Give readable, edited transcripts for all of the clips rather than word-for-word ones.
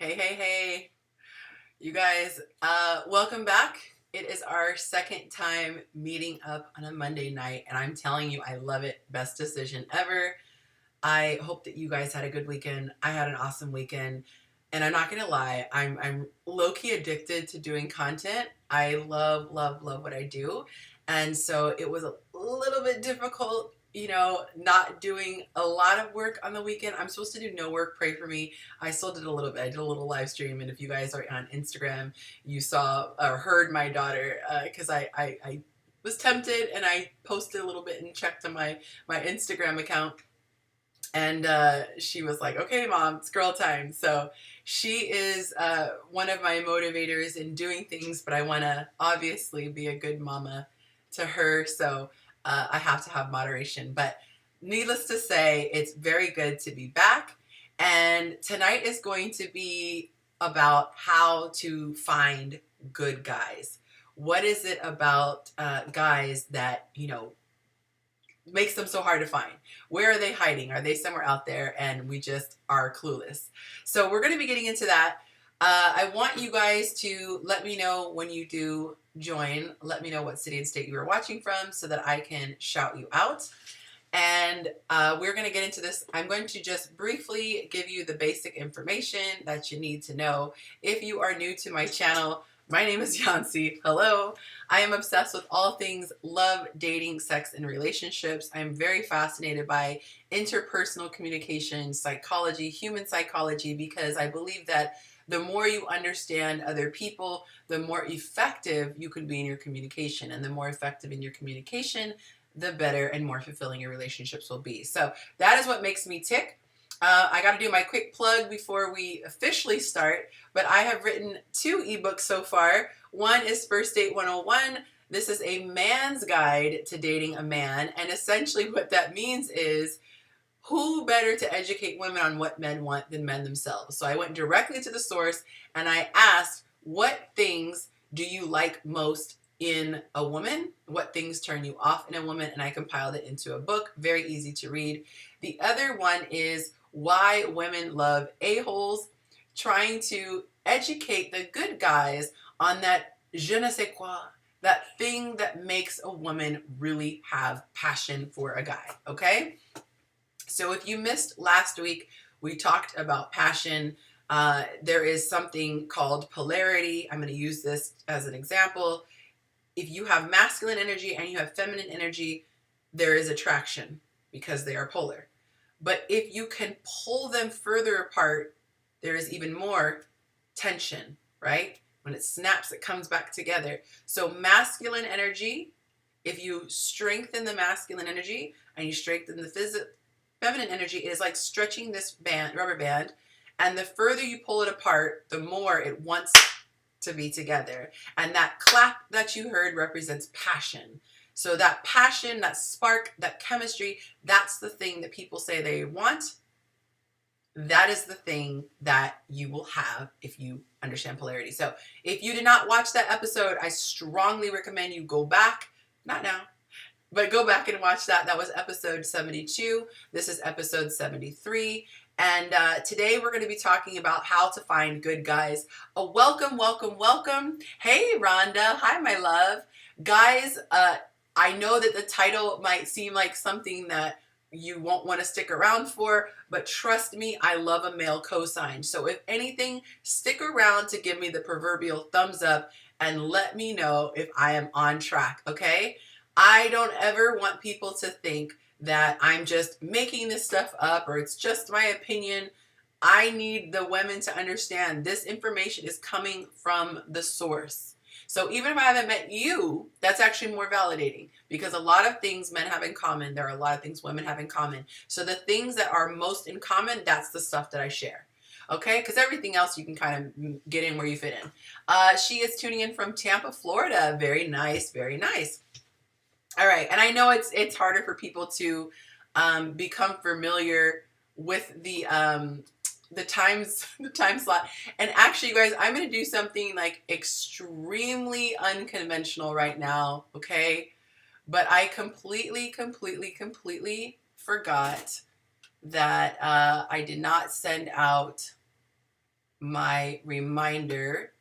Hey, hey, hey, you guys, welcome back. It is our second time meeting up on a Monday night, and I'm telling you, I love it. Best decision ever. I hope that you guys had a good weekend. I had an awesome weekend, and I'm not gonna lie, I'm low-key addicted to doing content. I love, love, love what I do, and so it was a little bit difficult, not doing a lot of work on the weekend. I'm supposed to do no work, pray for me. I still did a little bit. I did a little live stream, and if you guys are on Instagram, you saw or heard my daughter, because I was tempted and I posted a little bit and checked on my Instagram account, and she was like, okay, mom, it's girl time. So she is one of my motivators in doing things, but I want to obviously be a good mama to her. So I have to have moderation. But needless to say, it's very good to be back. And tonight is going to be about how to find good guys. What is it about guys that, makes them so hard to find? Where are they hiding? Are they somewhere out there and we just are clueless? So we're going to be getting into that. I want you guys to let me know when you do join. Let me know what city and state you are watching from so that I can shout you out. And we're going to get into this. I'm going to just briefly give you the basic information that you need to know. If you are new to my channel, my name is Yancy. Hello. I am obsessed with all things love, dating, sex, and relationships. I am very fascinated by interpersonal communication, psychology, human psychology, because I believe that the more you understand other people, the more effective you can be in your communication. And the more effective in your communication, the better and more fulfilling your relationships will be. So that is what makes me tick. I got to do my quick plug before we officially start, but I have written 2 ebooks so far. One is First Date 101. This is a man's guide to dating a man, and essentially what that means is who better to educate women on what men want than men themselves. So I went directly to the source and I asked, what things do you like most in a woman? What things turn you off in a woman? And I compiled it into a book, very easy to read. The other one is Why Women Love A-Holes, trying to educate the good guys on that je ne sais quoi, that thing that makes a woman really have passion for a guy, okay? So if you missed last week, we talked about passion. There is something called polarity. I'm going to use this as an example. If you have masculine energy and you have feminine energy, there is attraction because they are polar. But if you can pull them further apart, there is even more tension, right? When it snaps, it comes back together. So masculine energy, if you strengthen the masculine energy and you strengthen the feminine energy, it is like stretching this rubber band, and the further you pull it apart, the more it wants to be together. And that clap that you heard represents passion. So that passion, that spark, that chemistry, that's the thing that people say they want. That is the thing that you will have if you understand polarity. So if you did not watch that episode, I strongly recommend you go back, not now, but go back and watch that. That was episode 72. This is episode 73. And today we're going to be talking about how to find good guys. Welcome, welcome, welcome. Hey, Rhonda. Hi, my love. Guys, I know that the title might seem like something that you won't want to stick around for, but trust me, I love a male cosign. So if anything, stick around to give me the proverbial thumbs up and let me know if I am on track, okay? I don't ever want people to think that I'm just making this stuff up or it's just my opinion. I need the women to understand this information is coming from the source. So even if I haven't met you, that's actually more validating, because a lot of things men have in common, there are a lot of things women have in common. So the things that are most in common, that's the stuff that I share. Okay, because everything else you can kind of get in where you fit in. She is tuning in from Tampa, Florida. Very nice, very nice. All right, and I know it's harder for people to become familiar with the time slot. And actually, you guys, I'm going to do something like extremely unconventional right now, okay? But I completely forgot that I did not send out my reminder.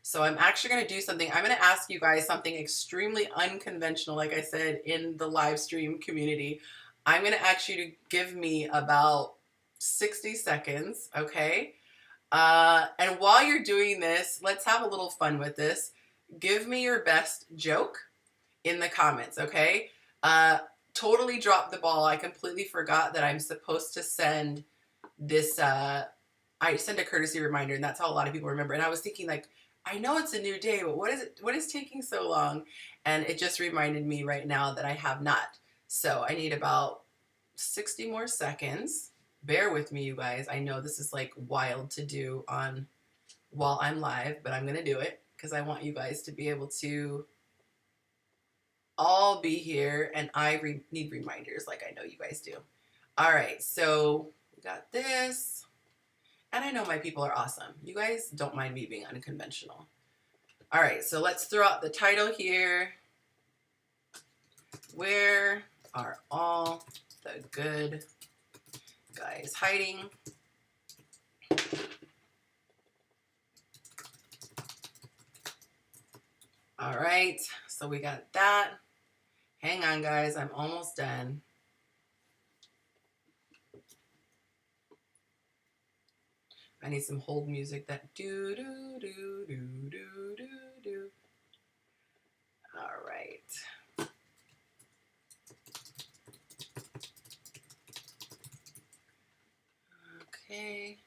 So I'm actually going to do something. I'm going to ask you guys something extremely unconventional, like I said, in the live stream community. I'm going to ask you to give me about 60 seconds, okay? And while you're doing this, let's have a little fun with this. Give me your best joke in the comments, okay? Totally dropped the ball. I completely forgot that I'm supposed to send this, I sent a courtesy reminder, and that's how a lot of people remember. And I was thinking, like, I know it's a new day, but what is taking so long? And it just reminded me right now that I have not. So I need about 60 more seconds. Bear with me, you guys. I know this is like wild to do on while I'm live, but I'm gonna do it because I want you guys to be able to all be here, and I need reminders like I know you guys do. All right, so we got this. And I know my people are awesome. You guys don't mind me being unconventional. All right, so let's throw out the title here. Where are all the good guys hiding? All right, so we got that. Hang on, guys, I'm almost done. I need some hold music that do do do do do do do. All right. Okay.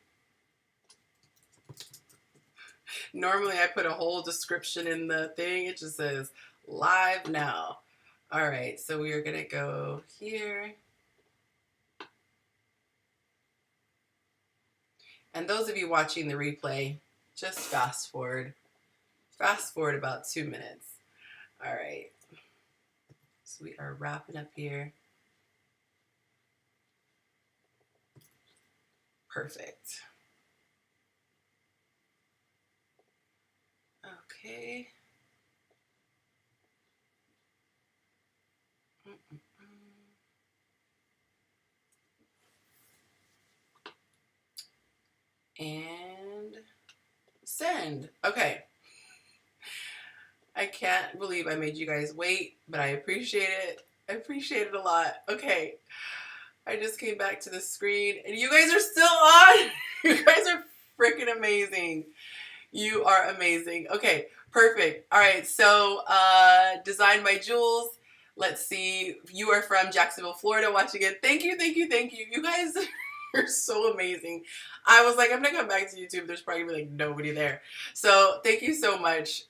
Normally I put a whole description in the thing. It just says live now. All right, so we are gonna go here. And those of you watching the replay, just fast forward. Fast forward about 2 minutes. All right. So we are wrapping up here. Perfect. Okay. And send. Okay. I can't believe I made you guys wait, but I appreciate it. I appreciate it a lot. Okay. I just came back to the screen and you guys are still on. You guys are freaking amazing. You are amazing. Okay, perfect. All right, so designed by Jules. Let's see. You are from Jacksonville, Florida, watching it. Thank you, thank you, thank you. You guys are so amazing. I was like, I'm gonna come back to YouTube. There's probably like nobody there. So thank you so much.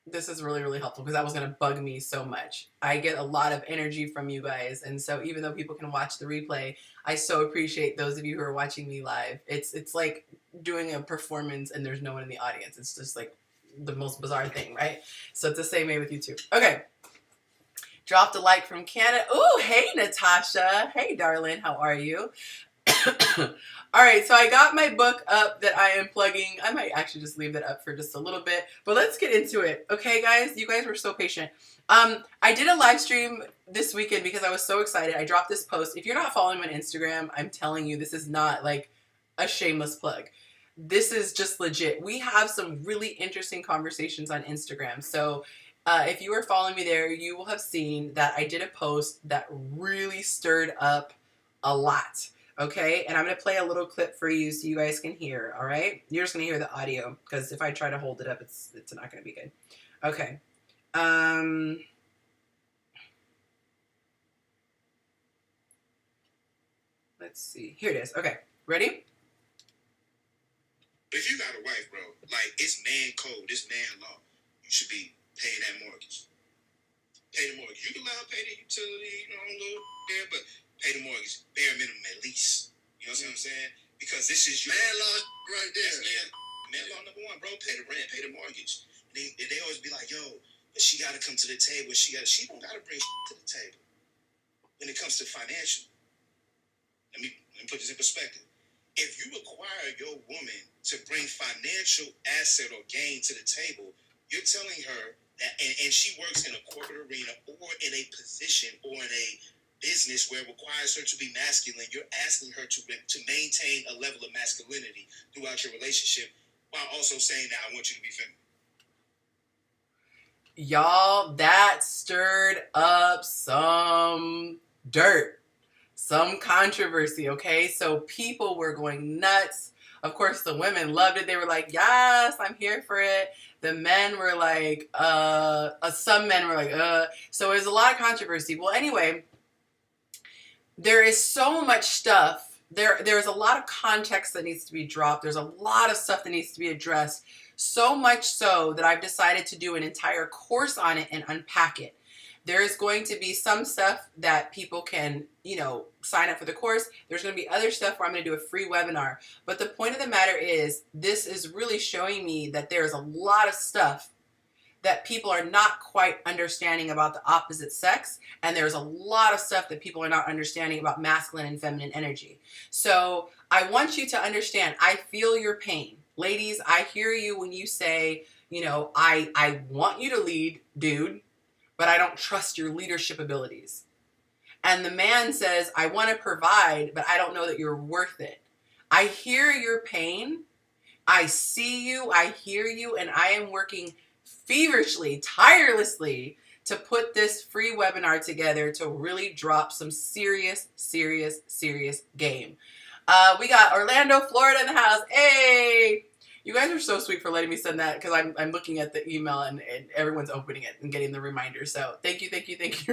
This is really, really helpful because that was going to bug me so much. I get a lot of energy from you guys. And so even though people can watch the replay, I so appreciate those of you who are watching me live. It's like doing a performance and there's no one in the audience. It's just like the most bizarre thing, right? So it's the same way with YouTube. Okay. Dropped a like from Canada. Oh, hey, Natasha. Hey, darling. How are you? All right, so I got my book up that I am plugging. I might actually just leave that up for just a little bit, but let's get into it. Okay, guys, you guys were so patient. I did a live stream this weekend because I was so excited. I dropped this post. If you're not following me on Instagram, I'm telling you, this is not like a shameless plug. This is just legit. We have some really interesting conversations on Instagram. So if you were following me there, you will have seen that I did a post that really stirred up a lot. Okay, and I'm going to play a little clip for you so you guys can hear, all right? You're just going to hear the audio because if I try to hold it up, it's not going to be good. Okay. Let's see. Here it is. Okay, ready? If you got a wife, bro, like it's man code, it's man law. You should be paying that mortgage. Pay the mortgage. You can let her pay the utility, a little there, but pay the mortgage. Bare minimum at least. You know what I'm saying? Because this is your man law right there. Man law number one, bro. Pay the rent, pay the mortgage. They always be like, yo, but she got to come to the table. She don't got to bring to the table when it comes to financial. Let me put this in perspective. If you require your woman to bring financial asset or gain to the table, you're telling her that, and she works in a corporate arena or in a position or in a business where it requires her to be masculine, you're asking her to maintain a level of masculinity throughout your relationship while also saying that I want you to be feminine. Y'all, that stirred up some dirt, some controversy, okay? So people were going nuts. Of course, the women loved it. They were like, yes, I'm here for it. The men were like, some men were like, So it was a lot of controversy. Well, anyway, there is so much stuff. There's a lot of context that needs to be dropped. There's a lot of stuff that needs to be addressed. So much so that I've decided to do an entire course on it and unpack it. There is going to be some stuff that people can, sign up for the course. There's going to be other stuff where I'm going to do a free webinar. But the point of the matter is, this is really showing me that there's a lot of stuff that people are not quite understanding about the opposite sex, and there's a lot of stuff that people are not understanding about masculine and feminine energy. So I want you to understand, I feel your pain. Ladies, I hear you when you say, I want you to lead, dude, but I don't trust your leadership abilities. And the man says, I want to provide, but I don't know that you're worth it. I hear your pain. I see you. I hear you. And I am working feverishly, tirelessly to put this free webinar together to really drop some serious game. We got Orlando, Florida in the house. Hey! You guys are so sweet for letting me send that, because I'm looking at the email and everyone's opening it and getting the reminder. So thank you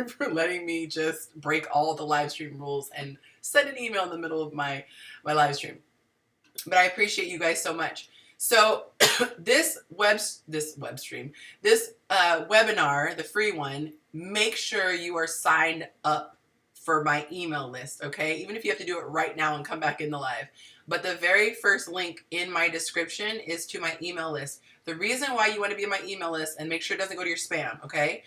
for letting me just break all the live stream rules and send an email in the middle of my live stream. But I appreciate you guys so much. So this webinar, the free one, make sure you are signed up for my email list, okay? Even if you have to do it right now and come back in the live. But the very first link in my description is to my email list. The reason why you want to be in my email list, and make sure it doesn't go to your spam, okay,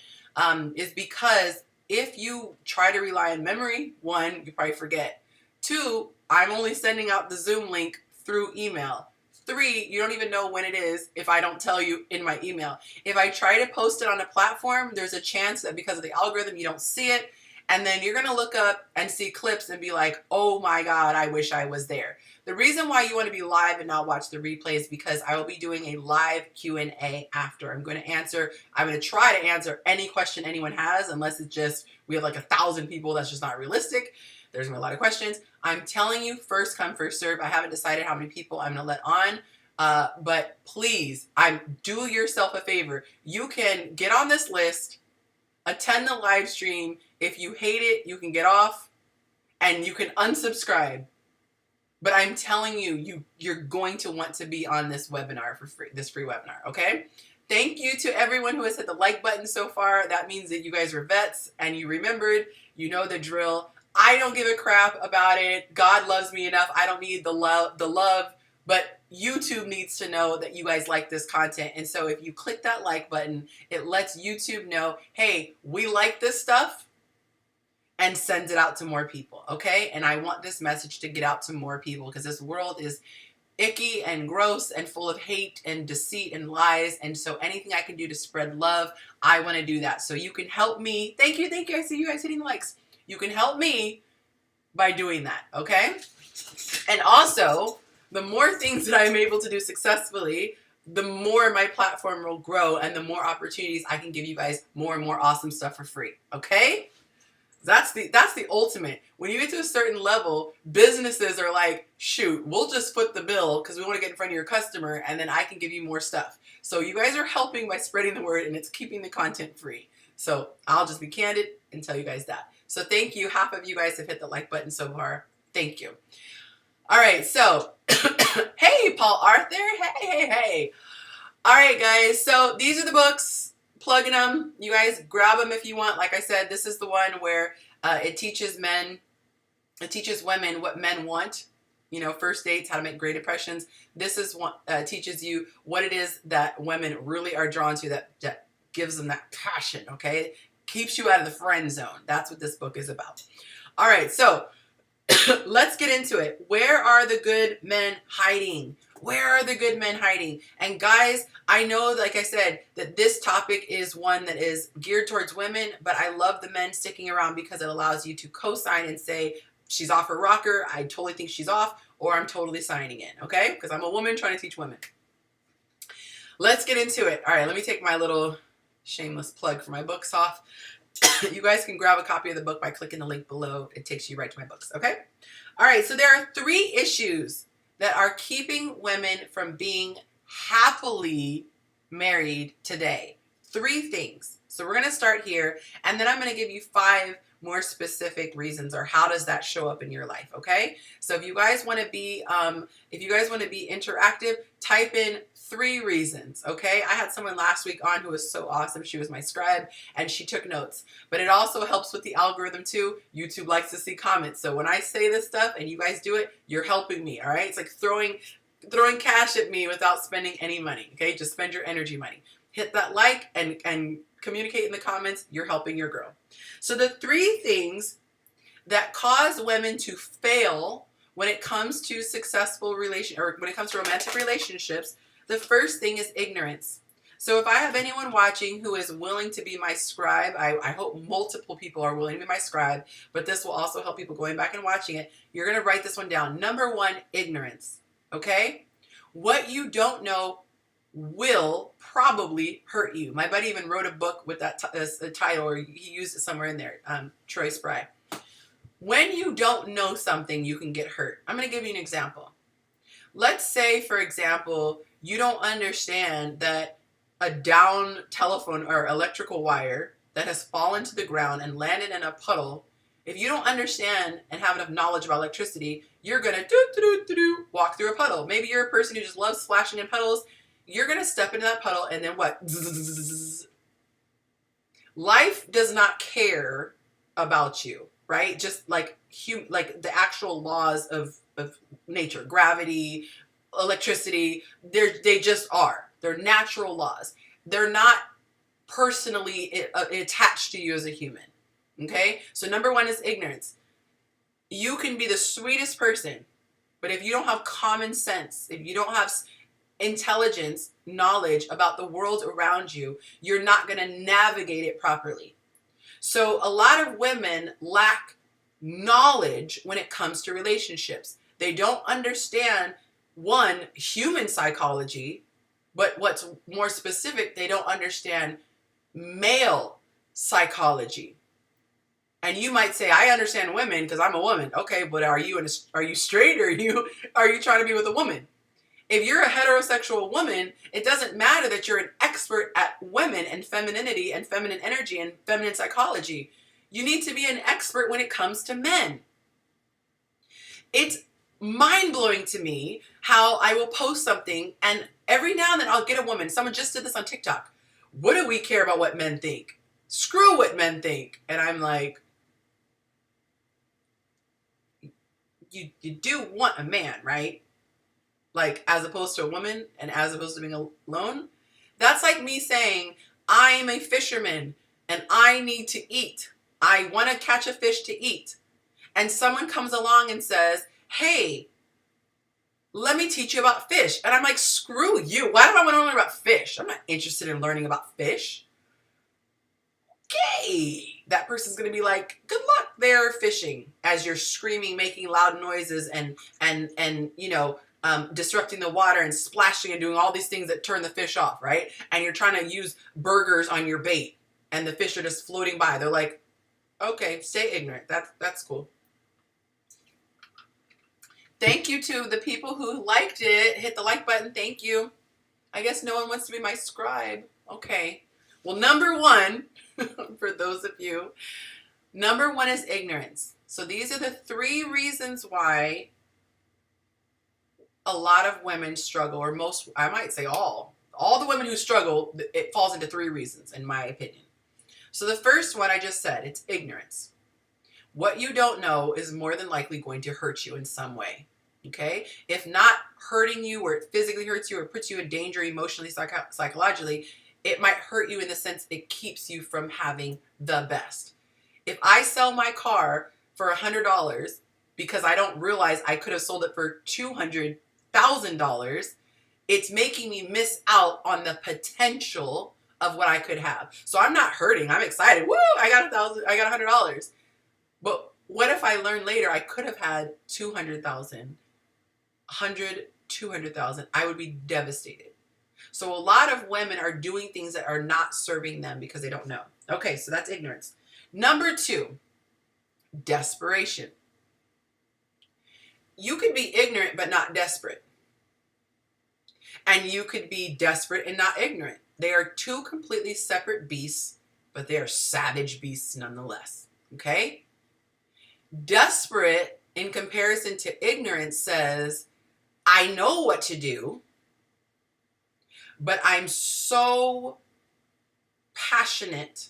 is because if you try to rely on memory, one, you probably forget. Two, I'm only sending out the Zoom link through email. Three, you don't even know when it is if I don't tell you in my email. If I try to post it on a platform, there's a chance that because of the algorithm, you don't see it. And then you're going to look up and see clips and be like, oh my God, I wish I was there. The reason why you want to be live and not watch the replay is because I will be doing a live Q&A after. I'm going to try to answer any question anyone has, unless it's just, we have like 1,000 people. That's just not realistic. There's going to be a lot of questions. I'm telling you, first come, first serve. I haven't decided how many people I'm going to let on. But please, do yourself a favor. You can get on this list, attend the live stream. If you hate it, you can get off and you can unsubscribe. But I'm telling you, you're going to want to be on this webinar for free, this free webinar, okay? Thank you to everyone who has hit the like button so far. That means that you guys are vets and you remembered, you know the drill. I don't give a crap about it. God loves me enough. I don't need the love, but YouTube needs to know that you guys like this content. And so if you click that like button, it lets YouTube know, hey, we like this stuff, and sends it out to more people, okay? And I want this message to get out to more people, because this world is icky and gross and full of hate and deceit and lies. And so anything I can do to spread love, I want to do that. So you can help me. Thank you. I see you guys hitting the likes. You can help me by doing that, okay? And also, the more things that I'm able to do successfully, the more my platform will grow and the more opportunities I can give you guys more and more awesome stuff for free, okay? That's the ultimate. When you get to a certain level, businesses are like, shoot, we'll just foot the bill because we want to get in front of your customer, and then I can give you more stuff. So you guys are helping by spreading the word, and it's keeping the content free. So I'll just be candid and tell you guys that. So thank you. Half of you guys have hit the like button so far. Thank you. All right, so hey, Paul Arthur. Hey. All right, guys. So these are the books. Plugging them. You guys grab them if you want. Like I said, this is the one where it teaches women what men want. First dates, how to make great impressions. This is what teaches you what it is that women really are drawn to, that gives them that passion, okay? Keeps you out of the friend zone. That's what this book is about. All right, so Let's get into it. Where are the good men hiding? Where are the good men hiding? And guys, I know, like I said, that this topic is one that is geared towards women, but I love the men sticking around because it allows you to co-sign and say, she's off her rocker, I totally think she's off, or I'm totally signing in, okay? Because I'm a woman trying to teach women. Let's get into it. All right, let me take my little shameless plug for my books off. You guys can grab a copy of the book by clicking the link below. It takes you right to my books, okay? All right, so there are 3 issues that are keeping women from being happily married today. 3 things. So we're going to start here, and then I'm going to give you 5 more specific reasons, or how does that show up in your life, okay? So if you guys want to be interactive, type in 3 reasons, okay? I had someone last week on who was so awesome. She was my scribe, and she took notes. But it also helps with the algorithm too. YouTube likes to see comments. So when I say this stuff and you guys do it, you're helping me, all right? It's like throwing cash at me without spending any money, okay? Just spend your energy money. Hit that like and communicate in the comments. You're helping your girl. So the 3 things that cause women to fail when it comes to when it comes to romantic relationships, the first thing is ignorance. So if I have anyone watching who is willing to be my scribe, I hope multiple people are willing to be my scribe, but this will also help people going back and watching it. You're going to write this one down. Number 1, ignorance. Okay? What you don't know will probably hurt you. My buddy even wrote a book with that title, or he used it somewhere in there, Troy Spry. When you don't know something, you can get hurt. I'm going to give you an example. Let's say, for example, you don't understand that a down telephone or electrical wire that has fallen to the ground and landed in a puddle, if you don't understand and have enough knowledge about electricity, you're going to walk through a puddle. Maybe you're a person who just loves splashing in puddles. You're going to step into that puddle and then what? Life does not care about you, right? Just like the actual laws of nature, gravity, electricity, they just are. They're natural laws. They're not personally attached to you as a human, okay? So number 1 is ignorance. You can be the sweetest person, but if you don't have common sense, if you don't have intelligence, knowledge about the world around you, you're not going to navigate it properly. So a lot of women lack knowledge when it comes to relationships. They don't understand, 1, human psychology, but what's more specific, they don't understand male psychology. And you might say, I understand women because I'm a woman. Okay, but are you straight, or are you trying to be with a woman? If you're a heterosexual woman, it doesn't matter that you're an expert at women and femininity and feminine energy and feminine psychology. You need to be an expert when it comes to men. It's mind-blowing to me how I will post something and every now and then I'll get a woman. Someone just did this on TikTok. What do we care about what men think? Screw what men think. And I'm like, you do want a man, right? Like, as opposed to a woman and as opposed to being alone. That's like me saying, I am a fisherman and I need to eat. I want to catch a fish to eat. And someone comes along and says, hey, let me teach you about fish. And I'm like, screw you. Why do I want to learn about fish? I'm not interested in learning about fish. Okay. That person's going to be like, good luck there fishing, as you're screaming, making loud noises and disrupting the water and splashing and doing all these things that turn the fish off, right? And you're trying to use burgers on your bait and the fish are just floating by. They're like, okay, stay ignorant. That's cool. Thank you to the people who liked it. Hit the like button. Thank you. I guess no one wants to be my scribe. Okay. Well, number 1, for those of you, number 1 is ignorance. So these are the 3 reasons why a lot of women struggle, or most, I might say all the women who struggle, it falls into 3 reasons, in my opinion. So the first one I just said, it's ignorance. What you don't know is more than likely going to hurt you in some way, okay? If not hurting you, or it physically hurts you, or puts you in danger emotionally, psychologically, it might hurt you in the sense it keeps you from having the best. If I sell my car for $100 because I don't realize I could have sold it for $200,000, it's making me miss out on the potential of what I could have. So I'm not hurting. I'm excited. Woo! I got $100. But what if I learned later I could have had 200,000, 100, 200,000? I would be devastated. So a lot of women are doing things that are not serving them because they don't know. Okay, so that's ignorance. Number 2, desperation. You could be ignorant but not desperate. And you could be desperate and not ignorant. They are two completely separate beasts, but they are savage beasts nonetheless. Okay? Desperate, in comparison to ignorance, says, I know what to do, but I'm so passionate,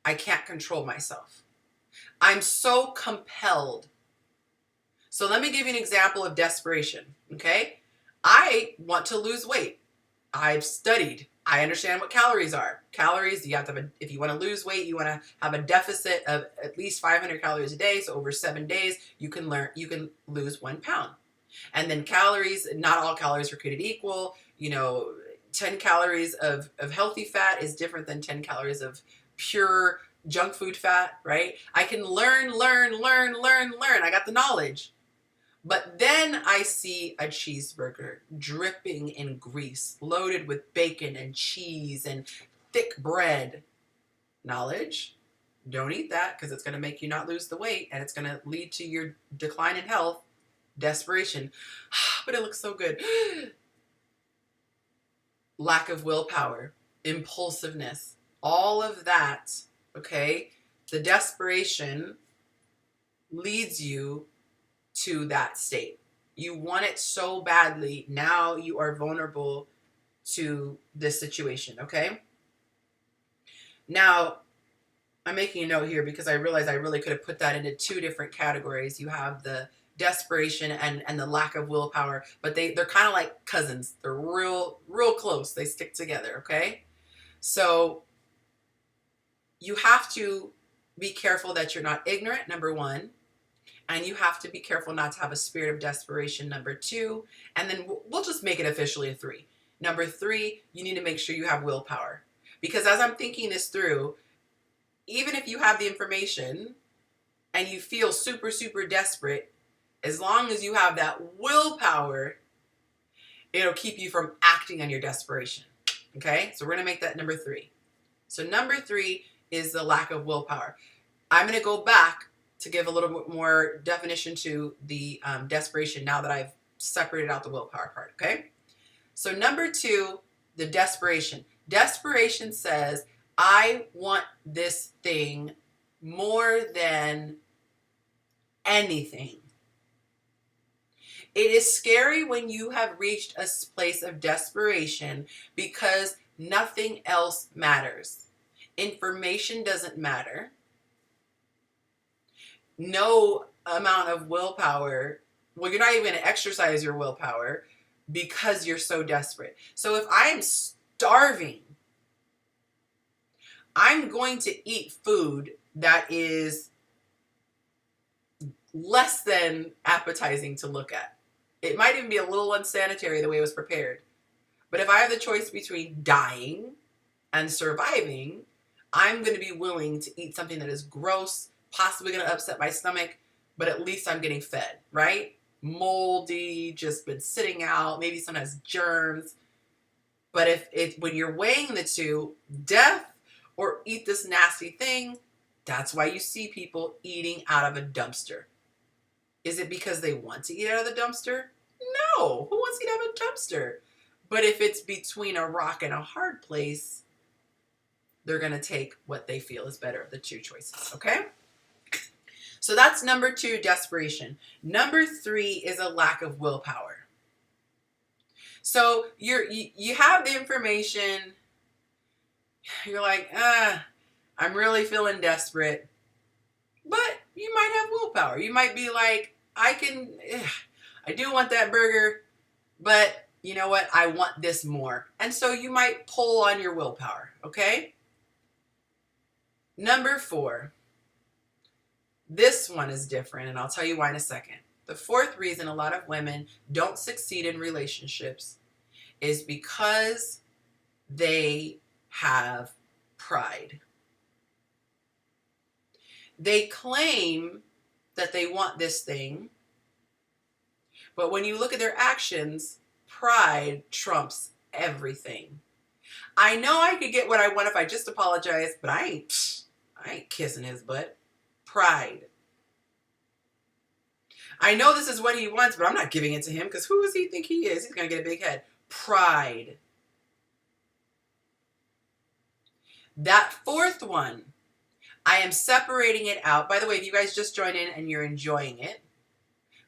I can't control myself. I'm so compelled. So let me give you an example of desperation, okay? I want to lose weight. I've studied. I understand what calories are. Calories, you have to have if you want to lose weight, you want to have a deficit of at least 500 calories a day. So over 7 days, you can lose 1 pound. And then calories, not all calories are created equal. 10 calories of healthy fat is different than 10 calories of pure junk food fat, right? I can learn. I got the knowledge. But then I see a cheeseburger dripping in grease, loaded with bacon and cheese and thick bread. Knowledge. Don't eat that because it's going to make you not lose the weight and it's going to lead to your decline in health. Desperation. But it looks so good. Lack of willpower, impulsiveness, all of that, okay? The desperation leads you to that state. You want it so badly. Now you are vulnerable to this situation, okay? Now, I'm making a note here because I realized I really could have put that into 2 different categories. You have the desperation and the lack of willpower, but they're kind of like cousins. They're real close. They stick together, okay? So you have to be careful that you're not ignorant, number 1. And you have to be careful not to have a spirit of desperation, number 2. And then we'll just make it officially a 3. Number 3, you need to make sure you have willpower. Because as I'm thinking this through, even if you have the information and you feel super, super desperate, as long as you have that willpower, it'll keep you from acting on your desperation. Okay? So we're going to make that number 3. So number 3 is the lack of willpower. I'm going to go back to give a little bit more definition to the desperation now that I've separated out the willpower part, okay? So number 2, the desperation. Desperation says, I want this thing more than anything. It is scary when you have reached a place of desperation because nothing else matters. Information doesn't matter. No amount of willpower, well, you're not even going to exercise your willpower because you're so desperate. So if I am starving, I'm going to eat food that is less than appetizing to look at. It might even be a little unsanitary the way it was prepared. But if I have the choice between dying and surviving, I'm going to be willing to eat something that is gross, possibly going to upset my stomach, but at least I'm getting fed, right? Moldy, just been sitting out, maybe some has germs. But when you're weighing the 2, death or eat this nasty thing, that's why you see people eating out of a dumpster. Is it because they want to eat out of the dumpster? No. Who wants to eat out of a dumpster? But if it's between a rock and a hard place, they're going to take what they feel is better of the 2 choices, okay? So that's number 2, desperation. Number 3 is a lack of willpower. So you have the information. You're like, I'm really feeling desperate. But you might have willpower. You might be like, I do want that burger, but you know what? I want this more. And so you might pull on your willpower, okay? Number 4. This one is different, and I'll tell you why in a second. The fourth reason a lot of women don't succeed in relationships is because they have pride. They claim that they want this thing, but when you look at their actions, pride trumps everything. I know I could get what I want if I just apologize, but I ain't kissing his butt. Pride. I know this is what he wants, but I'm not giving it to him because who does he think he is? He's going to get a big head. Pride. That fourth one, I am separating it out. By the way, if you guys just joined in and you're enjoying it,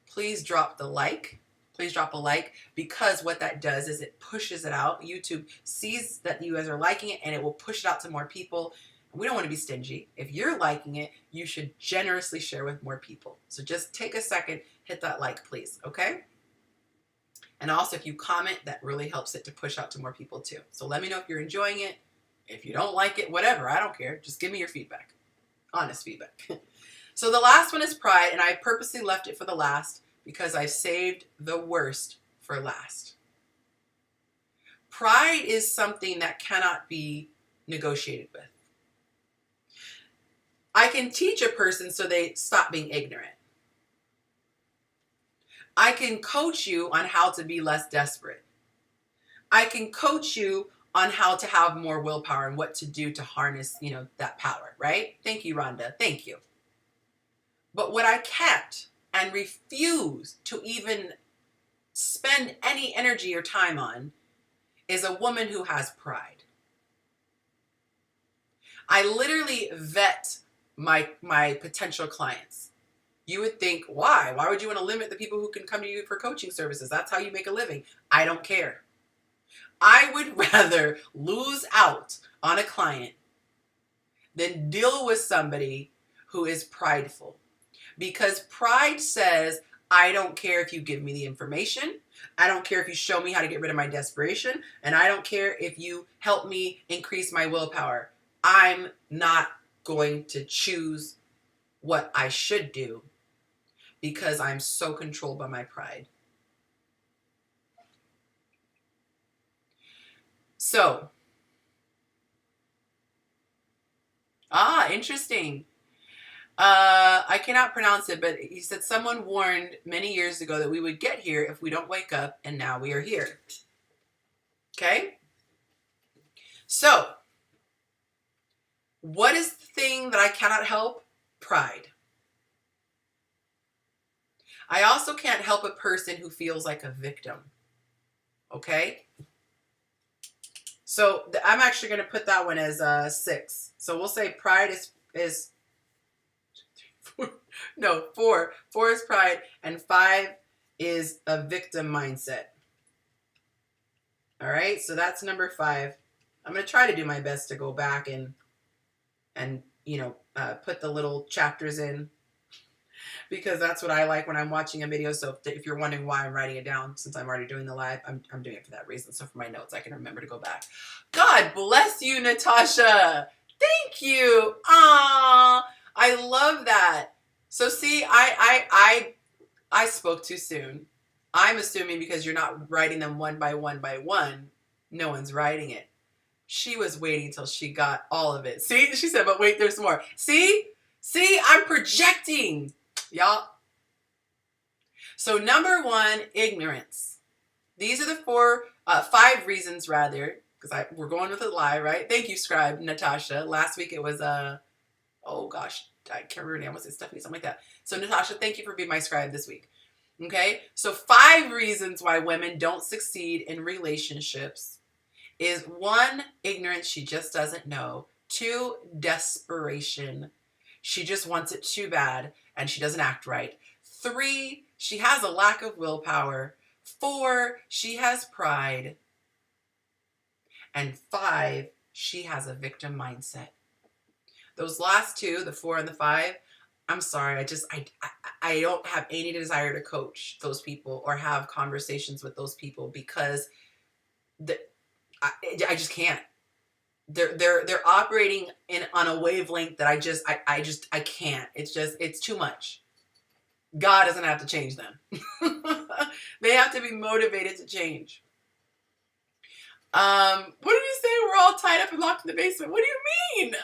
please drop the like. Please drop a like, because what that does is it pushes it out. YouTube sees that you guys are liking it and it will push it out to more people. We don't want to be stingy. If you're liking it, you should generously share with more people. So just take a second, hit that like, please, okay? And also, if you comment, that really helps it to push out to more people too. So let me know if you're enjoying it. If you don't like it, whatever, I don't care. Just give me your feedback. Honest feedback. So the last one is pride, and I purposely left it for the last because I saved the worst for last. Pride is something that cannot be negotiated with. I can teach a person so they stop being ignorant. I can coach you on how to be less desperate. I can coach you on how to have more willpower and what to do to harness, that power, right? Thank you, Rhonda. Thank you. But what I can't and refuse to even spend any energy or time on is a woman who has pride. I literally vet my potential clients. You would think, why? Why would you want to limit the people who can come to you for coaching services? That's how you make a living. I don't care. I would rather lose out on a client than deal with somebody who is prideful. Because pride says, I don't care if you give me the information. I don't care if you show me how to get rid of my desperation. And I don't care if you help me increase my willpower. I'm not going to choose what I should do because I'm so controlled by my pride. So, interesting. I cannot pronounce it, but he said someone warned many years ago that we would get here if we don't wake up, and now we are here. Okay? So, what is the thing that I cannot help? Pride. I also can't help a person who feels like a victim. Okay? So, I'm actually going to put that one as 6. So, we'll say pride is 4. 4 is pride, and 5 is a victim mindset. All right, so that's number 5. I'm going to try to do my best to go back and put the little chapters in, because that's what I like when I'm watching a video. So if you're wondering why I'm writing it down, since I'm already doing the live, I'm doing it for that reason. So for my notes, I can remember to go back. God bless you, Natasha. Thank you. Ah, I love that. So see, I spoke too soon. I'm assuming because you're not writing them one by one by one, no one's writing it. She was waiting till she got all of it. See, she said, but wait, there's more. See, I'm projecting, y'all. So number 1, ignorance. These are the 5 reasons rather, because we're going with a lie, right? Thank you, Scribe Natasha. Last week it was oh gosh, I can't remember her name. Was it Stephanie? Something like that. So Natasha, thank you for being my scribe this week. Okay, so 5 reasons why women don't succeed in relationships is 1, ignorance, she just doesn't know. 2, desperation. She just wants it too bad and she doesn't act right. 3, she has a lack of willpower. 4, she has pride. And 5, she has a victim mindset. Those last 2, the 4 and the 5, I'm sorry, I don't have any desire to coach those people or have conversations with those people because I just can't. They're operating on a wavelength that I can't. It's too much. God doesn't have to change them. They have to be motivated to change. What did you say? We're all tied up and locked in the basement. What do you mean?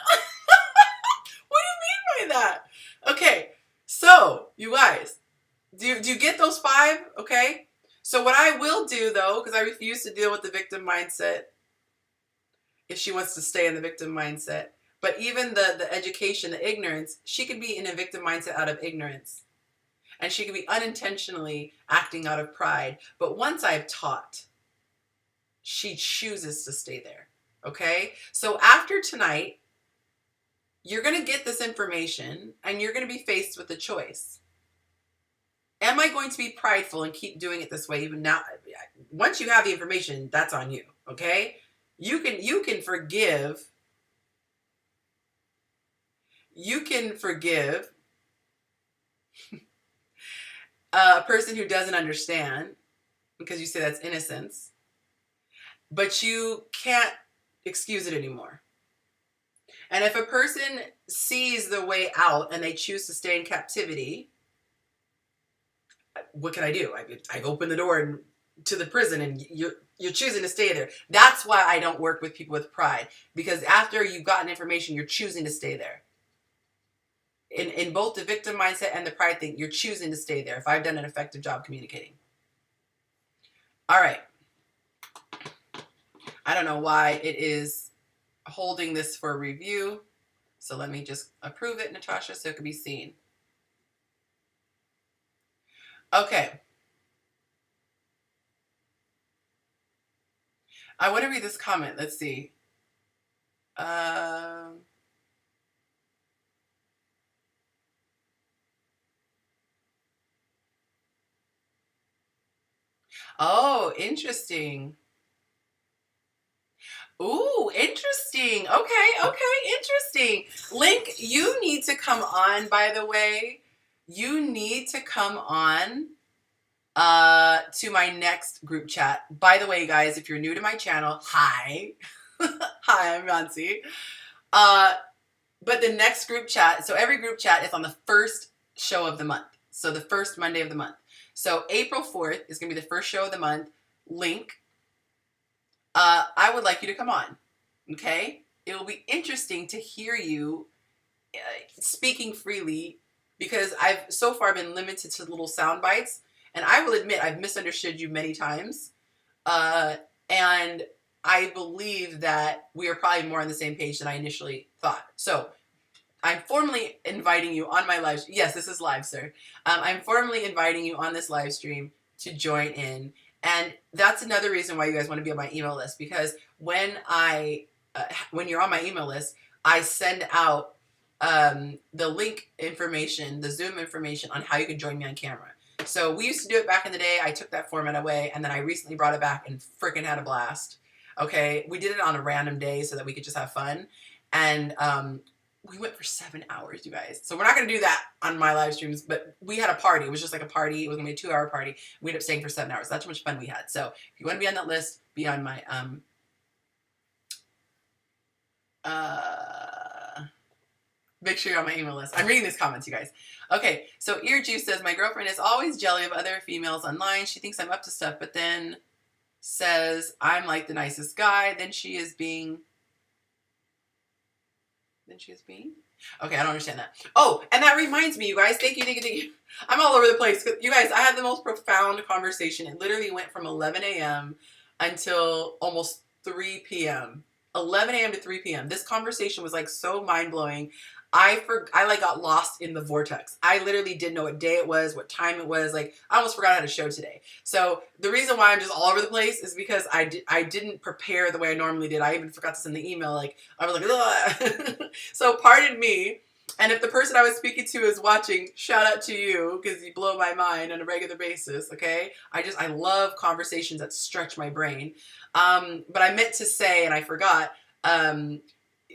What do you mean by that? Okay, so you guys, do you get those 5? Okay. So what I will do though, because I refuse to deal with the victim mindset if she wants to stay in the victim mindset. But even the education, the ignorance, she could be in a victim mindset out of ignorance. And she could be unintentionally acting out of pride. But once I've taught, she chooses to stay there. Okay? So after tonight, you're going to get this information and you're going to be faced with a choice. Am I going to be prideful and keep doing it this way even now? Once you have the information, that's on you. Okay? You can forgive. You can forgive a person who doesn't understand because you say that's innocence, but you can't excuse it anymore. And if a person sees the way out and they choose to stay in captivity, what can I do? I've opened the door to the prison and you're choosing to stay there. That's why I don't work with people with pride, because after you've gotten information, you're choosing to stay there. In both the victim mindset and the pride thing, you're choosing to stay there if I've done an effective job communicating. All right. I don't know why it is holding this for review. So let me just approve it, Natasha, so it can be seen. Okay. I want to read this comment. Let's see. Oh, interesting. Ooh, interesting. Okay, interesting. Link, you need to come on, by the way. You need to come on to my next group chat. By the way, guys, if you're new to my channel, hi. Hi, I'm Yancy. But the next group chat, so every group chat is on the first show of the month. So the first Monday of the month. So April 4th is going to be the first show of the month. Link. I would like you to come on. Okay? It will be interesting to hear you speaking freely, because I've so far been limited to little sound bites. And I will admit I've misunderstood you many times. And I believe that we are probably more on the same page than I initially thought. So I'm formally inviting you on my live. Yes, this is live, sir. I'm formally inviting you on this live stream to join in. And that's another reason why you guys want to be on my email list, because when you're on my email list, I send out the link information, the Zoom information on how you can join me on camera. So we used to do it back in the day. I took that format away, and then I recently brought it back and freaking had a blast. Okay, we did it on a random day so that we could just have fun. And we went for 7 hours, you guys. So we're not going to do that on my live streams, but we had a party. It was just like a party. It was going to be a 2-hour party. We ended up staying for 7 hours. That's how much fun we had. So if you want to be on that list, be on my make sure you're on my email list. I'm reading these comments, you guys. Okay, so Ear Juice says, my girlfriend is always jelly of other females online. She thinks I'm up to stuff, but then says I'm like the nicest guy. Then she is being... Okay, I don't understand that. Oh, and that reminds me, you guys. Thank you. I'm all over the place. You guys, I had the most profound conversation. It literally went from 11 a.m. until almost 3 p.m. 11 a.m. to 3 p.m. This conversation was like so mind-blowing. I like got lost in the vortex. I literally didn't know what day it was, what time it was. Like, I almost forgot I had a show today. So the reason why I'm just all over the place is because I didn't prepare the way I normally did. I even forgot to send the email. Like, I was like, ugh. So pardon me. And if the person I was speaking to is watching, shout out to you, because you blow my mind on a regular basis. Okay. I love conversations that stretch my brain. But I meant to say, and I forgot,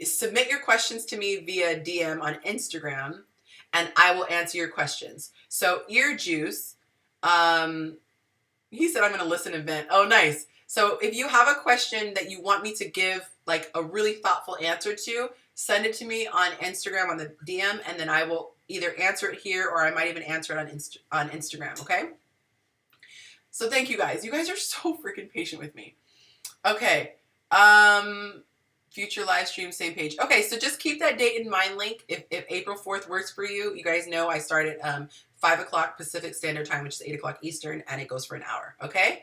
submit your questions to me via DM on Instagram, and I will answer your questions. So Ear Juice, he said I'm going to listen and vent. Oh, nice. So if you have a question that you want me to give like a really thoughtful answer to, send it to me on Instagram on the DM, and then I will either answer it here or I might even answer it on Instagram, okay? So thank you guys. You guys are so freaking patient with me. Okay. Future live stream, same page. Okay, so just keep that date in mind, Link. If April 4th works for you, you guys know I start at 5 o'clock Pacific Standard Time, which is 8 o'clock Eastern, and it goes for an hour, okay?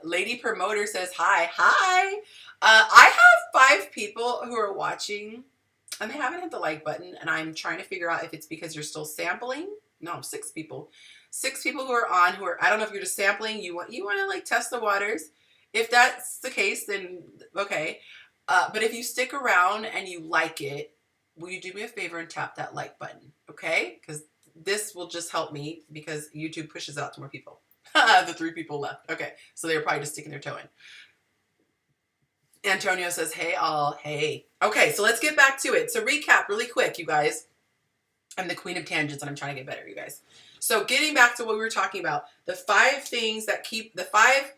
Lady Promoter says, hi. Hi. I have 5 people who are watching, and they haven't hit the like button, and I'm trying to figure out if it's because you're still sampling. No, 6 people. 6 people who are on, I don't know if you're just sampling, you want to like test the waters. If that's the case, then okay. But if you stick around and you like it, will you do me a favor and tap that like button, okay? Because this will just help me because YouTube pushes out to more people. The 3 people left. Okay, so they're probably just sticking their toe in. Antonio says, hey all, hey. Okay, so let's get back to it. So recap really quick, you guys. I'm the queen of tangents and I'm trying to get better, you guys. So getting back to what we were talking about, the 5 things that keep, the 5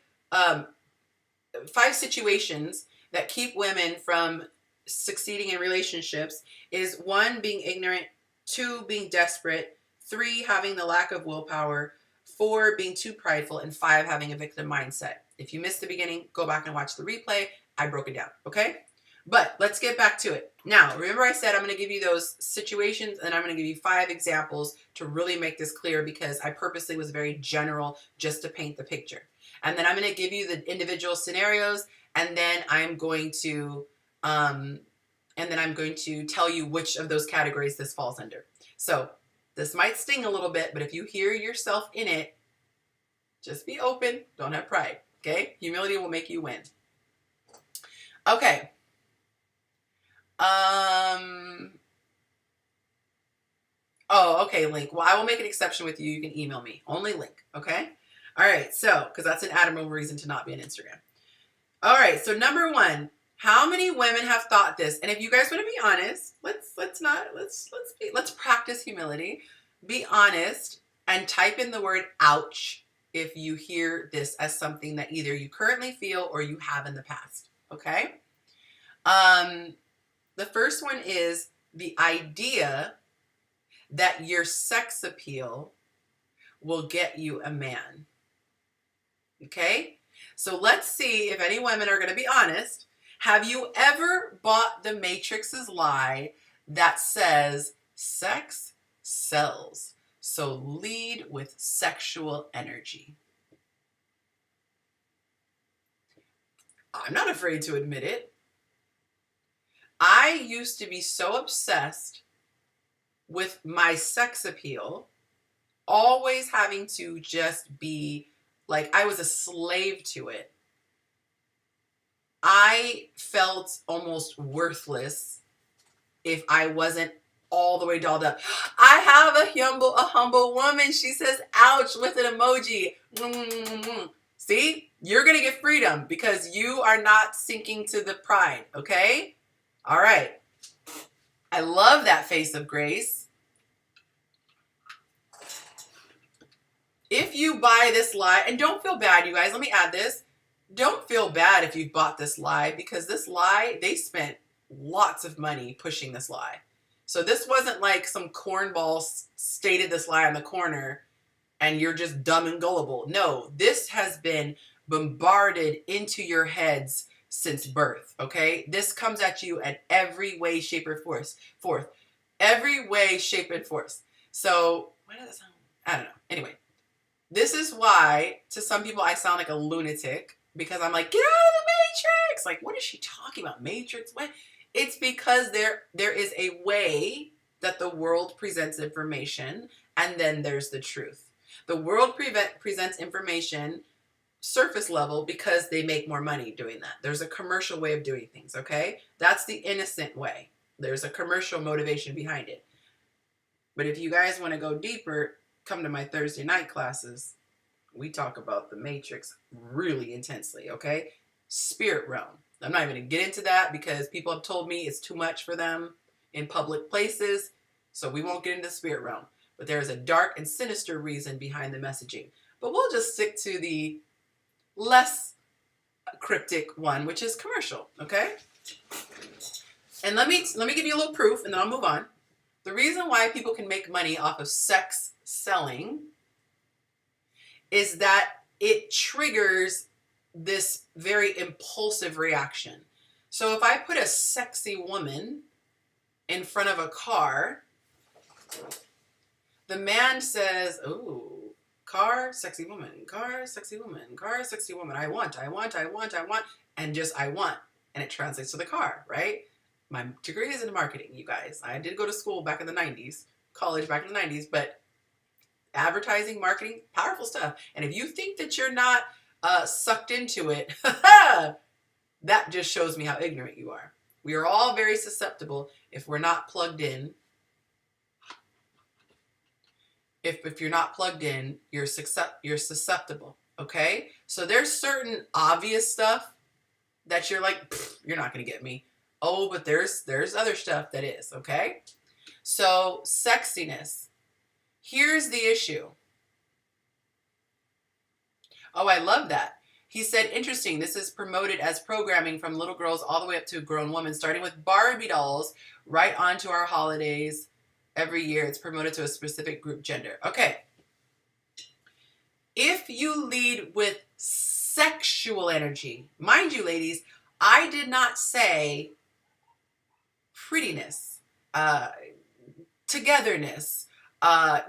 situations that keep women from succeeding in relationships is 1, being ignorant, 2, being desperate, 3, having the lack of willpower, 4, being too prideful, and 5, having a victim mindset. If you missed the beginning, go back and watch the replay. I broke it down, okay? But let's get back to it. Now, remember I said I'm going to give you those situations and I'm going to give you 5 examples to really make this clear because I purposely was very general just to paint the picture. And then I'm going to give you the individual scenarios, and then I'm going to tell you which of those categories this falls under. So this might sting a little bit, but if you hear yourself in it, just be open. Don't have pride. Okay? Humility will make you win. Okay. Oh, okay, Link. Well, I will make an exception with you. You can email me. Only Link. Okay? All right. So, because that's an admirable reason to not be on Instagram. All right. So number 1, how many women have thought this? And if you guys want to be honest, let's practice humility. Be honest and type in the word ouch if you hear this as something that either you currently feel or you have in the past. Okay? The first one is the idea that your sex appeal will get you a man. Okay? So let's see if any women are going to be honest. Have you ever bought the Matrix's lie that says sex sells, so lead with sexual energy? I'm not afraid to admit it. I used to be so obsessed with my sex appeal, always having to just be like I was a slave to it. I felt almost worthless if I wasn't all the way dolled up. I have a humble woman. She says, ouch, with an emoji. See, you're going to get freedom because you are not sinking to the pride. Okay. All right. I love that face of grace. If you buy this lie, and don't feel bad, you guys, let me add this. Don't feel bad if you bought this lie because this lie, they spent lots of money pushing this lie. So this wasn't like some cornball stated this lie on the corner and you're just dumb and gullible. No, this has been bombarded into your heads since birth, okay? This comes at you at every way, shape, or forth. Every way, shape, and force. So, why does that sound? I don't know. Anyway, this is why, to some people, I sound like a lunatic because I'm like, get out of the Matrix! Like, what is she talking about? Matrix? What? It's because there is a way that the world presents information, and then there's the truth. The world presents information surface level because they make more money doing that. There's a commercial way of doing things, okay? That's the innocent way. There's a commercial motivation behind it. But if you guys want to go deeper, come to my Thursday night classes. We talk about the Matrix really intensely, okay? Spirit realm. I'm not even going to get into that because people have told me it's too much for them in public places, so we won't get into the spirit realm. But there is a dark and sinister reason behind the messaging. But we'll just stick to the less cryptic one, which is commercial, okay? And let me give you a little proof, and then I'll move on. The reason why people can make money off of sex selling is that it triggers this very impulsive reaction. So if I put a sexy woman in front of a car, the man says, "Oh, car, sexy woman, car, sexy woman, car, sexy woman. I want, and just I want." And it translates to the car, right? My degree is in marketing, you guys. I did go to school back in the 90s, college back in the 90s, but advertising, marketing, powerful stuff. And if you think that you're not sucked into it, that just shows me how ignorant you are. We are all very susceptible if we're not plugged in. If you're not plugged in, you're susceptible, okay? So there's certain obvious stuff that you're like, you're not going to get me. Oh, but there's other stuff that is, okay? So sexiness. Here's the issue. Oh, I love that. He said, interesting, this is promoted as programming from little girls all the way up to a grown woman, starting with Barbie dolls right onto our holidays. Every year it's promoted to a specific group gender. Okay. If you lead with sexual energy, mind you, ladies, I did not say prettiness, togetherness,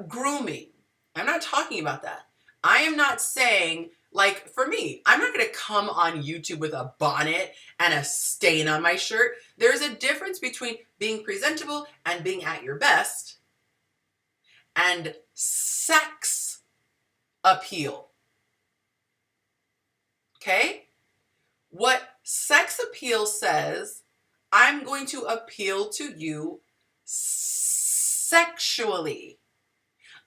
grooming. I'm not talking about that. I am not saying, like, for me, I'm not going to come on YouTube with a bonnet and a stain on my shirt. There's a difference between being presentable and being at your best and sex appeal. Okay? What sex appeal says, I'm going to appeal to you sexually.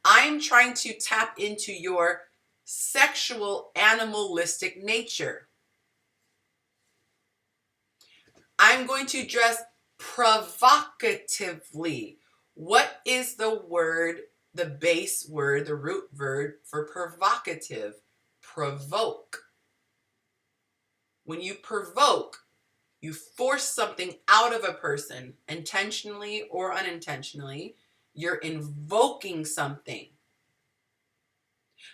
I'm trying to tap into your sexual animalistic nature. I'm going to dress provocatively. What is the word, the base word, the root verb for provocative? Provoke. When you provoke, you force something out of a person, intentionally or unintentionally. You're invoking something.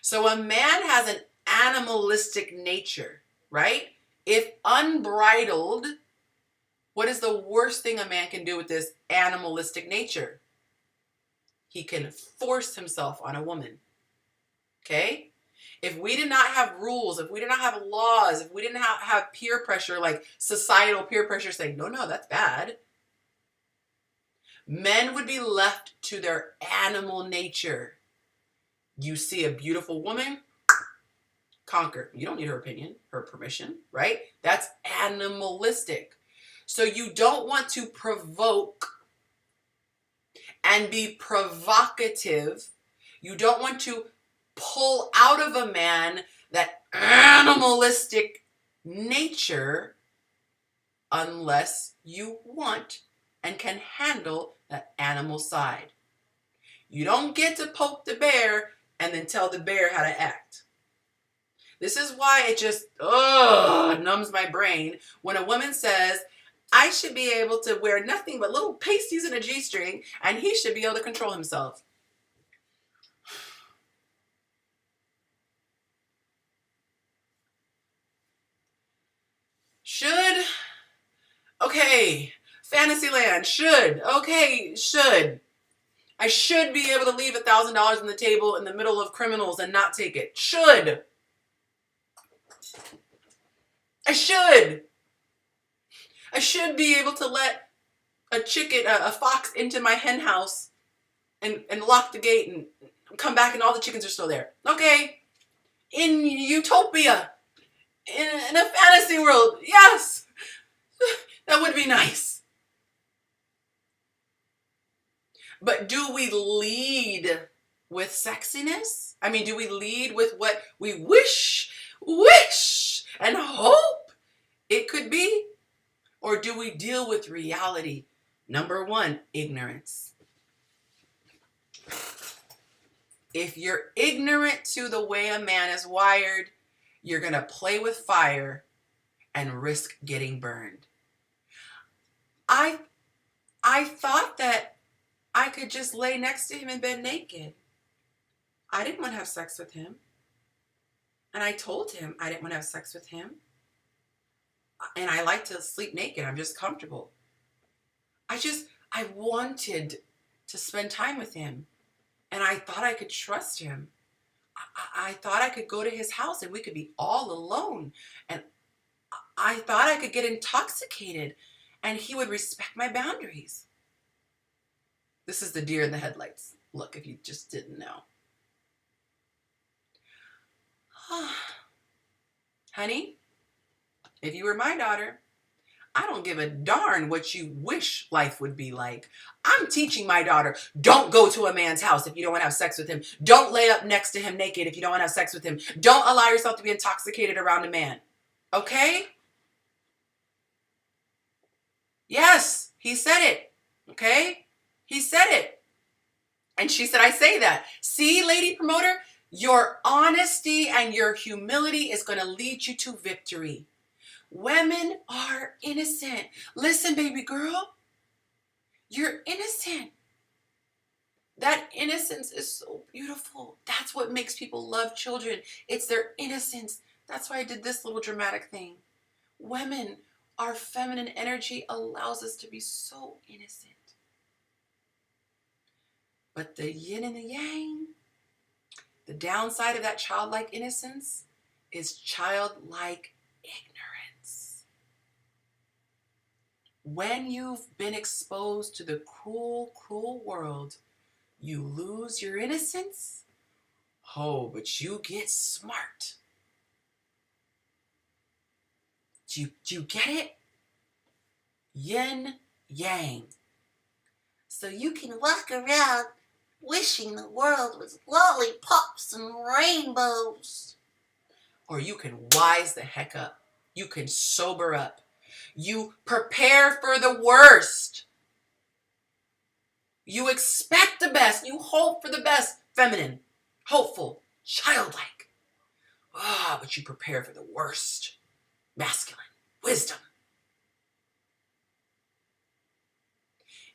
So a man has an animalistic nature, right? If unbridled, what is the worst thing a man can do with this animalistic nature? He can force himself on a woman. Okay? If we did not have rules, if we did not have laws, if we didn't have peer pressure, like societal peer pressure saying, no, that's bad, men would be left to their animal nature. You see a beautiful woman, conquer. You don't need her opinion, her permission, right? That's animalistic. So you don't want to provoke and be provocative. You don't want to pull out of a man that animalistic nature unless you want and can handle that animal side. You don't get to poke the bear and then tell the bear how to act. This is why it just numbs my brain when a woman says, I should be able to wear nothing but little pasties and a G-string, and he should be able to control himself. Should? Okay. Fantasyland. Should. Okay, should. I should be able to leave $1,000 on the table in the middle of criminals and not take it. Should. I should. I should be able to let a fox into my hen house and lock the gate and come back and all the chickens are still there. Okay. In utopia. In a fantasy world. Yes. That would be nice. But do we lead with sexiness? I mean, do we lead with what we wish, and hope it could be? Or do we deal with reality? Number one, ignorance. If you're ignorant to the way a man is wired, you're going to play with fire and risk getting burned. I thought that I could just lay next to him in bed naked. I didn't want to have sex with him. And I told him I didn't want to have sex with him. And I like to sleep naked. I'm just comfortable. I wanted to spend time with him. And I thought I could trust him. I thought I could go to his house and we could be all alone. And I thought I could get intoxicated and he would respect my boundaries. This is the deer in the headlights. Look, if you just didn't know. Honey, if you were my daughter, I don't give a darn what you wish life would be like. I'm teaching my daughter, don't go to a man's house if you don't want to have sex with him. Don't lay up next to him naked if you don't want to have sex with him. Don't allow yourself to be intoxicated around a man. Okay? Yes, he said it. Okay? He said it. And she said, I say that. See, lady promoter, your honesty and your humility is going to lead you to victory. Women are innocent. Listen, baby girl, you're innocent. That innocence is so beautiful. That's what makes people love children. It's their innocence. That's why I did this little dramatic thing. Women, our feminine energy allows us to be so innocent. But the yin and the yang, the downside of that childlike innocence is childlike ignorance. When you've been exposed to the cruel, cruel world, you lose your innocence. Oh, but you get smart. Do you get it? Yin, yang. So you can walk around wishing the world was lollipops and rainbows. Or you can wise the heck up. You can sober up. You prepare for the worst. You expect the best. You hope for the best. Feminine, hopeful, childlike. But you prepare for the worst. Masculine, wisdom.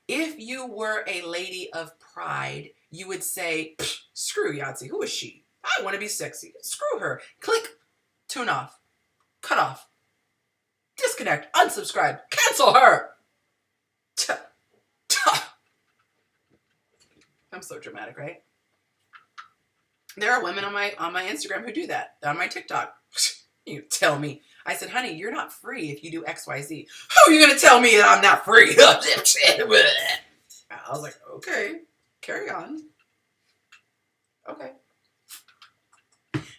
If you were a lady of pride, you would say, screw Yahtzee, who is she? I want to be sexy. Screw her. Click, tune off, cut off, disconnect, unsubscribe, cancel her. I'm so dramatic, right? There are women on my Instagram who do that, on my TikTok. You tell me. I said, honey, you're not free if you do XYZ. How are you going to tell me that I'm not free? I was like, okay, carry on. Okay.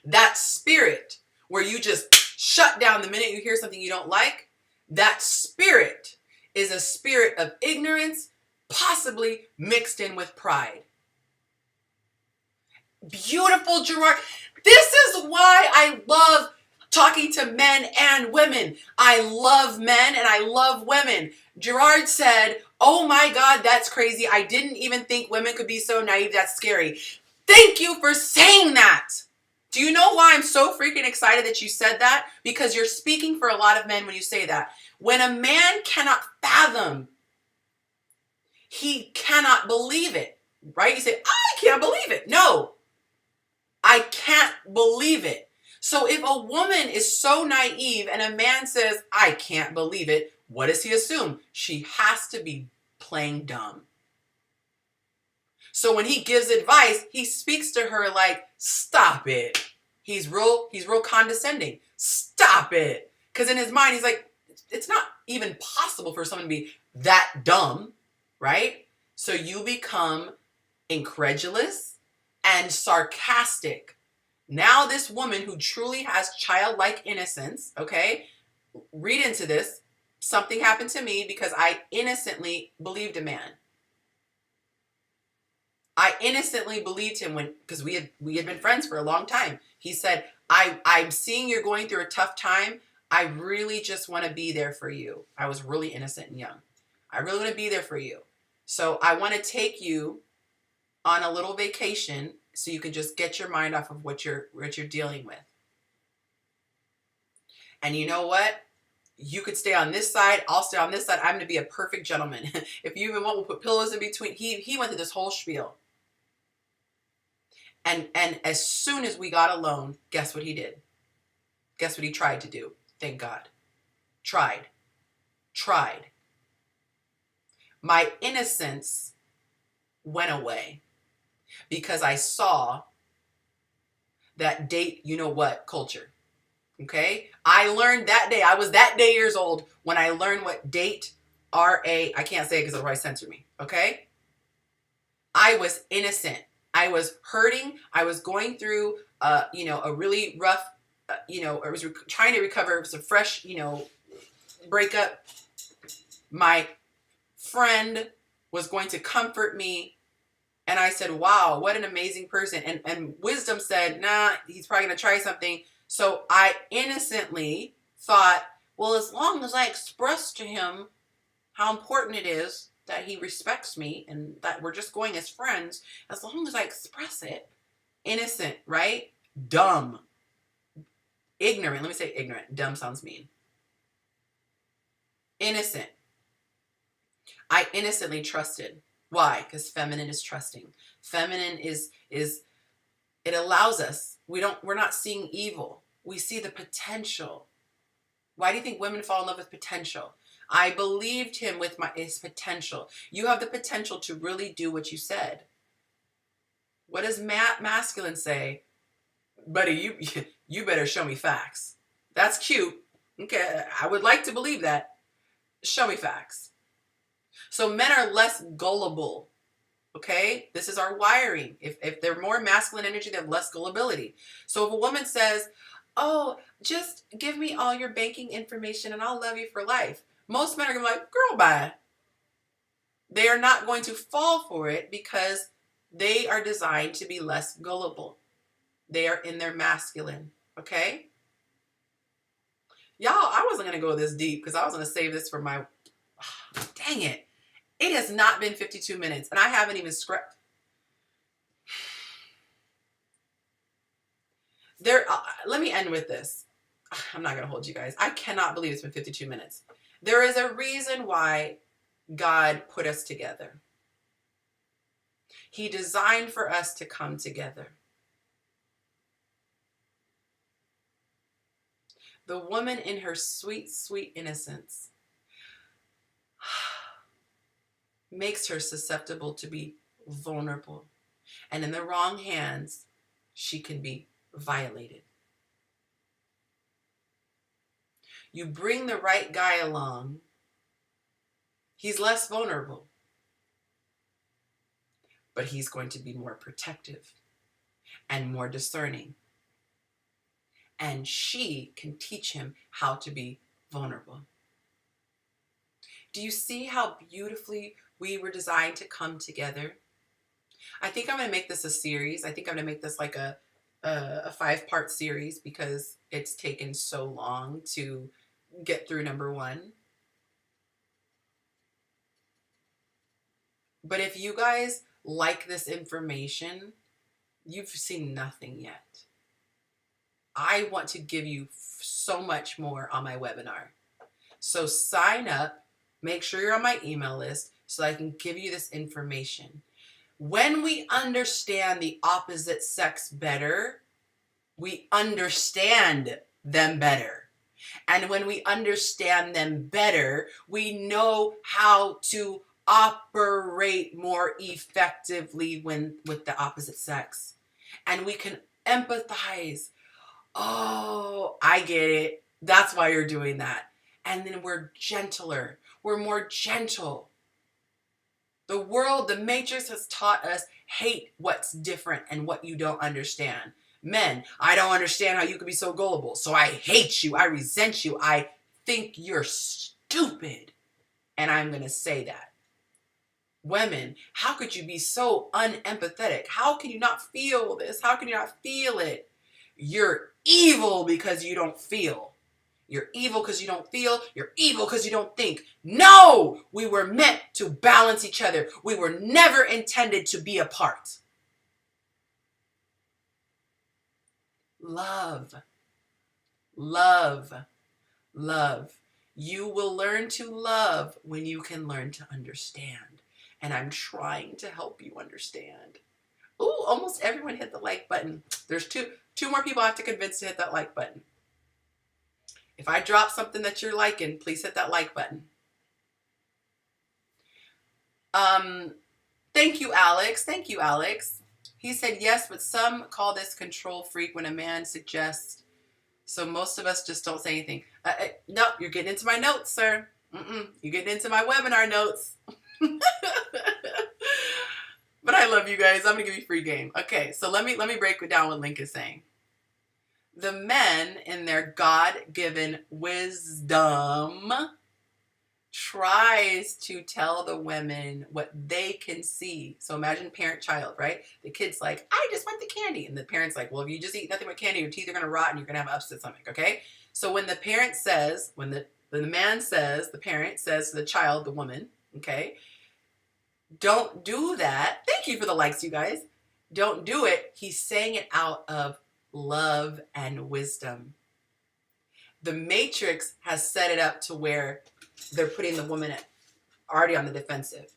That spirit where you just shut down the minute you hear something you don't like, that spirit is a spirit of ignorance, possibly mixed in with pride. Beautiful, Gerard. This is why I love talking to men and women. I love men and I love women. Gerard said, oh my God, that's crazy. I didn't even think women could be so naive. That's scary. Thank you for saying that. Do you know why I'm so freaking excited that you said that? Because you're speaking for a lot of men when you say that. When a man cannot fathom, he cannot believe it, right? You say, I can't believe it. No, I can't believe it. So if a woman is so naive and a man says, I can't believe it, what does he assume? She has to be playing dumb. So when he gives advice, he speaks to her like, stop it. He's real condescending. Stop it. Because in his mind, he's like, it's not even possible for someone to be that dumb, right? So you become incredulous and sarcastic. Now this woman who truly has childlike innocence, okay, read into this. Something happened to me because I innocently believed a man. I innocently believed him because we had been friends for a long time. He said, I'm seeing you're going through a tough time. I really just want to be there for you. I was really innocent and young. I really want to be there for you. So I want to take you on a little vacation so you can just get your mind off of what you're dealing with. And you know what? You could stay on this side. I'll stay on this side. I'm going to be a perfect gentleman. If you even want, we'll put pillows in between. He went through this whole spiel. And as soon as we got alone, guess what he did? Guess what he tried to do? Thank God. Tried. My innocence went away because I saw that date, you know what, culture. Okay? I learned that day. I was that day years old when I learned what date, R-A, I can't say it because it'll probably censor me. Okay? I was innocent. I was hurting. I was going through, a really rough, I was trying to recover. It was a fresh, breakup. My friend was going to comfort me. And I said, wow, what an amazing person. And wisdom said, nah, he's probably going to try something. So I innocently thought, well, as long as I express to him how important it is that he respects me and that we're just going as friends, as long as I express it, innocent, right? Dumb. Ignorant. Let me say ignorant. Dumb sounds mean. Innocent. I innocently trusted. Why? Because feminine is trusting. Feminine is it allows us. We're not seeing evil. We see the potential. Why do you think women fall in love with potential? I believed him with his potential. You have the potential to really do what you said. What does masculine say? Buddy, you better show me facts. That's cute. Okay, I would like to believe that. Show me facts. So men are less gullible. Okay? This is our wiring. If they're more masculine energy, they have less gullibility. So if a woman says, oh, just give me all your banking information and I'll love you for life, most men are going to be like, girl, bye. They are not going to fall for it because they are designed to be less gullible. They are in their masculine. Okay? Y'all, I wasn't going to go this deep because I was going to save this for my... Dang it. It has not been 52 minutes and I haven't even scratched. Let me end with this. I'm not going to hold you guys. I cannot believe it's been 52 minutes. There is a reason why God put us together. He designed for us to come together. The woman in her sweet, sweet innocence makes her susceptible to be vulnerable. And in the wrong hands, she can be violated. You bring the right guy along, he's less vulnerable, but he's going to be more protective and more discerning. And she can teach him how to be vulnerable. Do you see how beautifully we were designed to come together? I think I'm going to make this a series. I think I'm going to make this like a 5-part series because it's taken so long to get through number 1. But if you guys like this information, you've seen nothing yet. I want to give you so much more on my webinar. So sign up, make sure you're on my email list so I can give you this information. When we understand the opposite sex better, we understand them better. And when we understand them better, we know how to operate more effectively with the opposite sex. And we can empathize. Oh, I get it. That's why you're doing that. And then we're gentler. We're more gentle. The world, the matrix has taught us hate what's different and what you don't understand. Men, I don't understand how you could be so gullible. So I hate you. I resent you. I think you're stupid. And I'm going to say that. Women, how could you be so unempathetic? How can you not feel this? How can you not feel it? You're evil because you don't feel. You're evil because you don't feel. You're evil because you don't think. No! We were meant to balance each other. We were never intended to be apart. Love. Love. Love. You will learn to love when you can learn to understand. And I'm trying to help you understand. Ooh, almost everyone hit the like button. There's two more people I have to convince to hit that like button. If I drop something that you're liking, please hit that like button. Thank you, Alex. Thank you, Alex. He said yes, but some call this control freak when a man suggests. So most of us just don't say anything. No, you're getting into my notes, sir. You're getting into my webinar notes. But I love you guys. I'm gonna give you free game. Okay, so let me break it down what Link is saying. The men in their God-given wisdom tries to tell the women what they can see. So imagine parent-child, right? The kid's like, I just want the candy. And the parent's like, well, if you just eat nothing but candy, your teeth are going to rot and you're going to have an upset stomach, okay? So when the parent says, when the man says, the parent says to the child, the woman, okay, don't do that. Thank you for the likes, you guys. Don't do it. He's saying it out of love and wisdom. The Matrix has set it up to where they're putting the woman already on the defensive.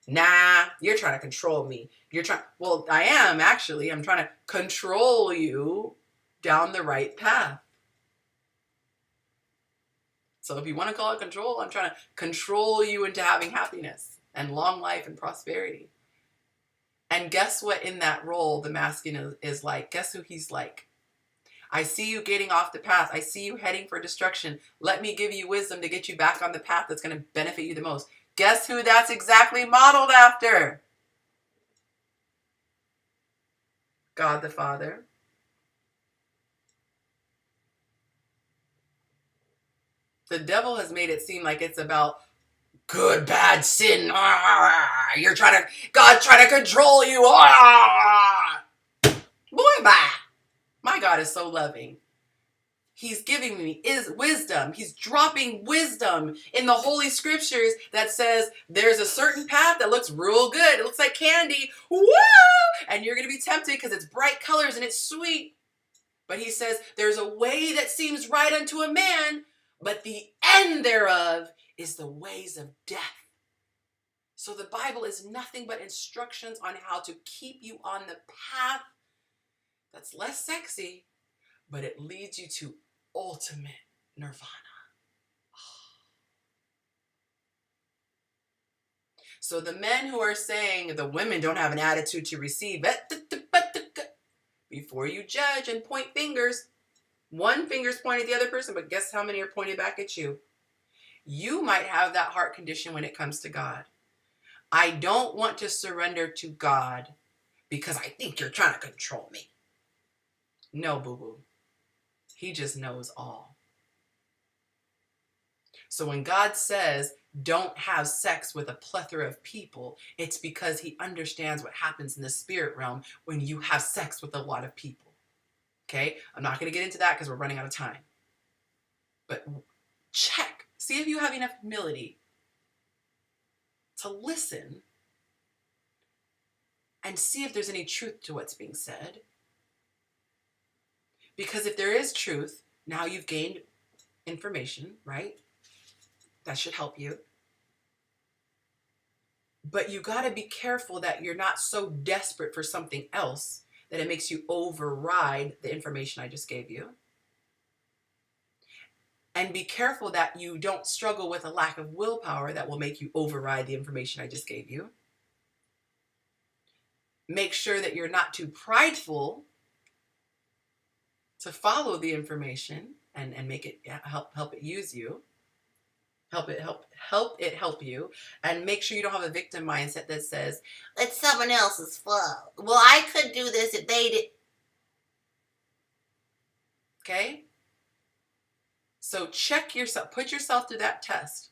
Nah, you're trying to control me. Well, I am actually. I'm trying to control you down the right path. So if you want to call it control, I'm trying to control you into having happiness and long life and prosperity. And guess what? In that role, the masculine is like, guess who he's like? I see you getting off the path. I see you heading for destruction. Let me give you wisdom to get you back on the path that's going to benefit you the most. Guess who that's exactly modeled after? God the Father. The devil has made it seem like it's about good, bad, sin. God's trying to control you. Boy, bye. My God is so loving. He's giving me wisdom. He's dropping wisdom in the Holy Scriptures that says there's a certain path that looks real good. It looks like candy. Woo! And you're going to be tempted because it's bright colors and it's sweet. But he says there's a way that seems right unto a man, but the end thereof is the ways of death. So the Bible is nothing but instructions on how to keep you on the path that's less sexy, but it leads you to ultimate nirvana. So the men who are saying the women don't have an attitude to receive it, before you judge and point fingers, one finger's pointed at the other person, but guess how many are pointed back at you? You might have that heart condition when it comes to God. I don't want to surrender to God because I think you're trying to control me. No, boo-boo. He just knows all. So when God says, don't have sex with a plethora of people, it's because he understands what happens in the spirit realm when you have sex with a lot of people. Okay? I'm not going to get into that because we're running out of time. But check. See if you have enough humility to listen and see if there's any truth to what's being said. Because if there is truth, now you've gained information, right? That should help you. But you got to be careful that you're not so desperate for something else that it makes you override the information I just gave you. And be careful that you don't struggle with a lack of willpower that will make you override the information I just gave you. Make sure that you're not too prideful to follow the information and make it help it use you. Help it help you, and make sure you don't have a victim mindset that says it's someone else's fault. Well, I could do this if they did. Okay? So check yourself, put yourself through that test.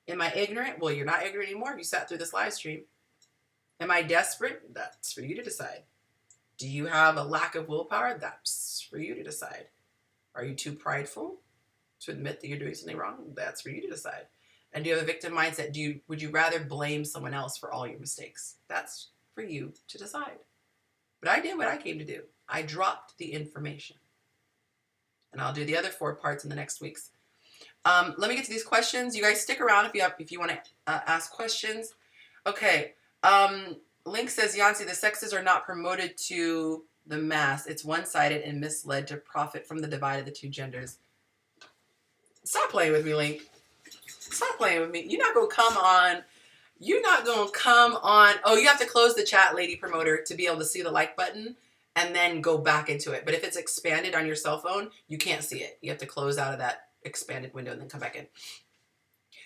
Am I ignorant? Well, you're not ignorant anymore if you sat through this live stream. Am I desperate? That's for you to decide. Do you have a lack of willpower? That's for you to decide. Are you too prideful to admit that you're doing something wrong? That's for you to decide. And do you have a victim mindset? Would you rather blame someone else for all your mistakes? That's for you to decide. But I did what I came to do. I dropped the information. And I'll do the other 4 parts in the next weeks. Let me get to these questions. You guys stick around if you want to ask questions. Okay. Link says, Yancy, the sexes are not promoted to the mass. It's one-sided and misled to profit from the divide of the two genders. Stop playing with me, Link. Stop playing with me. You're not going to come on. Oh, you have to close the chat, lady promoter, to be able to see the like button and then go back into it. But if it's expanded on your cell phone, you can't see it. You have to close out of that expanded window and then come back in.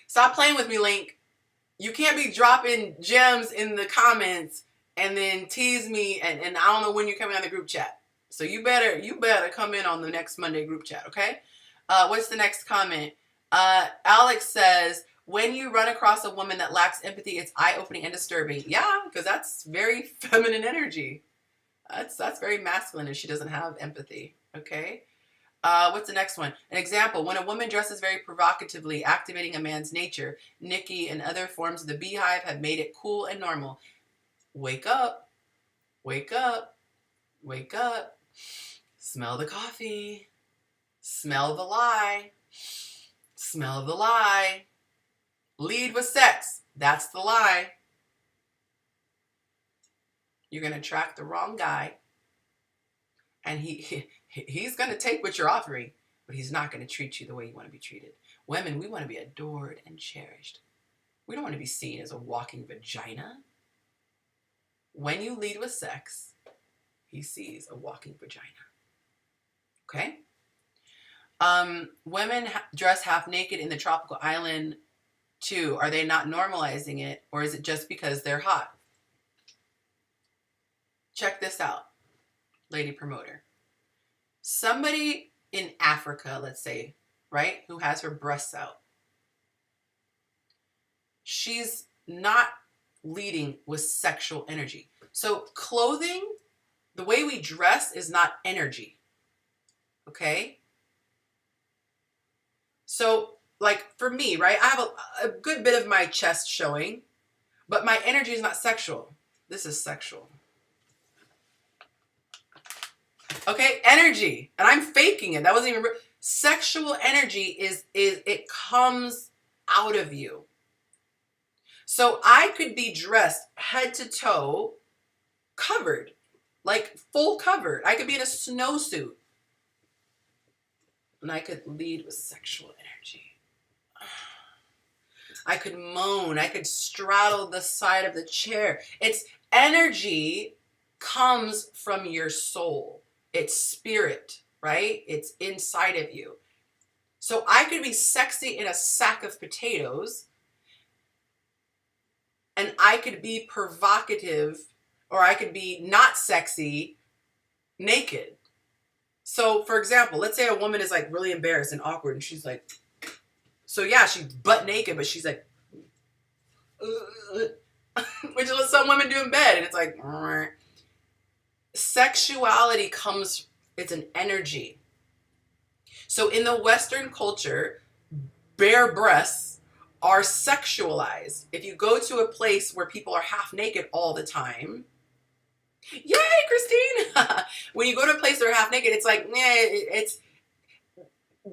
Stop playing with me, Link. You can't be dropping gems in the comments and then tease me and I don't know when you're coming on the group chat. So you better come in on the next Monday group chat, okay? What's the next comment? Alex says, when you run across a woman that lacks empathy, it's eye-opening and disturbing. Yeah, because that's very feminine energy. That's very masculine if she doesn't have empathy, okay? What's the next one? An example, when a woman dresses very provocatively, activating a man's nature, Nikki and other forms of the beehive have made it cool and normal. Wake up. Wake up. Wake up. Smell the coffee. Smell the lie. Smell the lie. Lead with sex. That's the lie. You're going to attract the wrong guy. And he's going to take what you're offering, but he's not going to treat you the way you want to be treated. Women, we want to be adored and cherished. We don't want to be seen as a walking vagina. When you lead with sex, he sees a walking vagina. Okay? Women dress half naked in the tropical island too. Are they not normalizing it, or is it just because they're hot? Check this out, lady promoter. Somebody in Africa, let's say, right, who has her breasts out, she's not leading with sexual energy. So clothing, the way we dress is not energy. Okay? So, like, for me, right, I have a good bit of my chest showing, but my energy is not sexual. This is sexual. Okay, energy. And I'm faking it. That wasn't even real. Sexual energy it comes out of you. So I could be dressed head to toe, covered, like full covered. I could be in a snowsuit. And I could lead with sexual energy. I could moan. I could straddle the side of the chair. It's energy comes from your soul. It's spirit, right? It's inside of you. So I could be sexy in a sack of potatoes, and I could be provocative, or I could be not sexy naked. So, for example, let's say a woman is like really embarrassed and awkward, and she's like, so yeah, she's butt naked, but she's like, which is what some women do in bed, and it's like, sexuality comes, it's an energy. So in the Western culture, bare breasts are sexualized. If you go to a place where people are half naked all the time, yay, Christine! When you go to a place that are half naked, it's like, it's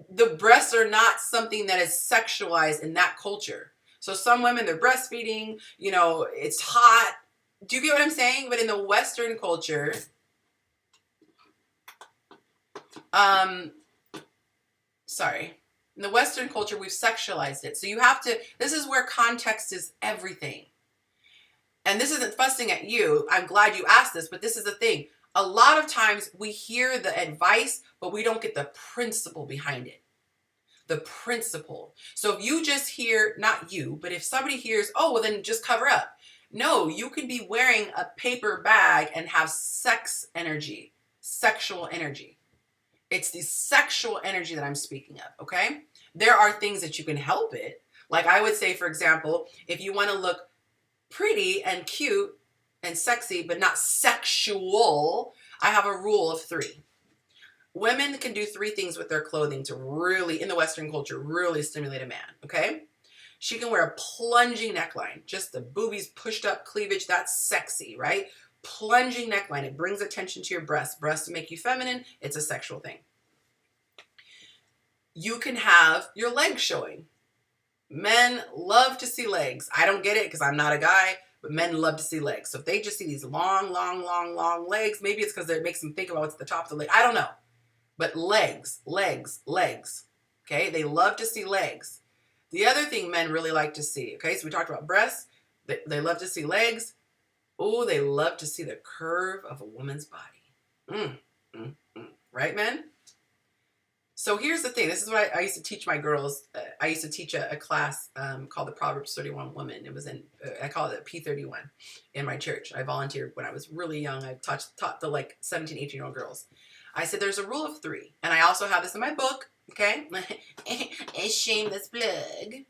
the breasts are not something that is sexualized in that culture. So some women, they're breastfeeding, it's hot. Do you get what I'm saying? But in the Western culture, in the Western culture, we've sexualized it. So you have to, this is where context is everything. And this isn't fussing at you. I'm glad you asked this, but this is the thing. A lot of times we hear the advice, but we don't get the principle behind it. The principle. So if you just hear, not you, but if somebody hears, oh, well then just cover up. No, you could be wearing a paper bag and have sex energy, sexual energy. It's the sexual energy that I'm speaking of, okay? There are things that you can help it. Like I would say, for example, if you want to look pretty and cute and sexy, but not sexual, I have a rule of 3. Women can do 3 things with their clothing to really, in the Western culture, really stimulate a man, okay? She can wear a plunging neckline, just the boobies pushed up, cleavage, that's sexy, right? Plunging neckline, it brings attention to your breasts. Breasts make you feminine, it's a sexual thing. you can have your legs showing. Men love to see legs. I don't get it because I'm not a guy, but men love to see legs. So if they just see these long, long, long, long legs, maybe it's because it makes them think about what's at the top of the leg. I don't know. But legs, legs, legs. Okay, they love to see legs. The other thing men really like to see, okay, so we talked about breasts. They love to see legs. Oh, they love to see the curve of a woman's body. Right, men? So here's the thing. This is what I used to teach my girls. I used to teach a class called the Proverbs 31 Woman. It was I call it P31 in my church. I volunteered when I was really young. I taught the like 17, 18-year-old girls. I said there's a rule of 3. And I also have this in my book, okay? A shameless plug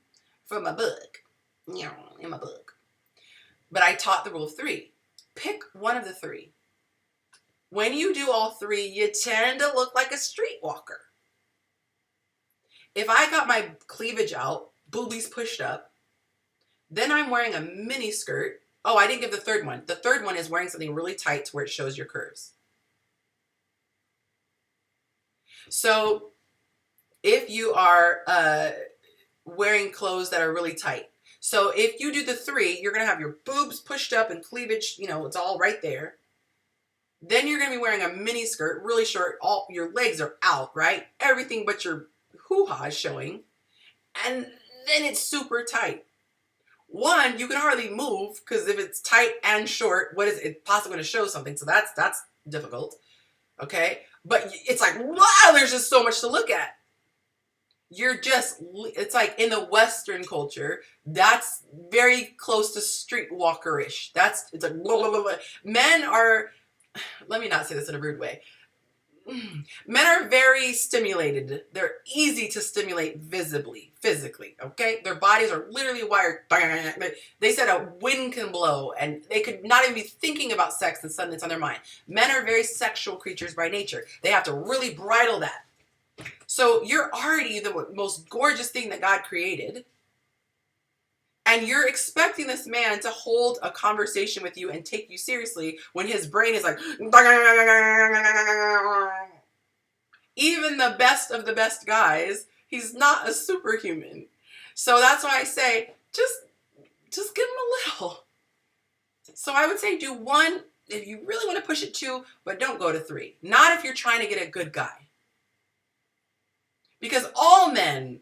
for my book. In my book. But I taught the rule of 3. Pick one of the 3. When you do all 3, you tend to look like a streetwalker. If I got my cleavage out, boobies pushed up, then I'm wearing a mini skirt. Oh, I didn't give the third one. The third one is wearing something really tight to where it shows your curves. So if you are wearing clothes that are really tight. So if you do the 3, you're going to have your boobs pushed up and cleavage, it's all right there. Then you're going to be wearing a mini skirt, really short. All your legs are out, right? Everything but your hoo-ha is showing. And then it's super tight. One, you can hardly move because if it's tight and short, what is it possibly going to show something? So that's difficult. Okay? But it's like, wow, there's just so much to look at. It's like in the Western culture, that's very close to streetwalker-ish. It's like, blah, blah, blah, blah. Men are, let me not say this in a rude way. Men are very stimulated. They're easy to stimulate physically, okay? Their bodies are literally wired. They said a wind can blow and they could not even be thinking about sex and suddenly it's on their mind. Men are very sexual creatures by nature. They have to really bridle that. So you're already the most gorgeous thing that God created. And you're expecting this man to hold a conversation with you and take you seriously when his brain is like, even the best of the best guys, he's not a superhuman. So that's why I say, just give him a little. So I would say do 1 if you really want to push it 2, but don't go to 3. Not if you're trying to get a good guy. Because all men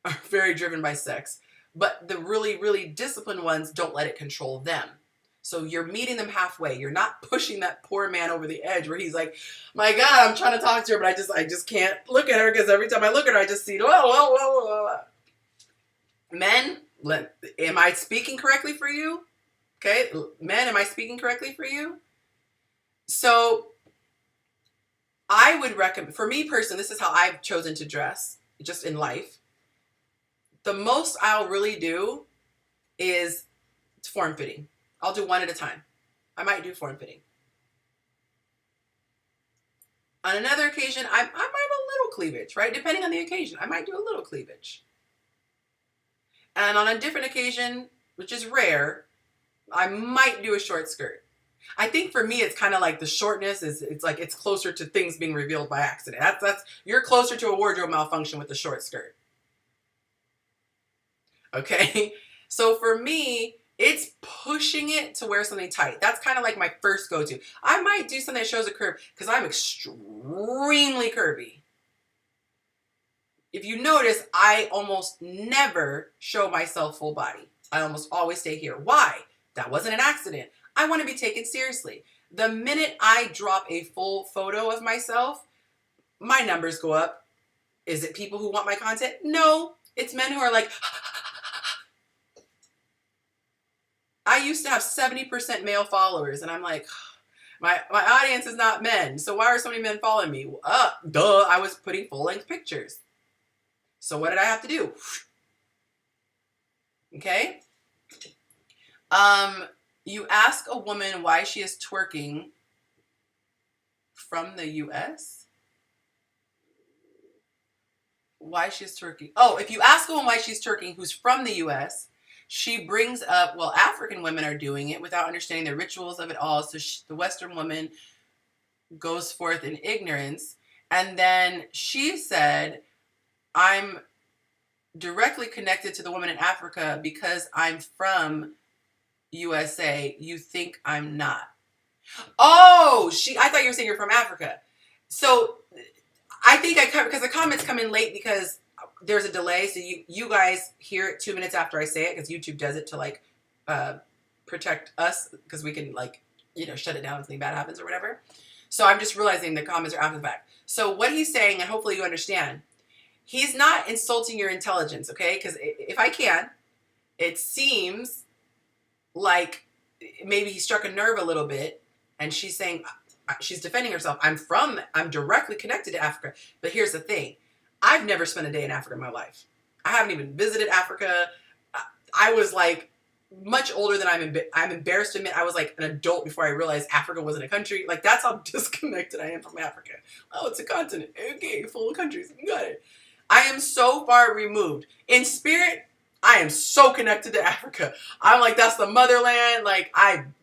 are very driven by sex. But the really, really disciplined ones don't let it control them. So you're meeting them halfway. You're not pushing that poor man over the edge where he's like, my God, I'm trying to talk to her, but I just can't look at her because every time I look at her, I just see, Men, am I speaking correctly for you? Okay, men, am I speaking correctly for you? So I would recommend, for me personally, this is how I've chosen to dress just in life. The most I'll really do is form-fitting. I'll do 1 at a time. I might do form-fitting. On another occasion, I might have a little cleavage, right? Depending on the occasion, I might do a little cleavage. And on a different occasion, which is rare, I might do a short skirt. I think for me, it's kind of like the shortness it's like it's closer to things being revealed by accident. You're closer to a wardrobe malfunction with the short skirt. Okay, so for me, it's pushing it to wear something tight. That's kind of like my first go-to. I might do something that shows a curve because I'm extremely curvy. If you notice, I almost never show myself full body. I almost always stay here. Why? That wasn't an accident. I want to be taken seriously. The minute I drop a full photo of myself, my numbers go up. Is it people who want my content? No. It's men who are like, I used to have 70% male followers, and I'm like, my audience is not men, so why are so many men following me? Duh, I was putting full-length pictures. So what did I have to do? Okay? You ask a woman why she is twerking from the U.S.? Why she's twerking? Oh, if you ask a woman why she's twerking who's from the U.S., she brings up, well, African women are doing it without understanding the rituals of it all. So the Western woman goes forth in ignorance. And then she said, I'm directly connected to the woman in Africa because I'm from USA. You think I'm not? Oh, I thought you were saying you're from Africa. So I think because the comments come in late because there's a delay. So you guys hear it 2 minutes after I say it because YouTube does it to like uh, protect us because we can like, shut it down if something bad happens or whatever. So I'm just realizing the comments are after the fact. So what he's saying, and hopefully you understand, he's not insulting your intelligence, okay? Because if I can, it seems like maybe he struck a nerve a little bit, and she's saying, she's defending herself. I'm directly connected to Africa. But here's the thing. I've never spent a day in Africa in my life. I haven't even visited Africa. I was like much older than I'm embarrassed to admit I was like an adult before I realized Africa wasn't a country. Like that's how disconnected I am from Africa. Oh, it's a continent. Okay, full of countries. You got it. I am so far removed. In spirit, I am so connected to Africa. I'm like, that's the motherland. Like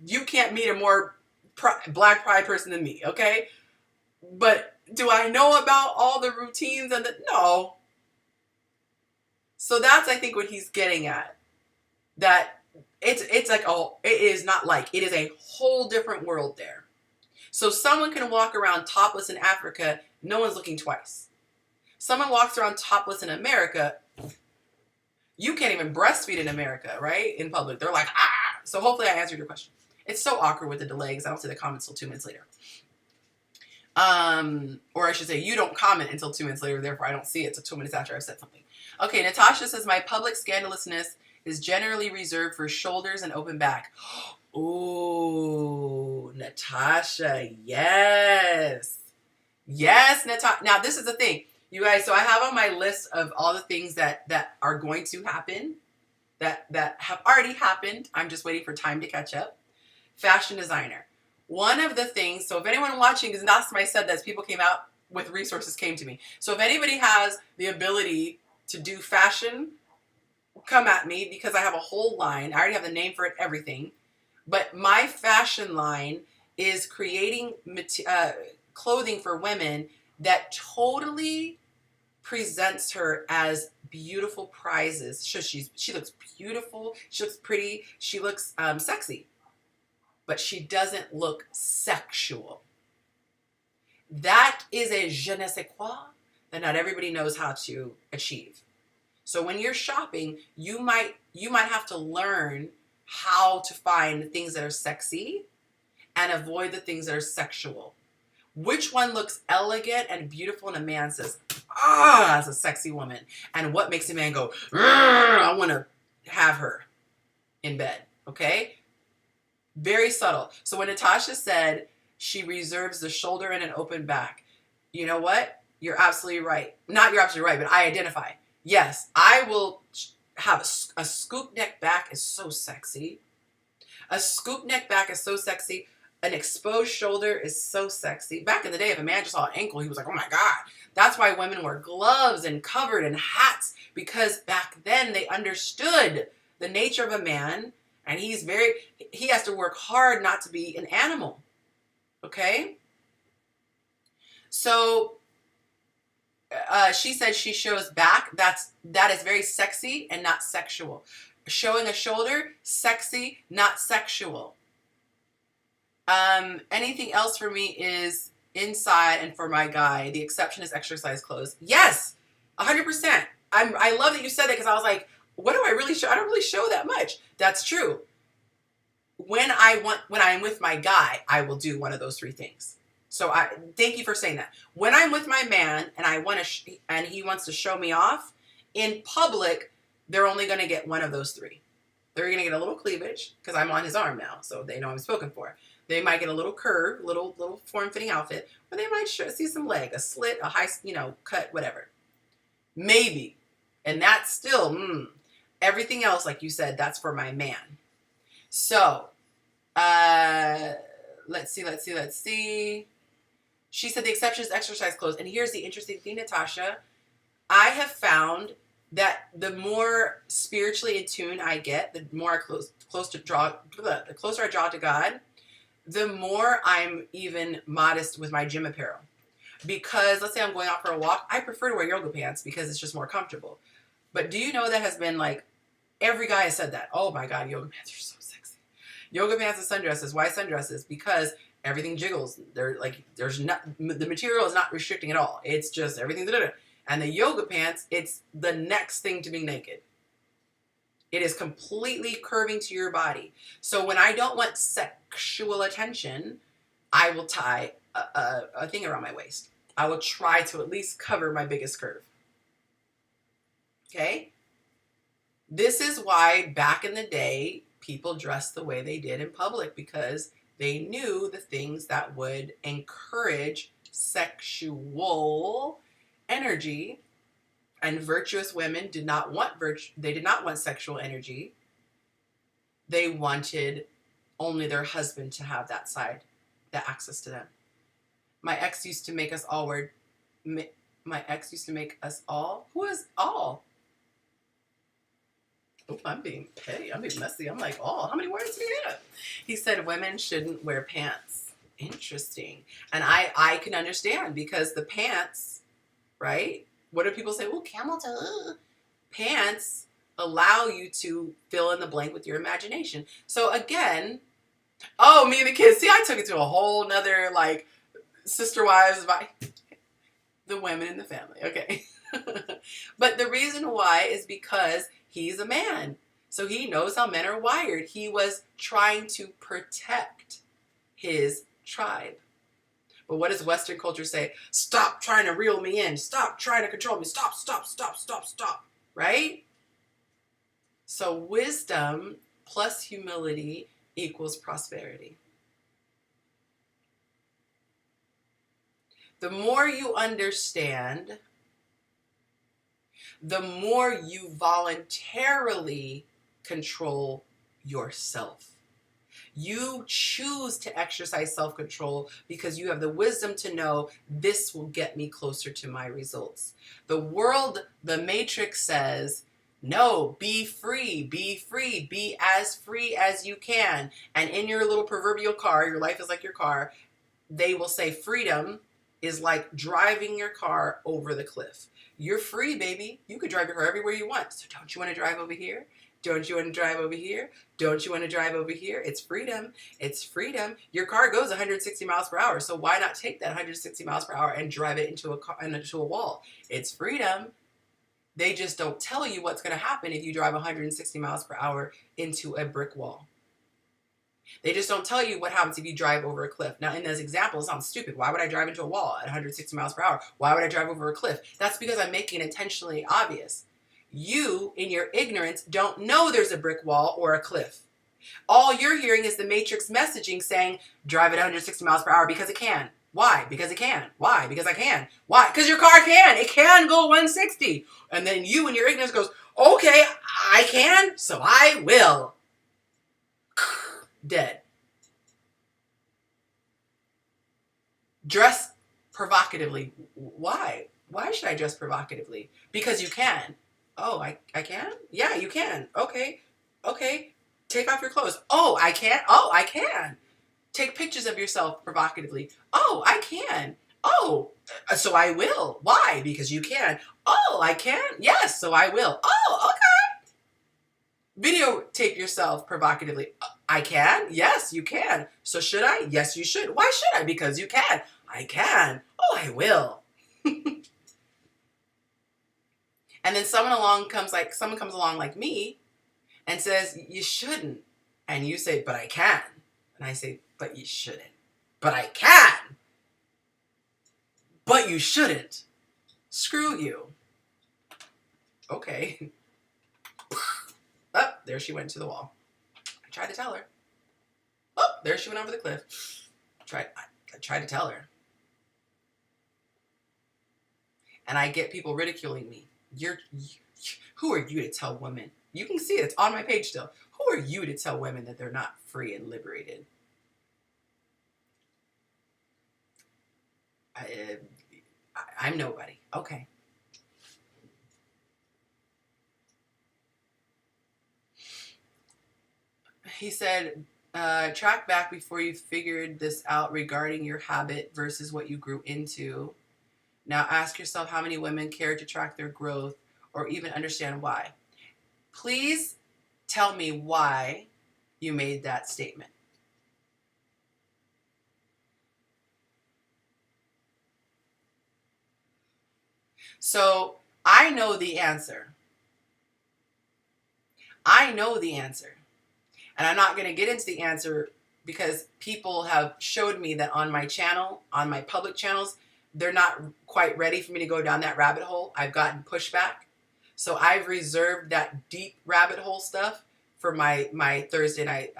you can't meet a more black pride person than me, okay? But do I know about all the routines and no. So that's I think what he's getting at. That it's like it is not like it is a whole different world there. So someone can walk around topless in Africa, no one's looking twice. Someone walks around topless in America, you can't even breastfeed in America, right? In public. They're like, ah! So hopefully I answered your question. It's so awkward with the delay because I don't see the comments till 2 minutes later. Or I should say, you don't comment until 2 minutes later, therefore I don't see it till 2 minutes after I've said something. Okay, Natasha says, my public scandalousness is generally reserved for shoulders and open back. Ooh, Natasha, yes. Yes, Natasha. Now, this is the thing. You guys, so I have on my list of all the things that are going to happen, that have already happened. I'm just waiting for time to catch up. Fashion designer. One of the things, so if anyone watching, because last time I said this, people came out with resources came to me. So if anybody has the ability to do fashion, come at me because I have a whole line. I already have the name for it, everything. But my fashion line is creating clothing for women that totally presents her as beautiful prizes. So she looks beautiful. She looks pretty. She looks sexy. But she doesn't look sexual. That is a je ne sais quoi that not everybody knows how to achieve. So when you're shopping, you might have to learn how to find things that are sexy and avoid the things that are sexual. Which one looks elegant and beautiful and a man says, ah, that's a sexy woman. And what makes a man go, I want to have her in bed, okay? Very subtle. So when Natasha said she reserves the shoulder and an open back, you know what? You're absolutely right. Not you're absolutely right, but I identify. Yes, I will have a scoop neck back is so sexy. A scoop neck back is so sexy. An exposed shoulder is so sexy. Back in the day, if a man just saw an ankle, he was like, oh my God. That's why women wear gloves and covered and hats, because back then they understood the nature of a man, and he has to work hard not to be an animal. Okay? So she said she shows back. That is very sexy and not sexual. Showing a shoulder, sexy, not sexual. Anything else for me is inside, and for my guy, the exception is exercise clothes. Yes, 100%. I love that you said that because I was like, what do I really show? I don't really show that much. That's true. When I'm with my guy, I will do one of those three things. So I thank you for saying that. When I'm with my man and and he wants to show me off in public, they're only going to get one of those three. They're going to get a little cleavage because I'm on his arm now, so they know I'm spoken for. They might get a little curve, little form-fitting outfit, or they might see some leg, a slit, a high, cut, whatever. Maybe, and that's still everything else, like you said, that's for my man. So, let's see. She said the exception is exercise clothes. And here's the interesting thing, Natasha. I have found that the more spiritually in tune I get, the more the closer I draw to God, the more I'm even modest with my gym apparel. Because let's say I'm going out for a walk, I prefer to wear yoga pants because it's just more comfortable. But do you know that has been like, every guy has said that. Oh my God, yoga pants are so sexy. Yoga pants and sundresses. Why sundresses? Because everything jiggles. They're like, there's not, the material is not restricting at all. It's just everything. And the yoga pants, it's the next thing to being naked. It is completely curving to your body. So when I don't want sexual attention, I will tie a thing around my waist. I will try to at least cover my biggest curve. Okay? This is why back in the day, people dressed the way they did in public, because they knew the things that would encourage sexual energy. And virtuous women did not want they did not want sexual energy. They wanted only their husband to have that side, that access to them. My ex used to make us all wear, my ex used to make us all, who is all? Oh, I'm being petty. I'm being messy. I'm like, oh, how many words do you have? He said women shouldn't wear pants. Interesting. And I can understand, because the pants, right? What do people say? Oh, camel toe. Pants allow you to fill in the blank with your imagination. So again, oh, me and the kids. See, I took it to a whole nother, like, sister wives, the women in the family. Okay. But the reason why is because he's a man. So he knows how men are wired. He was trying to protect his tribe. But what does Western culture say? Stop trying to reel me in. Stop trying to control me. Stop, stop, stop, stop, stop. Right? So wisdom plus humility equals prosperity. The more you understand, the more you voluntarily control yourself. You choose to exercise self-control because you have the wisdom to know this will get me closer to my results. The world, the matrix says, no, be free, be as free as you can. And in your little proverbial car, your life is like your car, they will say freedom is like driving your car over the cliff. You're free, baby. You could drive your car everywhere you want. So don't you want to drive over here? Don't you want to drive over here? Don't you want to drive over here? It's freedom. It's freedom. Your car goes 160 miles per hour. So why not take that 160 miles per hour and drive it into a wall? It's freedom. They just don't tell you what's going to happen if you drive 160 miles per hour into a brick wall. They just don't tell you what happens if you drive over a cliff. Now, in this example, it sounds stupid. Why would I drive into a wall at 160 miles per hour? Why would I drive over a cliff? That's because I'm making it intentionally obvious. You, in your ignorance, don't know there's a brick wall or a cliff. All you're hearing is the matrix messaging saying, drive at 160 miles per hour because it can. Why? Because it can. Why? Because I can. Why? Because your car can. It can go 160. And then you, in your ignorance, goes, okay, I can, so I will. Dead. Dress provocatively. Why? Why should I dress provocatively? Because you can. Oh, I can? Yeah, you can. Okay. Okay. Take off your clothes. Oh, I can? Oh, I can. Take pictures of yourself provocatively. Oh, I can. Oh, so I will. Why? Because you can. Oh, I can? Yes, so I will. Oh, okay. Videotape yourself provocatively. I can? Yes, you can. So should I? Yes, you should. Why should I? Because you can. I can. Oh, I will. And then someone comes along like me and says, you shouldn't. And you say, but I can. And I say, but you shouldn't. But I can. But you shouldn't. Screw you. Okay. Oh, there she went to the wall. I tried to tell her. Oh, there she went over the cliff. I tried to tell her. And I get people ridiculing me. Who are you to tell women? You can see it. It's on my page still. Who are you to tell women that they're not free and liberated? I'm nobody. Okay. He said, track back before you figured this out regarding your habit versus what you grew into. Now ask yourself how many women care to track their growth or even understand why. Please tell me why you made that statement. So I know the answer. I know the answer. And I'm not going to get into the answer because people have showed me that on my channel, on my public channels, they're not quite ready for me to go down that rabbit hole. I've gotten pushback. So I've reserved that deep rabbit hole stuff for my Thursday night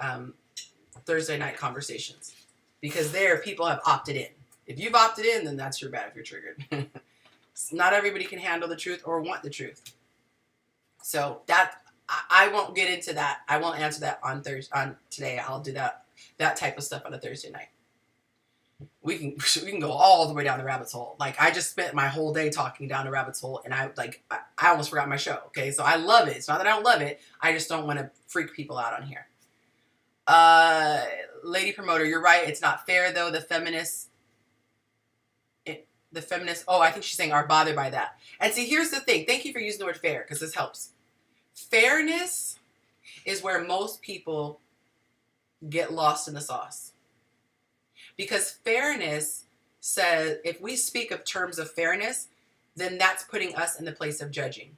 conversations, because there people have opted in. If you've opted in, then that's your bad if you're triggered. Not everybody can handle the truth or want the truth. So that I won't get into that. I won't answer that on today. I'll do that type of stuff on a Thursday night. We can go all the way down the rabbit's hole. Like, I just spent my whole day talking down the rabbit's hole, and I almost forgot my show. Okay, so I love it. It's not that I don't love it. I just don't want to freak people out on here. Lady promoter, you're right. It's not fair though. The feminists. Oh, I think she's saying are bothered by that. And see, here's the thing. Thank you for using the word fair, because this helps. Fairness is where most people get lost in the sauce. Because fairness says, if we speak of terms of fairness, then that's putting us in the place of judging.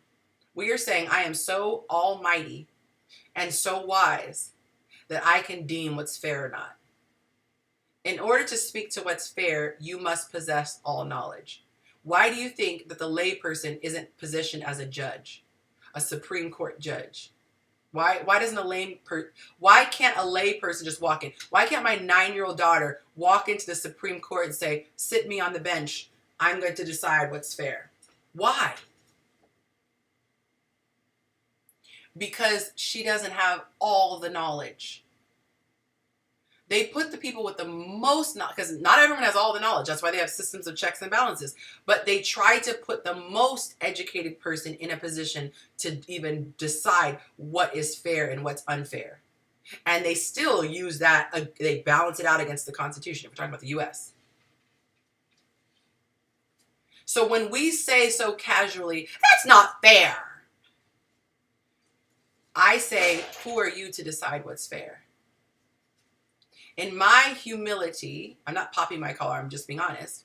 We are saying, I am so almighty and so wise that I can deem what's fair or not. In order to speak to what's fair, you must possess all knowledge. Why do you think that the layperson isn't positioned as a judge, a Supreme Court judge? Why can't a layperson just walk in? Why can't my 9-year-old daughter walk into the Supreme Court and say, sit me on the bench, I'm going to decide what's fair? Why? Because she doesn't have all the knowledge. They put the people with the most knowledge, because not everyone has all the knowledge. That's why they have systems of checks and balances. But they try to put the most educated person in a position to even decide what is fair and what's unfair. And they still use that, they balance it out against the Constitution, if we're talking about the U.S. So when we say so casually, that's not fair, I say, who are you to decide what's fair? In my humility, I'm not popping my collar, I'm just being honest.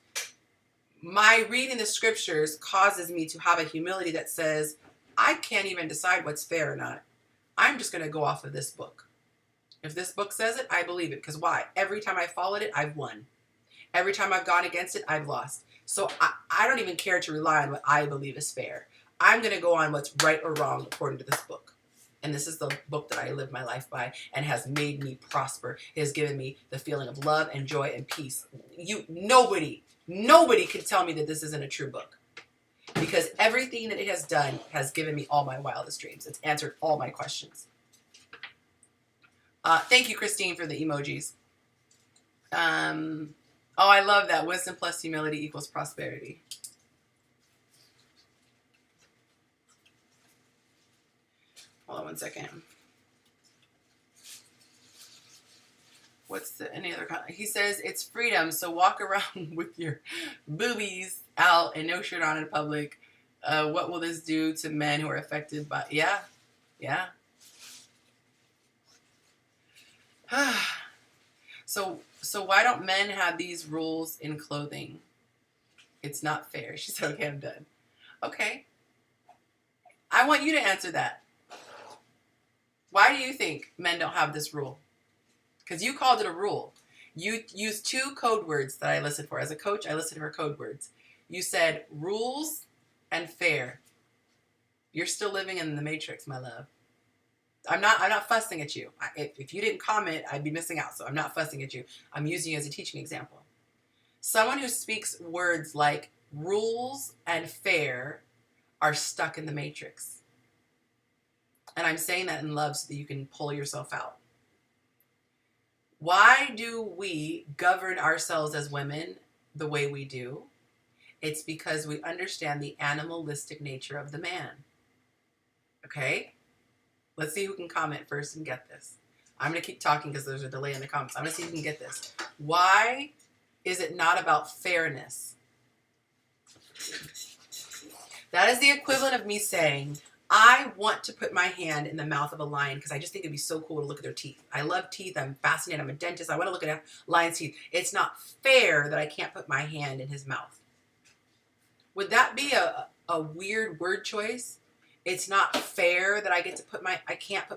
My reading the scriptures causes me to have a humility that says, I can't even decide what's fair or not. I'm just going to go off of this book. If this book says it, I believe it. Because why? Every time I followed it, I've won. Every time I've gone against it, I've lost. So I don't even care to rely on what I believe is fair. I'm going to go on what's right or wrong according to this book. And this is the book that I live my life by and has made me prosper. It has given me the feeling of love and joy and peace. Nobody can tell me that this isn't a true book. Because everything that it has done has given me all my wildest dreams. It's answered all my questions. Thank you, Christine, for the emojis. I love that. Wisdom plus humility equals prosperity. Hold on one second. What's any other comment? He says it's freedom, so walk around with your boobies out and no shirt on in public. What will this do to men who are affected by? Yeah. So why don't men have these rules in clothing? It's not fair. She said, okay, I'm done. Okay. I want you to answer that. Why do you think men don't have this rule? Because you called it a rule. You used 2 code words that I listened for. As a coach, I listened for code words. You said rules and fair. You're still living in the matrix, my love. I'm not fussing at you. If you didn't comment, I'd be missing out. So I'm not fussing at you. I'm using you as a teaching example. Someone who speaks words like rules and fair are stuck in the matrix. And I'm saying that in love so that you can pull yourself out. Why do we govern ourselves as women the way we do? It's because we understand the animalistic nature of the man. Okay? Let's see who can comment first and get this. I'm going to keep talking because there's a delay in the comments. I'm going to see who can get this. Why is it not about fairness? That is the equivalent of me saying, I want to put my hand in the mouth of a lion because I just think it'd be so cool to look at their teeth. I love teeth. I'm fascinated. I'm a dentist. I want to look at a lion's teeth. It's not fair that I can't put my hand in his mouth. Would that be a weird word choice? It's not fair that I can't put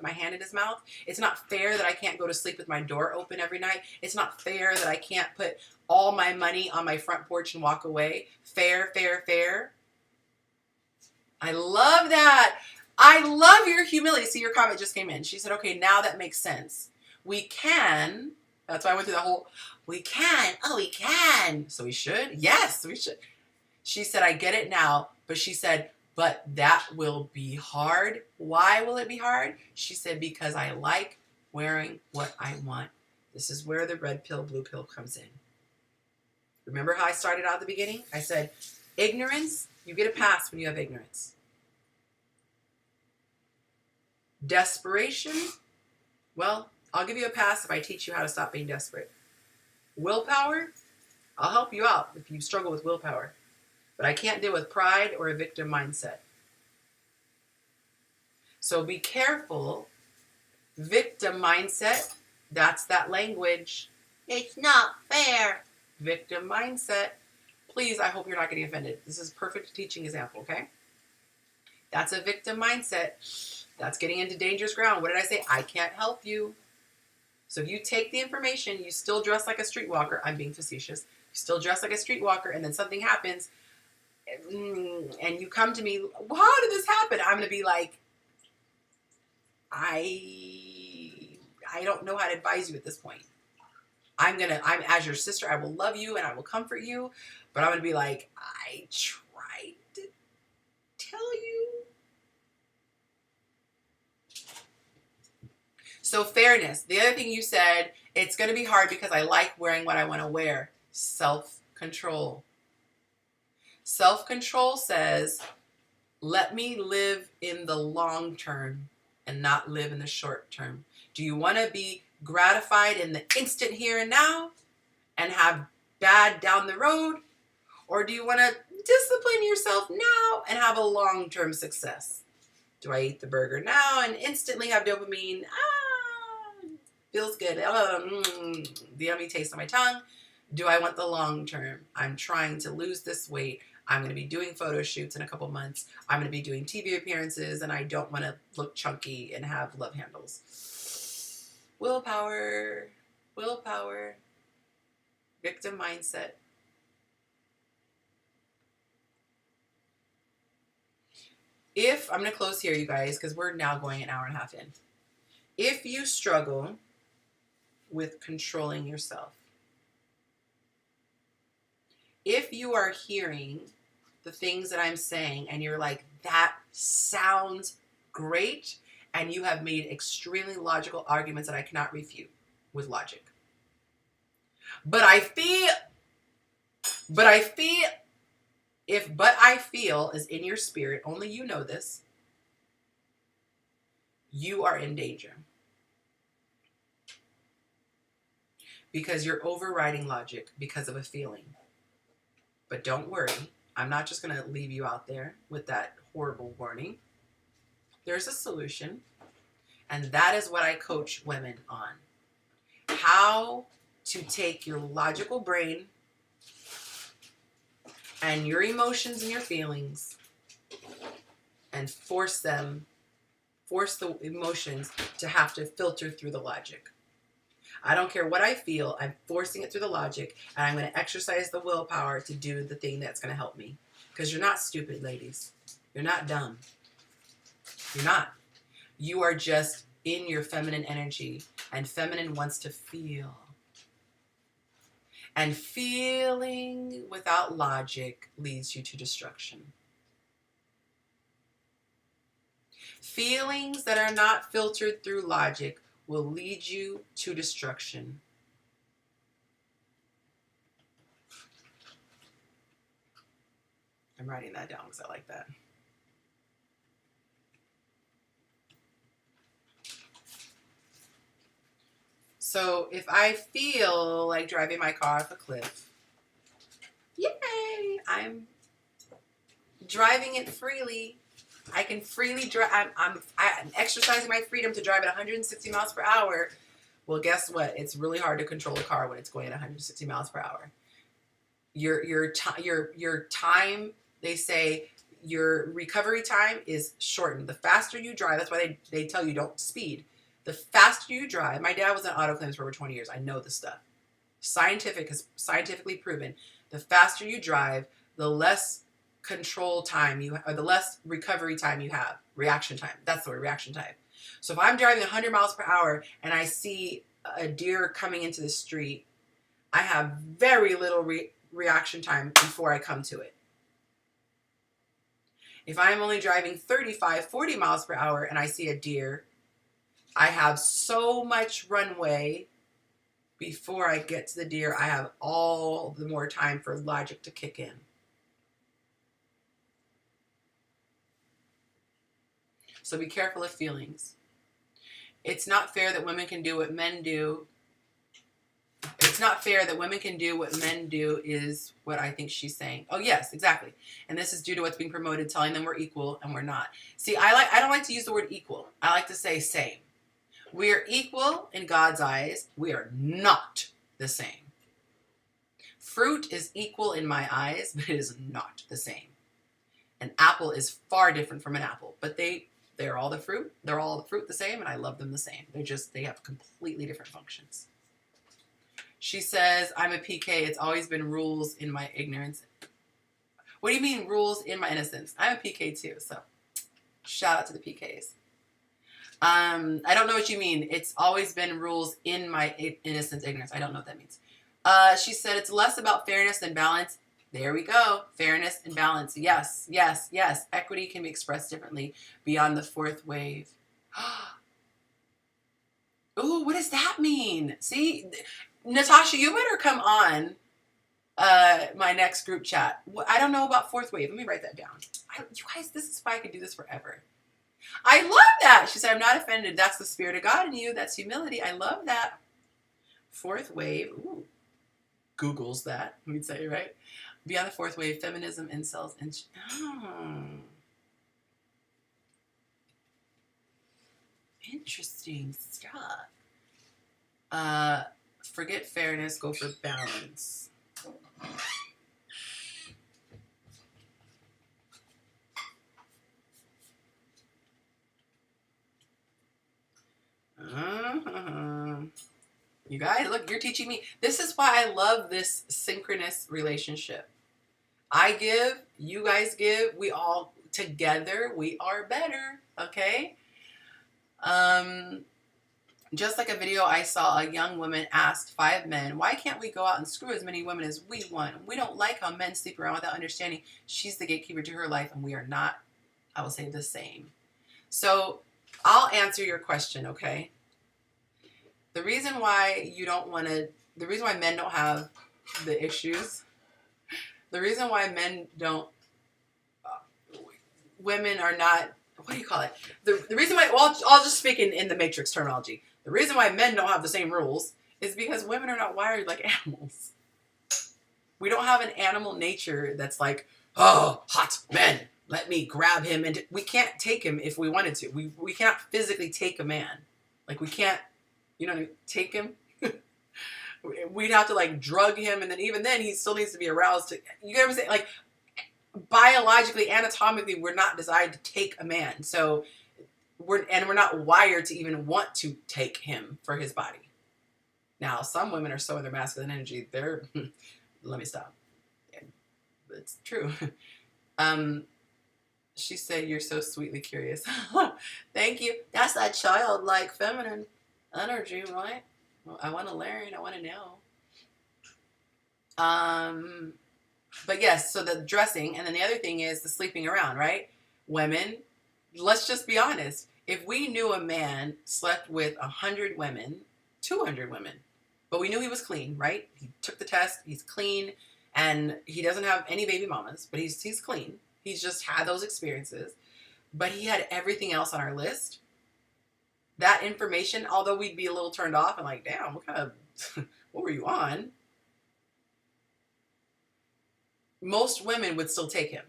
my hand in his mouth. It's not fair that I can't go to sleep with my door open every night. It's not fair that I can't put all my money on my front porch and walk away. Fair, fair, fair. I love that. I love your humility. See, your comment just came in. She said, okay, now that makes sense. We can. That's why I went through the whole, we can. Oh, we can. So we should? Yes, we should. She said, I get it now. But she said, but that will be hard. Why will it be hard? She said, because I like wearing what I want. This is where the red pill, blue pill comes in. Remember how I started out at the beginning? I said, ignorance, you get a pass when you have ignorance. Desperation, well, I'll give you a pass if I teach you how to stop being desperate. Willpower, I'll help you out if you struggle with willpower. But I can't deal with pride or a victim mindset. So be careful. Victim mindset, that's that language. It's not fair. Victim mindset. Please, I hope you're not getting offended. This is a perfect teaching example, okay? That's a victim mindset. That's getting into dangerous ground. What did I say? I can't help you. So if you take the information, you still dress like a streetwalker. I'm being facetious. You still dress like a streetwalker, and then something happens, and you come to me, well, how did this happen? I'm going to be like, I don't know how to advise you at this point. I'm as your sister, I will love you and I will comfort you, but I'm going to be like, I tried to tell you. So fairness. The other thing you said, it's going to be hard because I like wearing what I want to wear. Self-control. Self-control says, let me live in the long term and not live in the short term. Do you want to be gratified in the instant here and now and have bad down the road? Or do you want to discipline yourself now and have a long-term success? Do I eat the burger now and instantly have dopamine? Feels good. The yummy taste on my tongue. Do I want the long term? I'm trying to lose this weight. I'm going to be doing photo shoots in a couple months. I'm going to be doing TV appearances, and I don't want to look chunky and have love handles. Willpower. Willpower. Victim mindset. I'm going to close here, you guys, because we're now going an hour and a half in. If you struggle with controlling yourself, if you are hearing the things that I'm saying and you're like, that sounds great, and you have made extremely logical arguments that I cannot refute with logic. But I feel, if but I feel is in your spirit, only you know this, you are in danger. Because you're overriding logic because of a feeling. But don't worry, I'm not just going to leave you out there with that horrible warning. There's a solution, and that is what I coach women on. How to take your logical brain and your emotions and your feelings and force the emotions to have to filter through the logic. I don't care what I feel, I'm forcing it through the logic, and I'm going to exercise the willpower to do the thing that's going to help me. Because you're not stupid, ladies. You're not dumb. You're not. You are just in your feminine energy, and feminine wants to feel. And feeling without logic leads you to destruction. Feelings that are not filtered through logic will lead you to destruction. I'm writing that down because I like that. So if I feel like driving my car off a cliff, yay, I'm driving it freely. I can freely drive. I'm exercising my freedom to drive at 160 miles per hour. Well, guess what? It's really hard to control a car when it's going at 160 miles per hour. Your time, they say, your recovery time is shortened. The faster you drive, that's why they tell you don't speed. The faster you drive, my dad was in auto claims for over 20 years. I know this stuff. Scientifically proven. The faster you drive, the less control time you have, or the less recovery time you have. Reaction time. That's the word, reaction time. So if I'm driving 100 miles per hour and I see a deer coming into the street, I have very little reaction time before I come to it. If I'm only driving 35, 40 miles per hour and I see a deer, I have so much runway before I get to the deer. I have all the more time for logic to kick in. So be careful of feelings. It's not fair that women can do what men do. It's not fair that women can do what men do is what I think she's saying. Oh, yes, exactly. And this is due to what's being promoted, telling them we're equal and we're not. See, I don't like to use the word equal. I like to say same. We are equal in God's eyes. We are not the same. Fruit is equal in my eyes, but it is not the same. An apple is far different from an apple, but they're all the fruit. They're all the fruit the same, and I love them the same. They have completely different functions. She says, I'm a PK. It's always been rules in my ignorance. What do you mean rules in my innocence? I'm a PK too, so shout out to the PKs. I don't know what you mean. It's always been rules in my innocence, ignorance. I don't know what that means. She said, it's less about fairness than balance. There we go. Fairness and balance. Yes, yes, yes. Equity can be expressed differently beyond the fourth wave. Ooh, what does that mean? See, Natasha, you better come on my next group chat. I don't know about fourth wave. Let me write that down. You guys, this is why I could do this forever. I love that. She said, I'm not offended. That's the spirit of God in you. That's humility. I love that. Fourth wave. Ooh. Googles that. We'd say, right? Beyond the fourth wave, feminism, incels, and... Oh. Interesting stuff. Forget fairness, go for balance. You guys, look, you're teaching me. This is why I love this synchronous relationship. I give, you guys give, we all together, we are better, okay? Just like a video I saw, a young woman asked 5 men, why can't we go out and screw as many women as we want? We don't like how men sleep around without understanding she's the gatekeeper to her life and we are not, I will say, the same. So I'll answer your question, okay? The reason why you don't want to, the reason why men don't have the issues, the reason why men don't, women are not, what do you call it? The reason why, well, I'll just speak in the Matrix terminology. The reason why men don't have the same rules is because women are not wired like animals. We don't have an animal nature that's like, oh, hot men, let me grab him. And we can't take him if we wanted to. We cannot physically take a man. Like we can't, you know, take him. We'd have to like drug him. And then even then he still needs to be aroused. You get what I'm saying? Like biologically, anatomically, we're not designed to take a man. So we're not wired to even want to take him for his body. Now, some women are so in their masculine energy, they're, let me stop. It's true. She said, you're so sweetly curious. Thank you. That's that childlike feminine energy, right? Well, I want to learn. I want to know. But yes, so the dressing, and then the other thing is the sleeping around, right? Women, let's just be honest. If we knew a man slept with 100 women, 200 women, but we knew he was clean, right? He took the test, he's clean, and he doesn't have any baby mamas, but he's clean. He's just had those experiences, but he had everything else on our list. That information, although we'd be a little turned off and like, damn, what kind of, what were you on? Most women would still take him.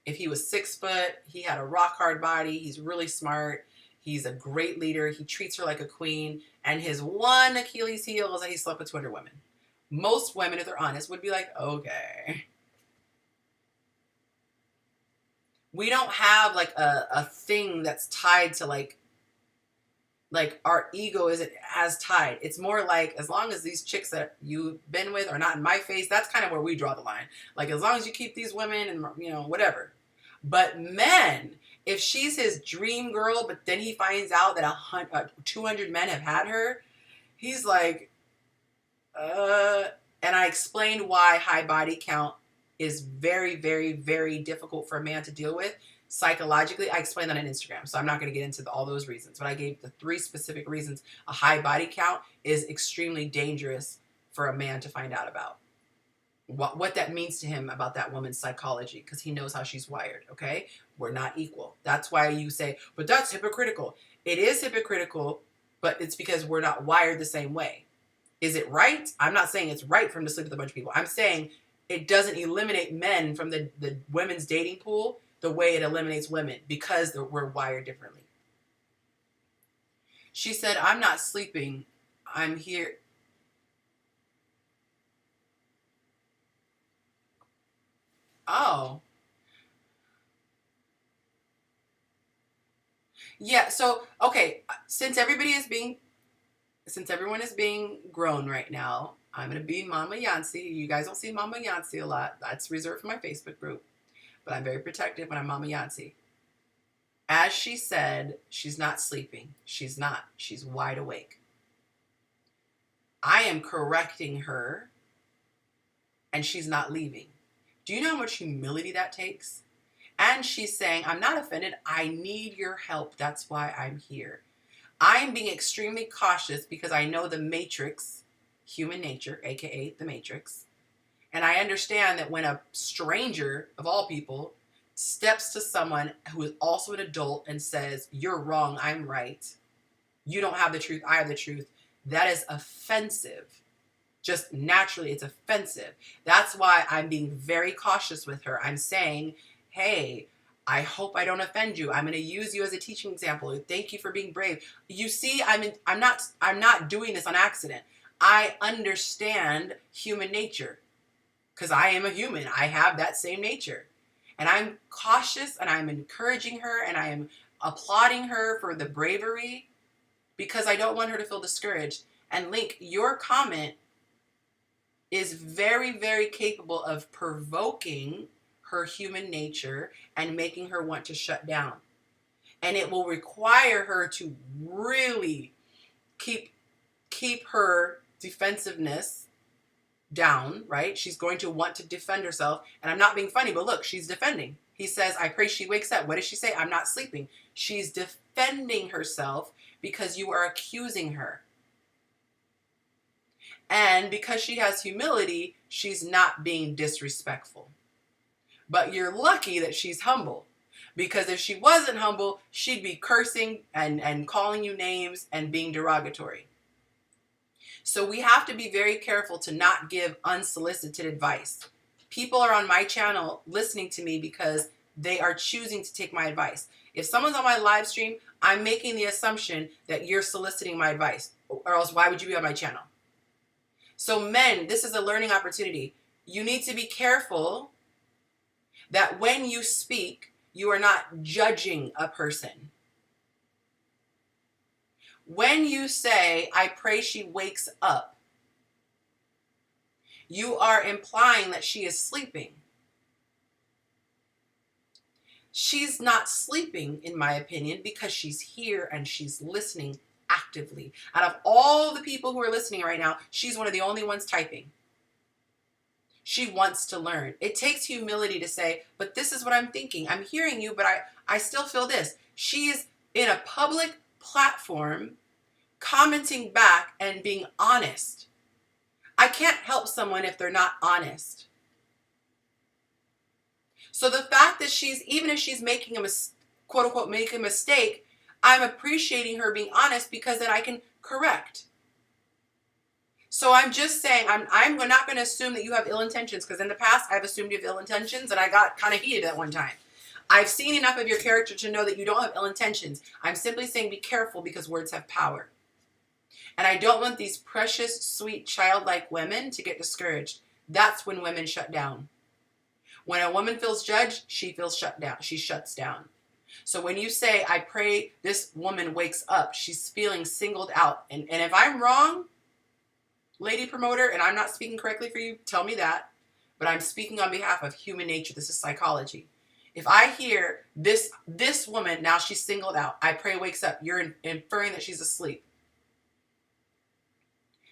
If he was 6 foot, he had a rock hard body, he's really smart, he's a great leader, he treats her like a queen, and his one Achilles heel is that he slept with 200 women. Most women, if they're honest, would be like, okay. We don't have like a thing that's tied to like our ego isn't as tied. It's more like, as long as these chicks that you've been with are not in my face, that's kind of where we draw the line. Like, as long as you keep these women and, you know, whatever. But men, if she's his dream girl, but then he finds out that 200 men have had her, he's like, and I explained why high body count is very, very, very difficult for a man to deal with psychologically. I explained that on Instagram, so I'm not going to get into all those reasons, but I gave the 3 specific reasons a high body count is extremely dangerous for a man to find out about. What that means to him about that woman's psychology, because he knows how she's wired, okay? We're not equal. That's why you say, but that's hypocritical. It is hypocritical, but it's because we're not wired the same way. Is it right? I'm not saying it's right for him to sleep with a bunch of people. I'm saying it doesn't eliminate men from the women's dating pool the way it eliminates women, because we're wired differently. She said, I'm not sleeping. I'm here. Oh. Yeah, so, okay, since everyone is being grown right now, I'm going to be Mama Yancy. You guys don't see Mama Yancy a lot. That's reserved for my Facebook group. But I'm very protective when I'm Mama Yancy. As she said, she's not sleeping. She's not. She's wide awake. I am correcting her, and she's not leaving. Do you know how much humility that takes? And she's saying, I'm not offended. I need your help. That's why I'm here. I am being extremely cautious because I know the matrix, human nature, aka the matrix. And I understand that when a stranger, of all people, steps to someone who is also an adult and says, you're wrong, I'm right, you don't have the truth, I have the truth, that is offensive. Just naturally, it's offensive. That's why I'm being very cautious with her. I'm saying, hey, I hope I don't offend you. I'm going to use you as a teaching example. Thank you for being brave. You see, I'm not doing this on accident. I understand human nature because I am a human. I have that same nature. And I'm cautious, and I'm encouraging her, and I am applauding her for the bravery because I don't want her to feel discouraged. And Link, your comment is very, very capable of provoking her human nature and making her want to shut down. And it will require her to really keep her defensiveness down, right? She's going to want to defend herself. And I'm not being funny, but look, she's defending. He says, I pray she wakes up. What does she say? I'm not sleeping. She's defending herself because you are accusing her. And because she has humility, she's not being disrespectful. But you're lucky that she's humble. Because if she wasn't humble, she'd be cursing and calling you names and being derogatory. So we have to be very careful to not give unsolicited advice. People are on my channel listening to me because they are choosing to take my advice. If someone's on my live stream, I'm making the assumption that you're soliciting my advice, or else why would you be on my channel? So men, this is a learning opportunity. You need to be careful that when you speak, you are not judging a person. When you say, I pray she wakes up, you are implying that she is sleeping. She's not sleeping, in my opinion, because she's here and she's listening actively. Out of all the people who are listening right now, she's one of the only ones typing. She wants to learn. It takes humility to say, but this is what I'm thinking. I'm hearing you, but I still feel this. She is in a public platform commenting back and being honest. I can't help someone if they're not honest. So the fact that even if she's making quote unquote, make a mistake, I'm appreciating her being honest because then I can correct. So I'm just saying, I'm not going to assume that you have ill intentions, because in the past I've assumed you have ill intentions and I got kind of heated at one time. I've seen enough of your character to know that you don't have ill intentions. I'm simply saying be careful because words have power. And I don't want these precious, sweet, childlike women to get discouraged. That's when women shut down. When a woman feels judged, she feels shut down. She shuts down. So when you say, I pray this woman wakes up, she's feeling singled out. And if I'm wrong, lady promoter, and I'm not speaking correctly for you, tell me that. But I'm speaking on behalf of human nature. This is psychology. If I hear this woman, now she's singled out, I pray wakes up, you're inferring that she's asleep.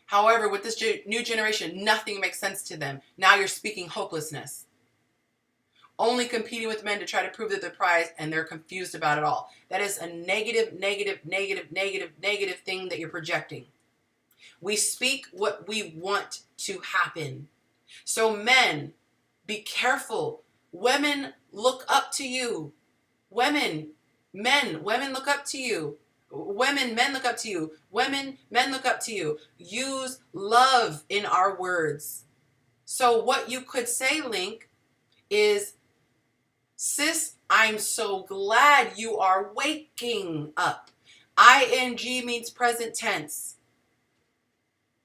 However, with this new generation, nothing makes sense to them. Now you're speaking hopelessness. Only competing with men to try to prove that they're prized, and they're confused about it all. That is a negative thing that you're projecting. We speak what we want to happen. So men, be careful. Women look up to you. Women look up to you. Women, men look up to you. Women, men look up to you. Use love in our words. So what you could say, Link, is, sis, I'm so glad you are waking up. ING means present tense.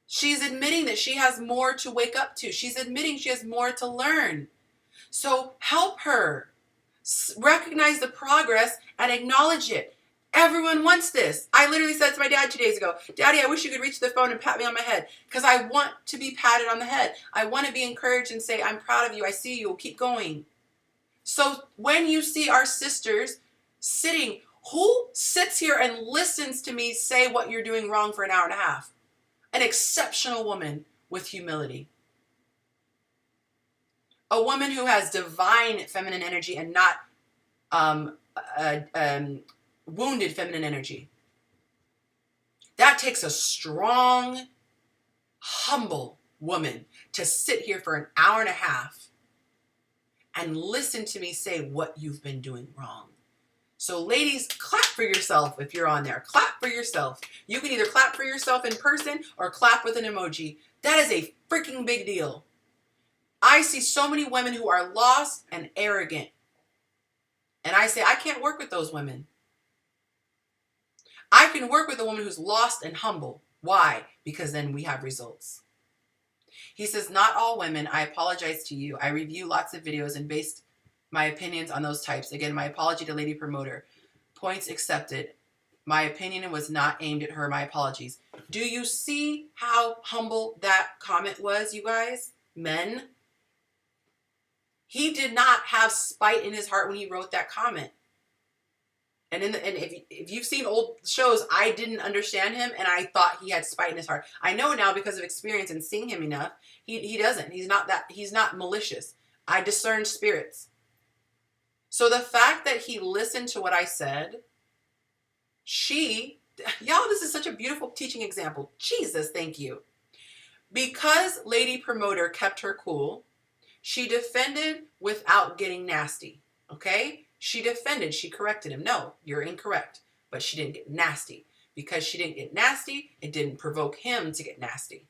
She's admitting that she has more to wake up to. She's admitting she has more to learn. So help her. Recognize the progress and acknowledge it. Everyone wants this. I literally said to my dad 2 days ago, Daddy, I wish you could reach the phone and pat me on my head because I want to be patted on the head. I want to be encouraged and say, I'm proud of you. I see you. Keep going. So when you see our sisters sitting, who sits here and listens to me say what you're doing wrong for an hour and a half? An exceptional woman with humility. A woman who has divine feminine energy and not wounded feminine energy. That takes a strong, humble woman to sit here for an hour and a half and listen to me say what you've been doing wrong. So ladies, clap for yourself if you're on there. Clap for yourself. You can either clap for yourself in person or clap with an emoji. That is a freaking big deal. I see so many women who are lost and arrogant. And I say, I can't work with those women. I can work with a woman who's lost and humble. Why? Because then we have results. He says, not all women. I apologize to you. I review lots of videos and based my opinions on those types. Again, my apology to Lady Promoter. Points accepted. My opinion was not aimed at her. My apologies. Do you see how humble that comment was, you guys? Men? He did not have spite in his heart when he wrote that comment. And if you've seen old shows, I didn't understand him, and I thought he had spite in his heart. I know now because of experience and seeing him enough, he doesn't. He's not malicious. I discern spirits. So the fact that he listened to what I said, y'all, this is such a beautiful teaching example. Jesus, thank you. Because Lady Promoter kept her cool, she defended without getting nasty. Okay? She defended, she corrected him. No, you're incorrect. But she didn't get nasty. Because she didn't get nasty, it didn't provoke him to get nasty.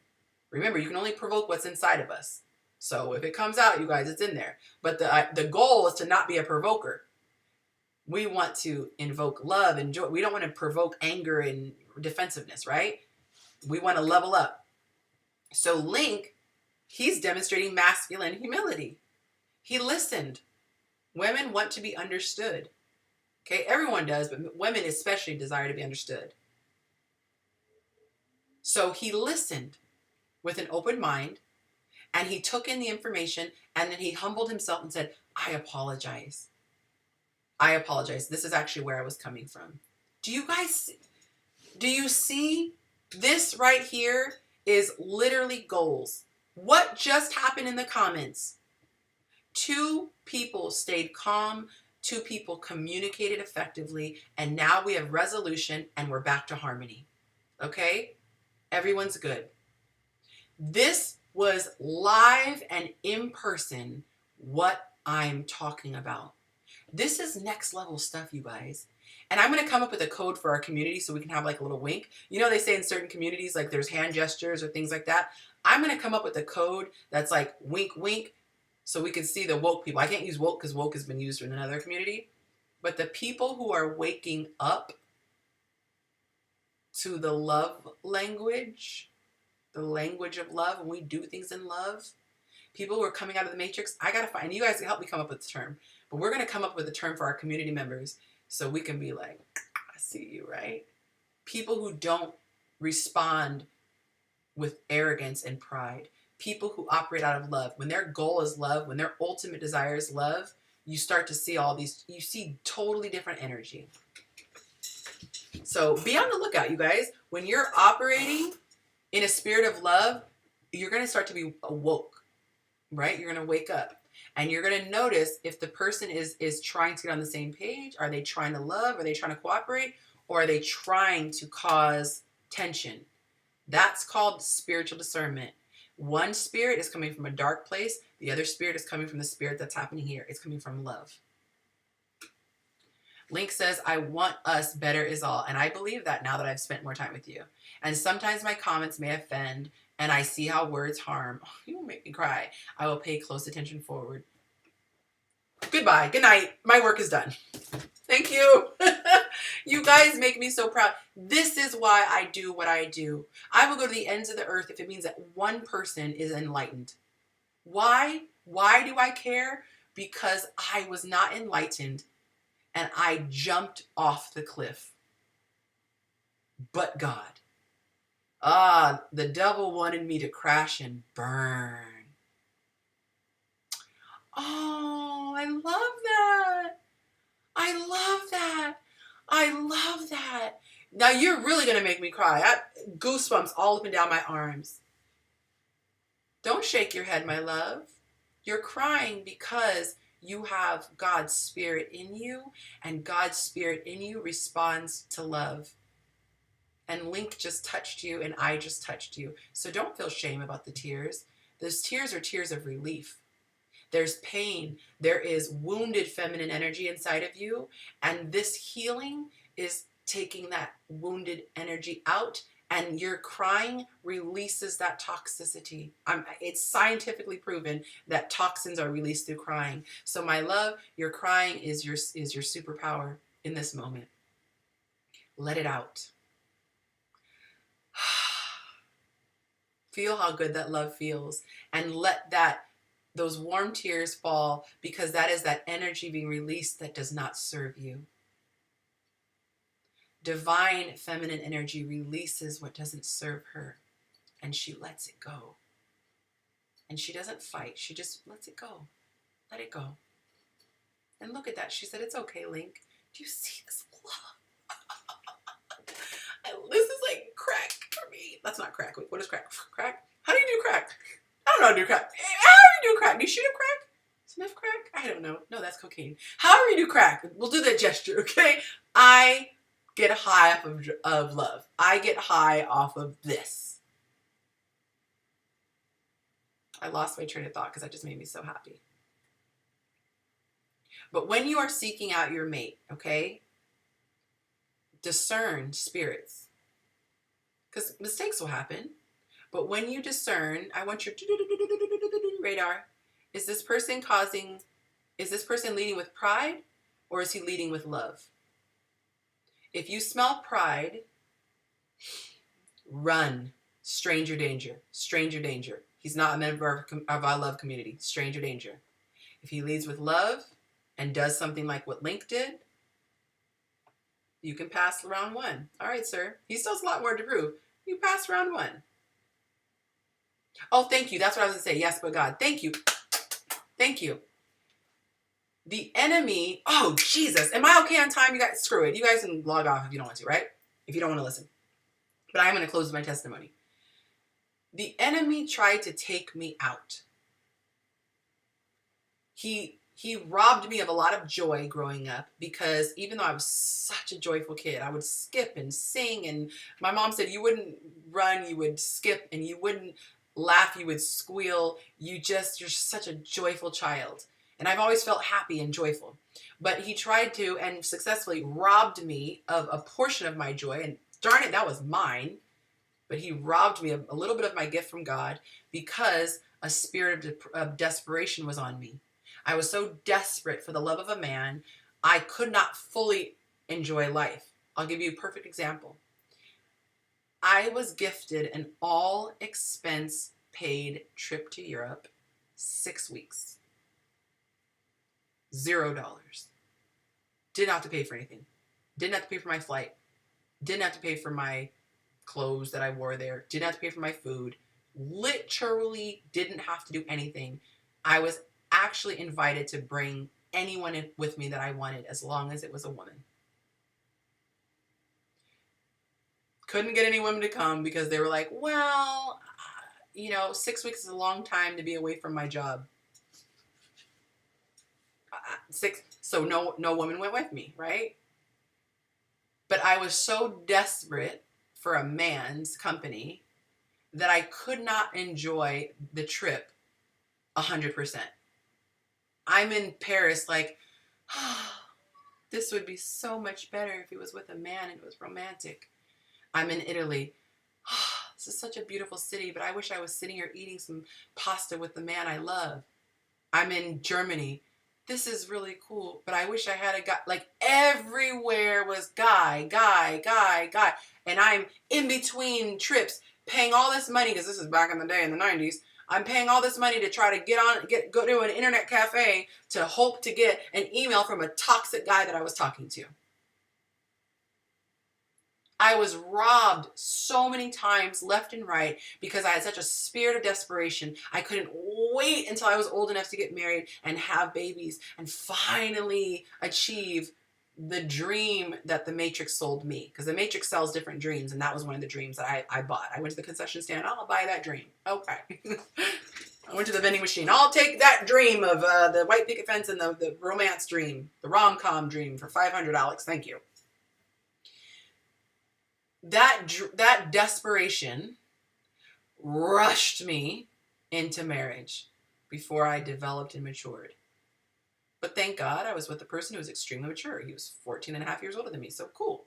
Remember, you can only provoke what's inside of us. So if it comes out, you guys, it's in there. But the goal is to not be a provoker. We want to invoke love and joy. We don't want to provoke anger and defensiveness, right? We want to level up. So Link, he's demonstrating masculine humility. He listened. Women want to be understood. Okay, everyone does, but women especially desire to be understood. So he listened with an open mind, and he took in the information, and then he humbled himself and said, I apologize. I apologize. This is actually where I was coming from. Do you see this right here is literally goals. What just happened in the comments? 2 people stayed calm, 2 people communicated effectively, and now we have resolution and we're back to harmony. Okay? Everyone's good. This was live and in person what I'm talking about. This is next level stuff, you guys. And I'm going to come up with a code for our community so we can have like a little wink. You know, they say in certain communities, like there's hand gestures or things like that. I'm going to come up with a code that's like wink, wink. So we can see the woke people. I can't use woke because woke has been used in another community. But the people who are waking up to the love language, the language of love, when we do things in love, people who are coming out of the matrix, I got to find, and you guys can help me come up with the term, but we're going to come up with a term for our community members so we can be like, I see you, right? People who don't respond with arrogance and pride. People who operate out of love. When their goal is love, when their ultimate desire is love, you start to see all these, you see totally different energy. So be on the lookout, you guys. When you're operating in a spirit of love, you're going to start to be awoke, right? You're going to wake up. And you're going to notice if the person is trying to get on the same page. Are they trying to love? Are they trying to cooperate? Or are they trying to cause tension? That's called spiritual discernment. One spirit is coming from a dark place. The other spirit is coming from the spirit that's happening here. It's coming from love. Link says, I want us better is all. And I believe that now that I've spent more time with you. And sometimes my comments may offend, and I see how words harm. Oh, you will make me cry. I will pay close attention forward. Goodbye. Good night. My work is done. Thank you. You guys make me so proud. This is why I do what I do. I will go to the ends of the earth if it means that one person is enlightened. Why? Why do I care? Because I was not enlightened and I jumped off the cliff. But God. The devil wanted me to crash and burn. Oh, I love that. I love that. I love that. Now you're really going to make me cry. Goosebumps all up and down my arms. Don't shake your head, my love. You're crying because you have God's spirit in you, and God's spirit in you responds to love. And Link just touched you, and I just touched you. So don't feel shame about the tears. Those tears are tears of relief. There's pain. There is wounded feminine energy inside of you. And this healing is taking that wounded energy out. And your crying releases that toxicity. It's scientifically proven that toxins are released through crying. So my love, your crying is your superpower in this moment. Let it out. Feel how good that love feels. And let those warm tears fall, because that is that energy being released that does not serve you. Divine feminine energy releases what doesn't serve her, and she lets it go. And she doesn't fight. She just lets it go. Let it go. And look at that. She said, it's okay, Link. Do you see this love? This is like crack for me. That's not crack. Wait, what is crack? Crack? How do you do crack? I don't know how to do crack. How do you do crack? Do you shoot up crack? Sniff crack? I don't know. No, that's cocaine. However you do crack, we'll do that gesture, okay? I get high off of love. I get high off of this. I lost my train of thought because that just made me so happy. But when you are seeking out your mate, okay, discern spirits, because mistakes will happen. But when you discern, I want your radar. Is this person leading with pride, or is he leading with love? If you smell pride, run. Stranger danger. Stranger danger. He's not a member of our love community. Stranger danger. If he leads with love and does something like what Link did, you can pass round one. All right, sir. He still has a lot more to prove. You pass round one. Oh, thank you. That's what I was going to say. Yes, but God. Thank you. Thank you. The enemy. Oh, Jesus. Am I okay on time? You guys, screw it. You guys can log off if you don't want to, right? If you don't want to listen. But I'm going to close with my testimony. The enemy tried to take me out. He robbed me of a lot of joy growing up, because even though I was such a joyful kid, I would skip and sing. And my mom said you wouldn't run, you would skip, and you wouldn't laugh, you would squeal. You're such a joyful child. And I've always felt happy and joyful. But he tried to, and successfully, robbed me of a portion of my joy. And darn it, that was mine. But he robbed me of a little bit of my gift from God, because A spirit of desperation was on me. I was so desperate for the love of a man, I could not fully enjoy life. I'll give you a perfect example. I was gifted an all expense paid trip to Europe, 6 weeks. $0. Didn't have to pay for anything. Didn't have to pay for my flight. Didn't have to pay for my clothes that I wore there. Didn't have to pay for my food. Literally didn't have to do anything. I was actually invited to bring anyone in with me that I wanted, as long as it was a woman. Couldn't get any women to come because they were like, well, 6 weeks is a long time to be away from my job. So no woman went with me, right? But I was so desperate for a man's company that I could not enjoy the trip 100%. I'm in Paris like, oh, this would be so much better if he was with a man and it was romantic. I'm in Italy. Oh, this is such a beautiful city, but I wish I was sitting here eating some pasta with the man I love. I'm in Germany. This is really cool, but I wish I had a guy. Like, everywhere was guy. And I'm in between trips paying all this money, because this is back in the day in the 90s. I'm paying all this money to try to go to an internet cafe to hope to get an email from a toxic guy that I was talking to. I was robbed so many times left and right because I had such a spirit of desperation. I couldn't wait until I was old enough to get married and have babies and finally achieve the dream that the Matrix sold me. Because the Matrix sells different dreams, and that was one of the dreams that I bought. I went to the concession stand. I'll buy that dream. Okay. I went to the vending machine. I'll take that dream of the white picket fence and the romance dream, the rom-com dream for $500, Alex. Thank you. That desperation rushed me into marriage before I developed and matured. But thank God I was with a person who was extremely mature. He was 14 and a half years older than me, so cool.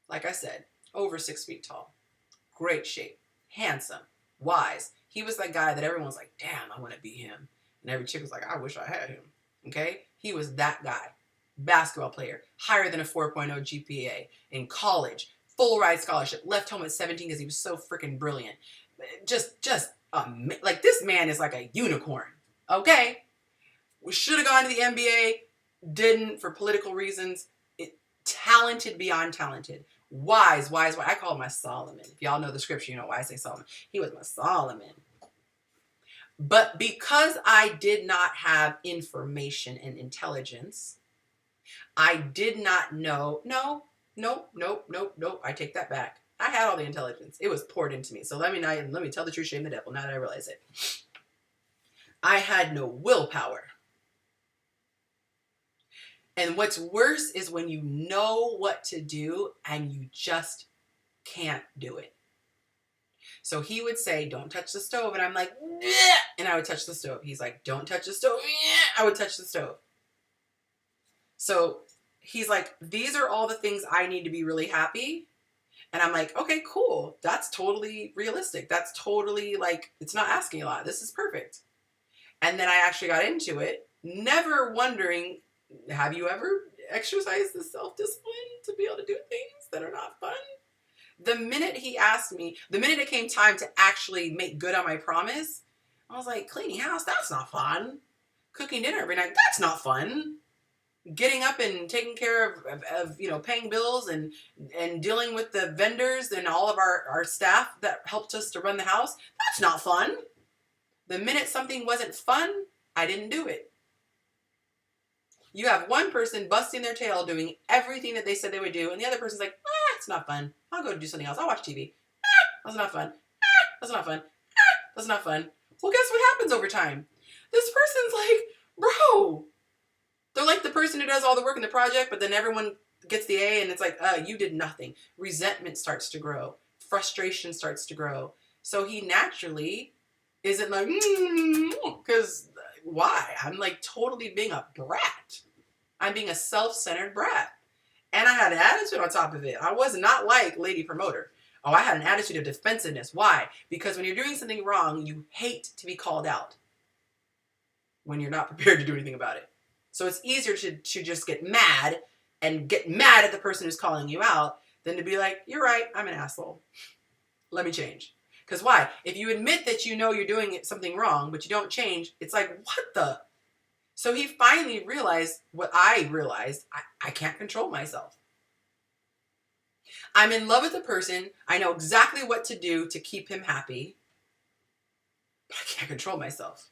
Like I said, over 6 feet tall, great shape, handsome, wise. He was that guy that everyone was like, damn, I want to be him. And every chick was like, I wish I had him. Okay? He was that guy. Basketball player, higher than a 4.0 GPA in college, full ride scholarship, left home at 17 because he was so freaking brilliant. Like, this man is like a unicorn. Okay? We should have gone to the NBA, didn't for political reasons. Talented beyond talented. Wise. I call him my Solomon. If y'all know the scripture, you know why I say Solomon. He was my Solomon. But because I did not have information and intelligence, I did not know. Nope. I take that back. I had all the intelligence. It was poured into me. So let me tell the truth, shame the devil, now that I realize it. I had no willpower. And what's worse is when you know what to do and you just can't do it. So he would say, don't touch the stove. And I'm like, bleh! And I would touch the stove. He's like, don't touch the stove. I would touch the stove. So he's like, these are all the things I need to be really happy. And I'm like, okay, cool. That's totally realistic. That's totally like, it's not asking a lot. This is perfect. And then I actually got into it, never wondering, have you ever exercised the self-discipline to be able to do things that are not fun? The minute he asked me, the minute it came time to actually make good on my promise, I was like, cleaning house, that's not fun. Cooking dinner every night, that's not fun. Getting up and taking care of paying bills and dealing with the vendors and all of our staff that helped us to run the house, that's not fun. The minute something wasn't fun, I didn't do it. You have one person busting their tail doing everything that they said they would do, and the other person's like, it's not fun. I'll go do something else. I'll watch TV. That's not fun. That's not fun. That's not fun. Well, guess what happens over time? This person's like, bro. They're like the person who does all the work in the project, but then everyone gets the A, and it's like, you did nothing. Resentment starts to grow. Frustration starts to grow. So he naturally isn't like, because why? I'm like totally being a brat. I'm being a self-centered brat. And I had an attitude on top of it. I was not like Lady Promoter. Oh, I had an attitude of defensiveness. Why? Because when you're doing something wrong, you hate to be called out when you're not prepared to do anything about it. So it's easier to just get mad and get mad at the person who's calling you out than to be like, you're right, I'm an asshole. Let me change. Because why? If you admit that you know you're doing something wrong, but you don't change, it's like, what the? So he finally realized what I realized. I can't control myself. I'm in love with the person. I know exactly what to do to keep him happy, but I can't control myself.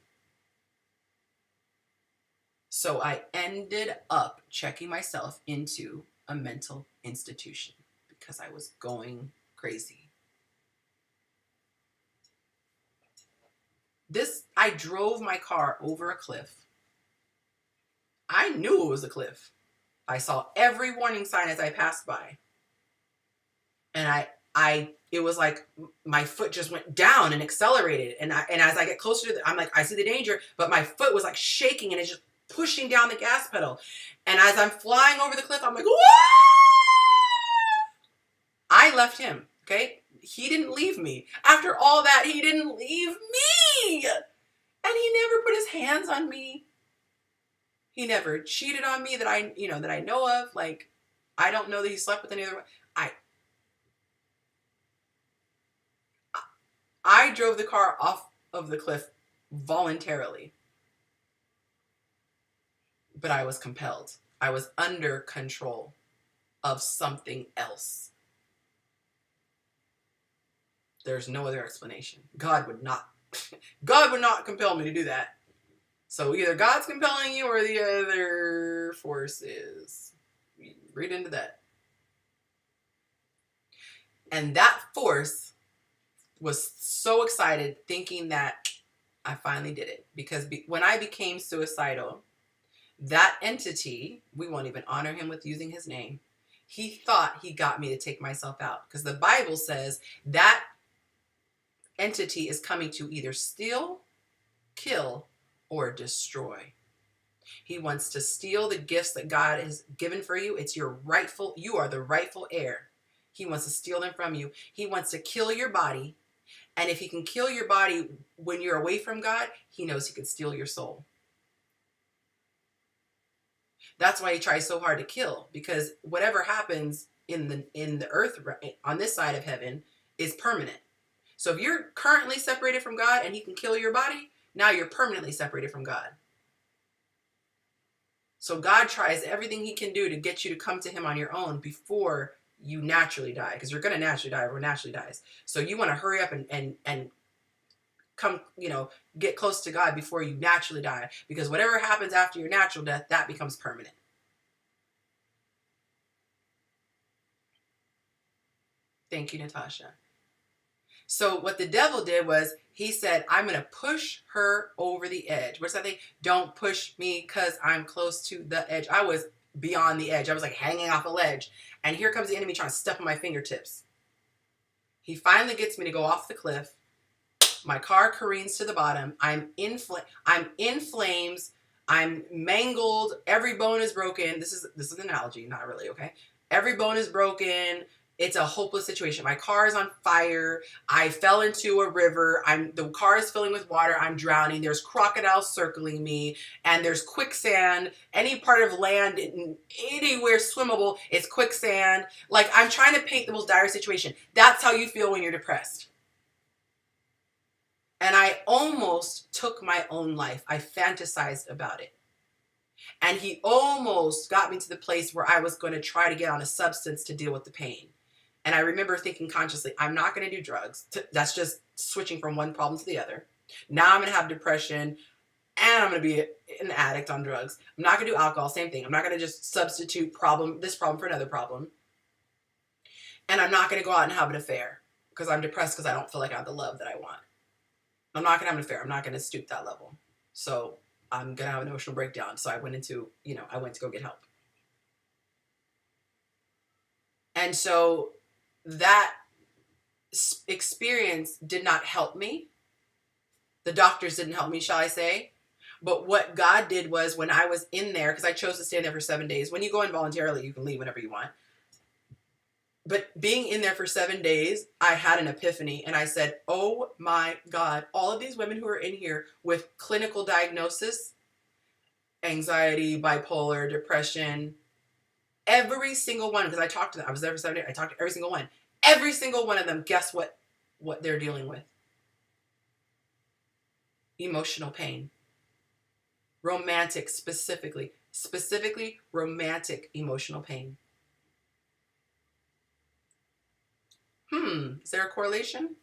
So I ended up checking myself into a mental institution because I was going crazy. I drove my car over a cliff. I knew it was a cliff. I saw every warning sign as I passed by. And it was like my foot just went down and accelerated. And as I get closer to I'm like, I see the danger, but my foot was like shaking and it's just pushing down the gas pedal. And as I'm flying over the cliff, I'm like, whoa! I left him, okay? He didn't leave me. After all that, he didn't leave me. And he never put his hands on me. He never cheated on me that I know of. Like, I don't know that he slept with any other. I drove the car off of the cliff voluntarily. But I was compelled. I was under control of something else. There's no other explanation. God would not compel me to do that. So either God's compelling you or the other force is. Read into that. And that force was so excited thinking that I finally did it. Because when I became suicidal, that entity, we won't even honor him with using his name, he thought he got me to take myself out. Because the Bible says that entity is coming to either steal, kill, or destroy. He wants to steal the gifts that God has given for you. You are the rightful heir. He wants to steal them from you. He wants to kill your body. And if he can kill your body when you're away from God, he knows he can steal your soul. That's why he tries so hard to kill, because whatever happens in the earth on this side of heaven is permanent. So if you're currently separated from God and he can kill your body, now you're permanently separated from God. So God tries everything he can do to get you to come to him on your own before you naturally die, because you're going to naturally die. Everyone naturally dies. So you want to hurry up and come, get close to God before you naturally die, because whatever happens after your natural death, that becomes permanent. Thank you, Natasha. So what the devil did was he said, I'm going to push her over the edge. What's that thing? Don't push me because I'm close to the edge. I was beyond the edge. I was like hanging off a ledge. And here comes the enemy trying to step on my fingertips. He finally gets me to go off the cliff. My car careens to the bottom. I'm in flames. I'm mangled. Every bone is broken. This is an analogy, not really, okay? Every bone is broken. It's a hopeless situation. My car is on fire. I fell into a river. The car is filling with water. I'm drowning. There's crocodiles circling me, and there's quicksand. Any part of land, anywhere swimmable, is quicksand. Like, I'm trying to paint the most dire situation. That's how you feel when you're depressed. And I almost took my own life. I fantasized about it. And he almost got me to the place where I was going to try to get on a substance to deal with the pain. And I remember thinking consciously, I'm not going to do drugs. That's just switching from one problem to the other. Now I'm going to have depression, and I'm going to be an addict on drugs. I'm not going to do alcohol, same thing. I'm not going to just substitute this problem for another problem. And I'm not going to go out and have an affair because I'm depressed because I don't feel like I have the love that I want. I'm not going to have an affair. I'm not going to stoop that level. So I'm going to have an emotional breakdown. So I went to go get help. And so that experience did not help me. The doctors didn't help me, shall I say. But what God did was, when I was in there, because I chose to stay there for 7 days. When you go in voluntarily, you can leave whenever you want. But being in there for 7 days, I had an epiphany and I said, oh my God, all of these women who are in here with clinical diagnosis, anxiety, bipolar, depression, every single one, because I talked to them, I was there for 7 days, I talked to every single one. Every single one of them, guess what they're dealing with? Emotional pain. Romantic, specifically romantic emotional pain. Is there a correlation?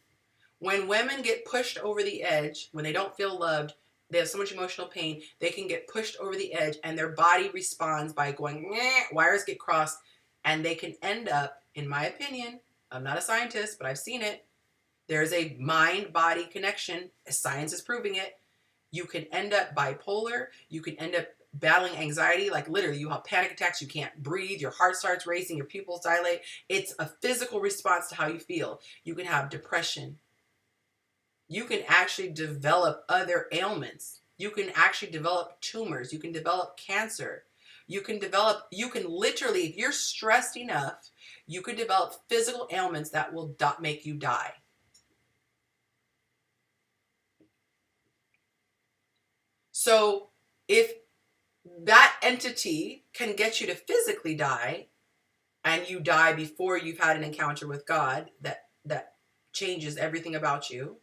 When women get pushed over the edge, when they don't feel loved, they have so much emotional pain, they can get pushed over the edge and their body responds by going, wires get crossed, and they can end up, in my opinion, I'm not a scientist, but I've seen it. There's a mind-body connection. Science is proving it. You can end up bipolar. You can end up battling anxiety. Like literally, you have panic attacks. You can't breathe. Your heart starts racing. Your pupils dilate. It's a physical response to how you feel. You can have depression. You can actually develop other ailments. You can actually develop tumors. You can develop cancer. You can literally, if you're stressed enough, you can develop physical ailments that will make you die. So if that entity can get you to physically die, and you die before you've had an encounter with God that changes everything about you,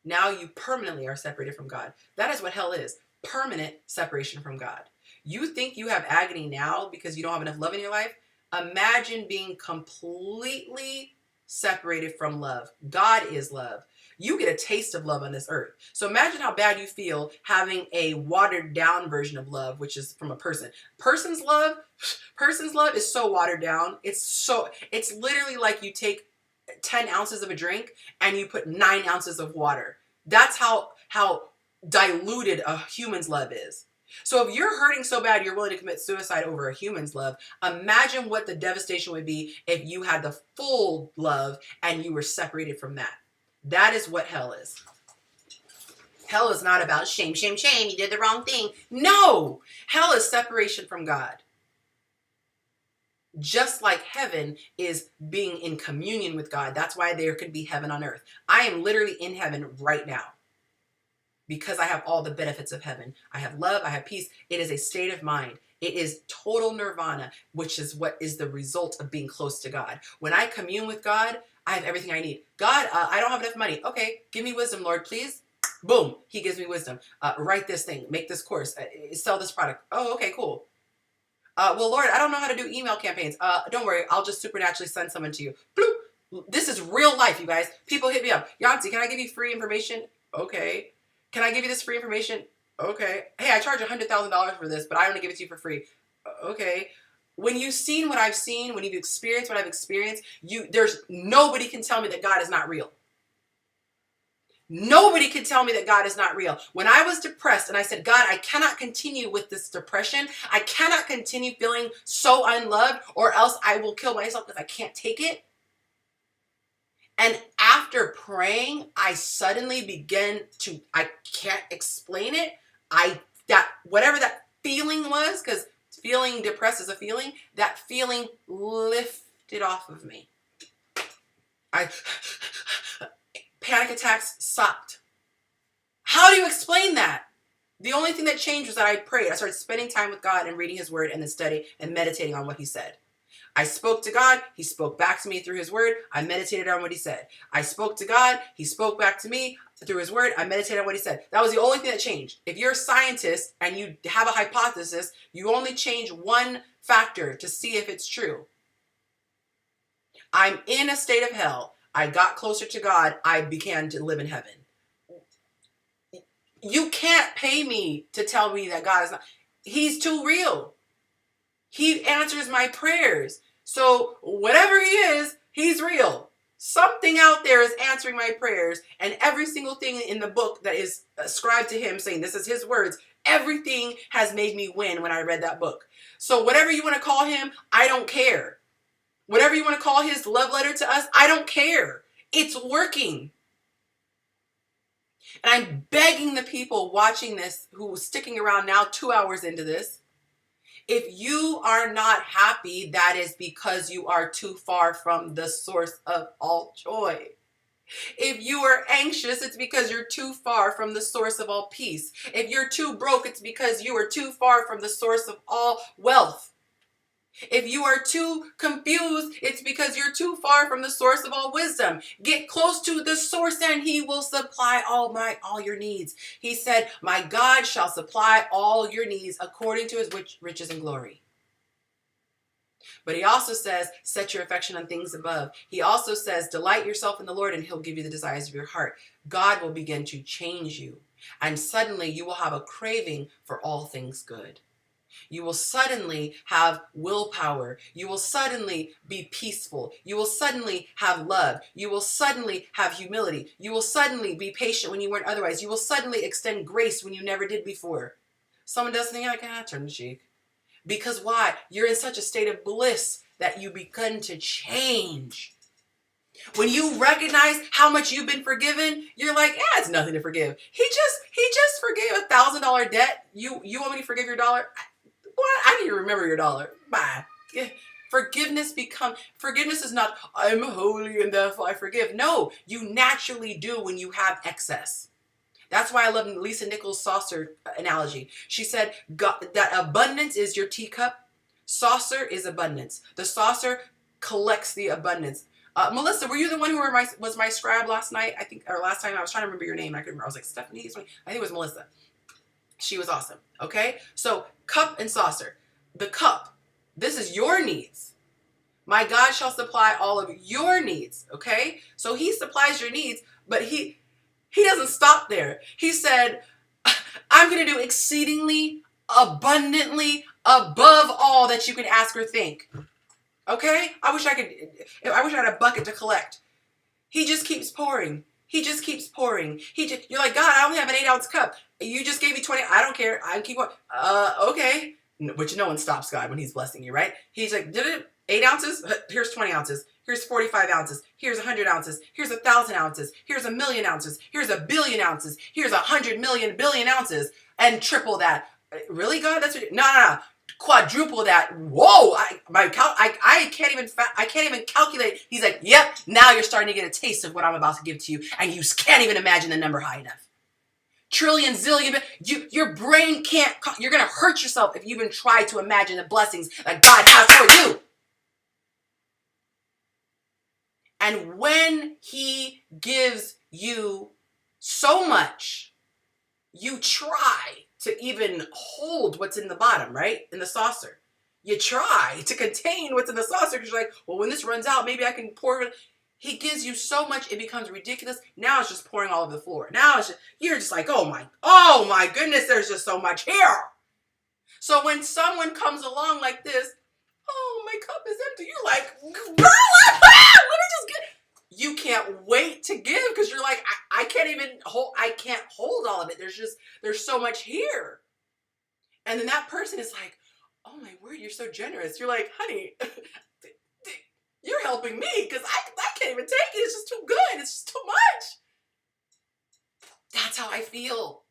now you permanently are separated from God. That is what hell is. Permanent separation from God. You think you have agony now because you don't have enough love in your life? Imagine being completely separated from love. God is love. You get a taste of love on this earth. So imagine how bad you feel having a watered down version of love, which is from a person. Person's love is so watered down. It's literally like you take 10 ounces of a drink and you put 9 ounces of water. That's how diluted a human's love is. So if you're hurting so bad you're willing to commit suicide over a human's love, imagine what the devastation would be if you had the full love and you were separated from that. That is what hell is. Hell is not about shame, shame, shame, you did the wrong thing. No! Hell is separation from God. Just like heaven is being in communion with God. That's why there could be heaven on earth. I am literally in heaven right now because I have all the benefits of heaven. I have love, I have peace. It is a state of mind. It is total nirvana, which is what is the result of being close to God. When I commune with God, I have everything I need. God, I don't have enough money. Okay, give me wisdom, Lord, please. Boom, he gives me wisdom. Write this thing, make this course, sell this product. Oh, okay, cool. Well, Lord, I don't know how to do email campaigns. Don't worry, I'll just supernaturally send someone to you. Bloop. This is real life, you guys. People hit me up. Yancy, can I give you free information? Okay. Can I give you this free information? Okay. Hey, I charge $100,000 for this, but I only give it to you for free. Okay. When you've seen what I've seen, when you've experienced what I've experienced, there's nobody can tell me that God is not real. Nobody can tell me that God is not real. When I was depressed and I said, God, I cannot continue with this depression. I cannot continue feeling so unloved or else I will kill myself because I can't take it. And after praying, I suddenly began to, I can't explain it. Whatever that feeling was, because feeling depressed is a feeling, that feeling lifted off of me. Panic attacks stopped. How do you explain that? The only thing that changed was that I prayed. I started spending time with God and reading his word and then studying and meditating on what he said. I spoke to God. He spoke back to me through his word. I meditated on what he said. I spoke to God. He spoke back to me through his word. I meditated on what he said. That was the only thing that changed. If you're a scientist and you have a hypothesis, you only change one factor to see if it's true. I'm in a state of hell. I got closer to God. I began to live in heaven. You can't pay me to tell me that God is not. He's too real. He answers my prayers. So whatever he is, he's real. Something out there is answering my prayers. And every single thing in the book that is ascribed to him saying this is his words, everything has made me win when I read that book. So whatever you want to call him, I don't care. Whatever you want to call his love letter to us, I don't care. It's working. And I'm begging the people watching this who are sticking around now 2 hours into this, If you are not happy, that is because you are too far from the source of all joy. If you are anxious, it's because you're too far from the source of all peace. If you're too broke, it's because you are too far from the source of all wealth. If you are too confused, it's because you're too far from the source of all wisdom. Get close to the source and he will supply all your needs. He said, my God shall supply all your needs according to his riches and glory. But he also says, set your affection on things above. He also says, delight yourself in the Lord and he'll give you the desires of your heart. God will begin to change you. And suddenly you will have a craving for all things good. You will suddenly have willpower. You will suddenly be peaceful. You will suddenly have love. You will suddenly have humility. You will suddenly be patient when you weren't otherwise. You will suddenly extend grace when you never did before. Someone does something like, turn the cheek. Because why? You're in such a state of bliss that you begin to change. When you recognize how much you've been forgiven, you're like, it's nothing to forgive. He just forgave $1,000 debt. You want me to forgive your dollar? What? I need to remember your dollar. Bye. Yeah. Forgiveness is not, I'm holy and therefore I forgive. No, you naturally do when you have excess. That's why I love Lisa Nichols' saucer analogy. She said that abundance is your teacup. Saucer is abundance. The saucer collects the abundance. Melissa, were you the one who was my scribe last night? I think, or last time. I was trying to remember your name. I couldn't remember. I was like, Stephanie? I think it was Melissa. She was awesome. Okay? So, cup and saucer. The cup, this is your needs. My God shall supply all of your needs. Okay? So he supplies your needs, but he doesn't stop there. He said, I'm going to do exceedingly, abundantly, above all that you can ask or think. Okay? I wish I had a bucket to collect. He just keeps pouring. He just keeps pouring. You're like, God, I only have an 8-ounce cup. You just gave me 20. I don't care. I keep going. Okay. Which no one stops God when he's blessing you, right? He's like, did it 8 ounces? Here's 20 ounces. Here's 45 ounces. Here's 100 ounces. Here's 1,000 ounces. Here's 1,000,000 ounces. Here's 1,000,000,000 ounces. Here's 100,000,000 billion ounces. And triple that. Really, God? That's what no. Quadruple that. Whoa! I can't even calculate. He's like, yep. Now you're starting to get a taste of what I'm about to give to you, and you can't even imagine the number high enough. Trillion, zillion. Your brain can't. You're gonna hurt yourself if you even try to imagine the blessings that God has for you. And when He gives you so much, you try to even hold what's in the bottom, right? In the saucer. You try to contain what's in the saucer because you're like, well, when this runs out, maybe I can pour it. He gives you so much, it becomes ridiculous. Now it's just pouring all over the floor. Now you're just like, oh my goodness, there's just so much here. So when someone comes along like this, oh, my cup is empty. You're like, girl, let me just get. You can't wait to give because you're like, I can't hold all of it. There's so much here. And then that person is like, oh my word, you're so generous. You're like, honey, you're helping me because I can't even take it. It's just too good. It's just too much. That's how I feel.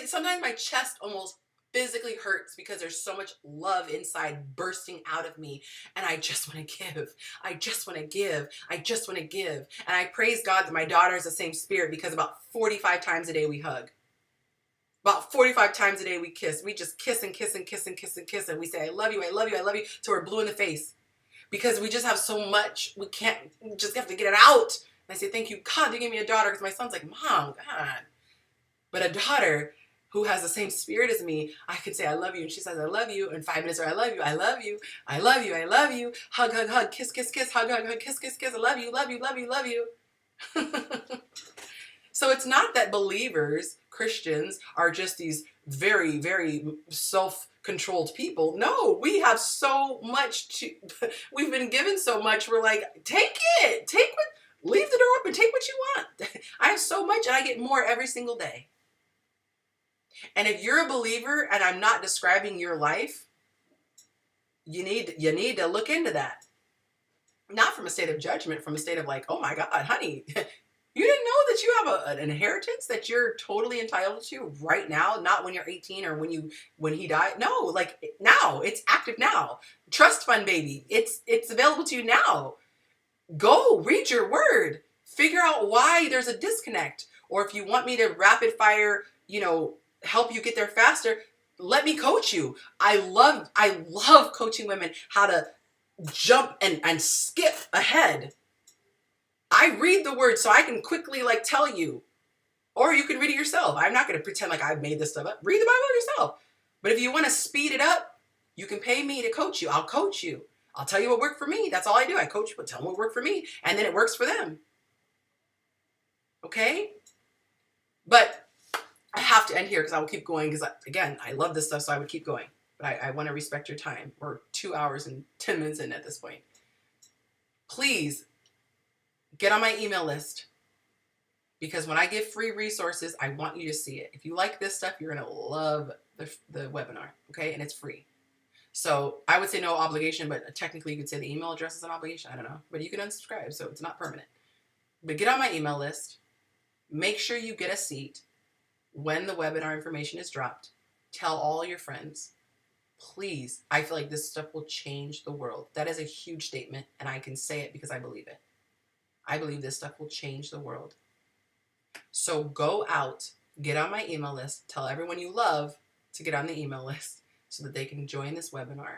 Sometimes my chest almost physically hurts because there's so much love inside bursting out of me. And I just want to give. I just want to give. I just want to give. And I praise God that my daughter is the same spirit because about 45 times a day we hug. About 45 times a day we kiss. We just kiss and kiss and kiss and kiss and kiss. And we say, I love you, I love you, I love you. Till we're blue in the face. Because we just have so much. We just have to get it out. And I say, thank you, God, to give me a daughter. Because my son's like, Mom, God. But a daughter who has the same spirit as me, I could say, I love you. And she says, I love you. And 5 minutes later, I love you. I love you. I love you. I love you. Hug, hug, hug. Kiss, kiss, kiss. Hug, hug, hug. Kiss, kiss, kiss. I love you. Love you. Love you. Love you. So it's not that believers, Christians, are just these very, very self-controlled people. No, we have so much we've been given so much. We're like, take it. Leave the door open. Take what you want. I have so much and I get more every single day. And if you're a believer and I'm not describing your life, you need to look into that. Not from a state of judgment, from a state of like, oh my God, honey, you didn't know that you have an inheritance that you're totally entitled to right now, not when you're 18 or when he died. No, like now. It's active now. Trust fund, baby. It's available to you now. Go read your word. Figure out why there's a disconnect. Or if you want me to rapid fire, help you get there faster, let me coach you. I love coaching women how to jump and skip ahead. I read the word so I can quickly tell you. Or you can read it yourself. I'm not going to pretend like I've made this stuff up. Read the Bible yourself. But if you want to speed it up, you can pay me to coach you. I'll coach you. I'll tell you what worked for me. That's all I do. I coach people, tell them what worked for me, and then it works for them. Okay? But I have to end here because I will keep going because, again, I love this stuff, so I would keep going. But I want to respect your time. We're 2 hours and 10 minutes in at this point. Please get on my email list because when I give free resources, I want you to see it. If you like this stuff, you're going to love the webinar, okay? And it's free. So I would say no obligation, but technically you could say the email address is an obligation. I don't know. But you can unsubscribe, so it's not permanent. But get on my email list. Make sure you get a seat when the webinar information is dropped. Tell all your friends. Please, I feel like this stuff will change the world. That is a huge statement, and I can say it because I believe it. I believe this stuff will change the world. So go out, get on my email list, tell everyone you love to get on the email list so that they can join this webinar.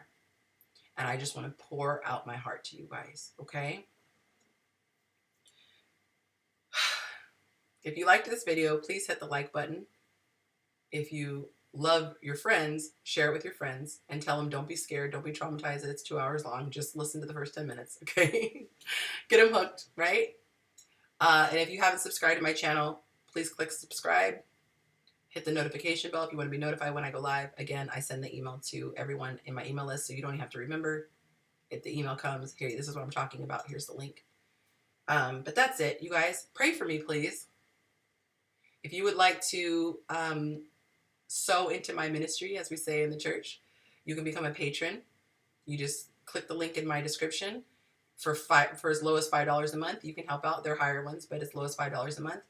And I just want to pour out my heart to you guys, okay? If you liked this video, please hit the like button. If you love your friends, share it with your friends and tell them don't be scared, don't be traumatized that it's 2 hours long. Just listen to the first 10 minutes, okay? Get them hooked, right? And if you haven't subscribed to my channel, please click subscribe. Hit the notification bell if you want to be notified when I go live. Again, I send the email to everyone in my email list, so you don't even have to remember. If the email comes, here, this is what I'm talking about. Here's the link. But that's it, you guys. Pray for me, please. If you would like to sow into my ministry, as we say in the church, you can become a patron. You just click the link in my description. For as low as $5 a month, you can help out. There are higher ones, but as low as $5 a month.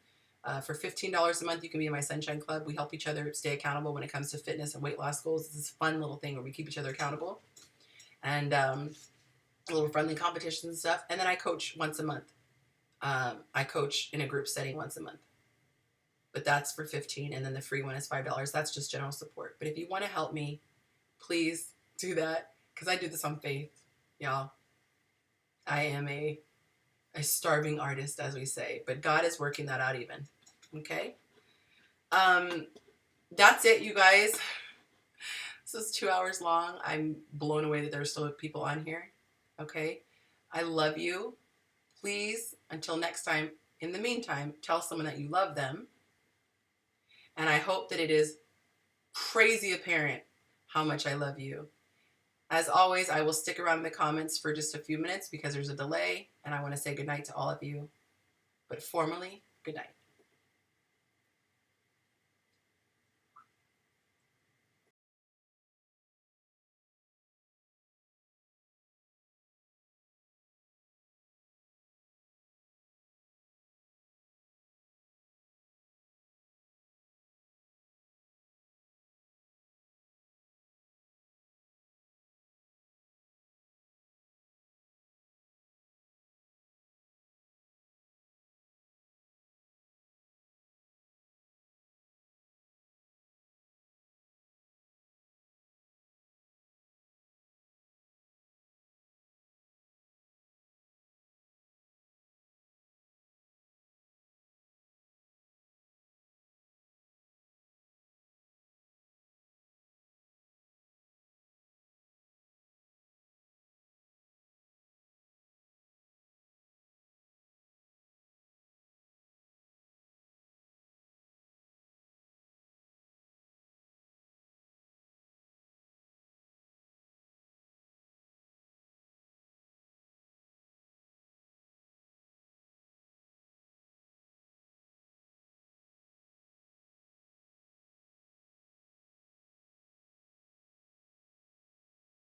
For $15 a month, you can be in my Sunshine Club. We help each other stay accountable when it comes to fitness and weight loss goals. It's this fun little thing where we keep each other accountable. And little friendly competitions and stuff. And then I coach once a month. I coach in a group setting once a month. But that's for $15, and then the free one is $5. That's just general support. But if you want to help me, please do that, because I do this on faith, y'all. I am a starving artist, as we say, but God is working that out even. Okay? That's it, you guys. This is 2 hours long. I'm blown away that there's still people on here. Okay? I love you. Please, until next time, in the meantime, tell someone that you love them. And I hope that it is crazy apparent how much I love you. As always, I will stick around in the comments for just a few minutes because there's a delay, and I want to say goodnight to all of you. But formally, good night.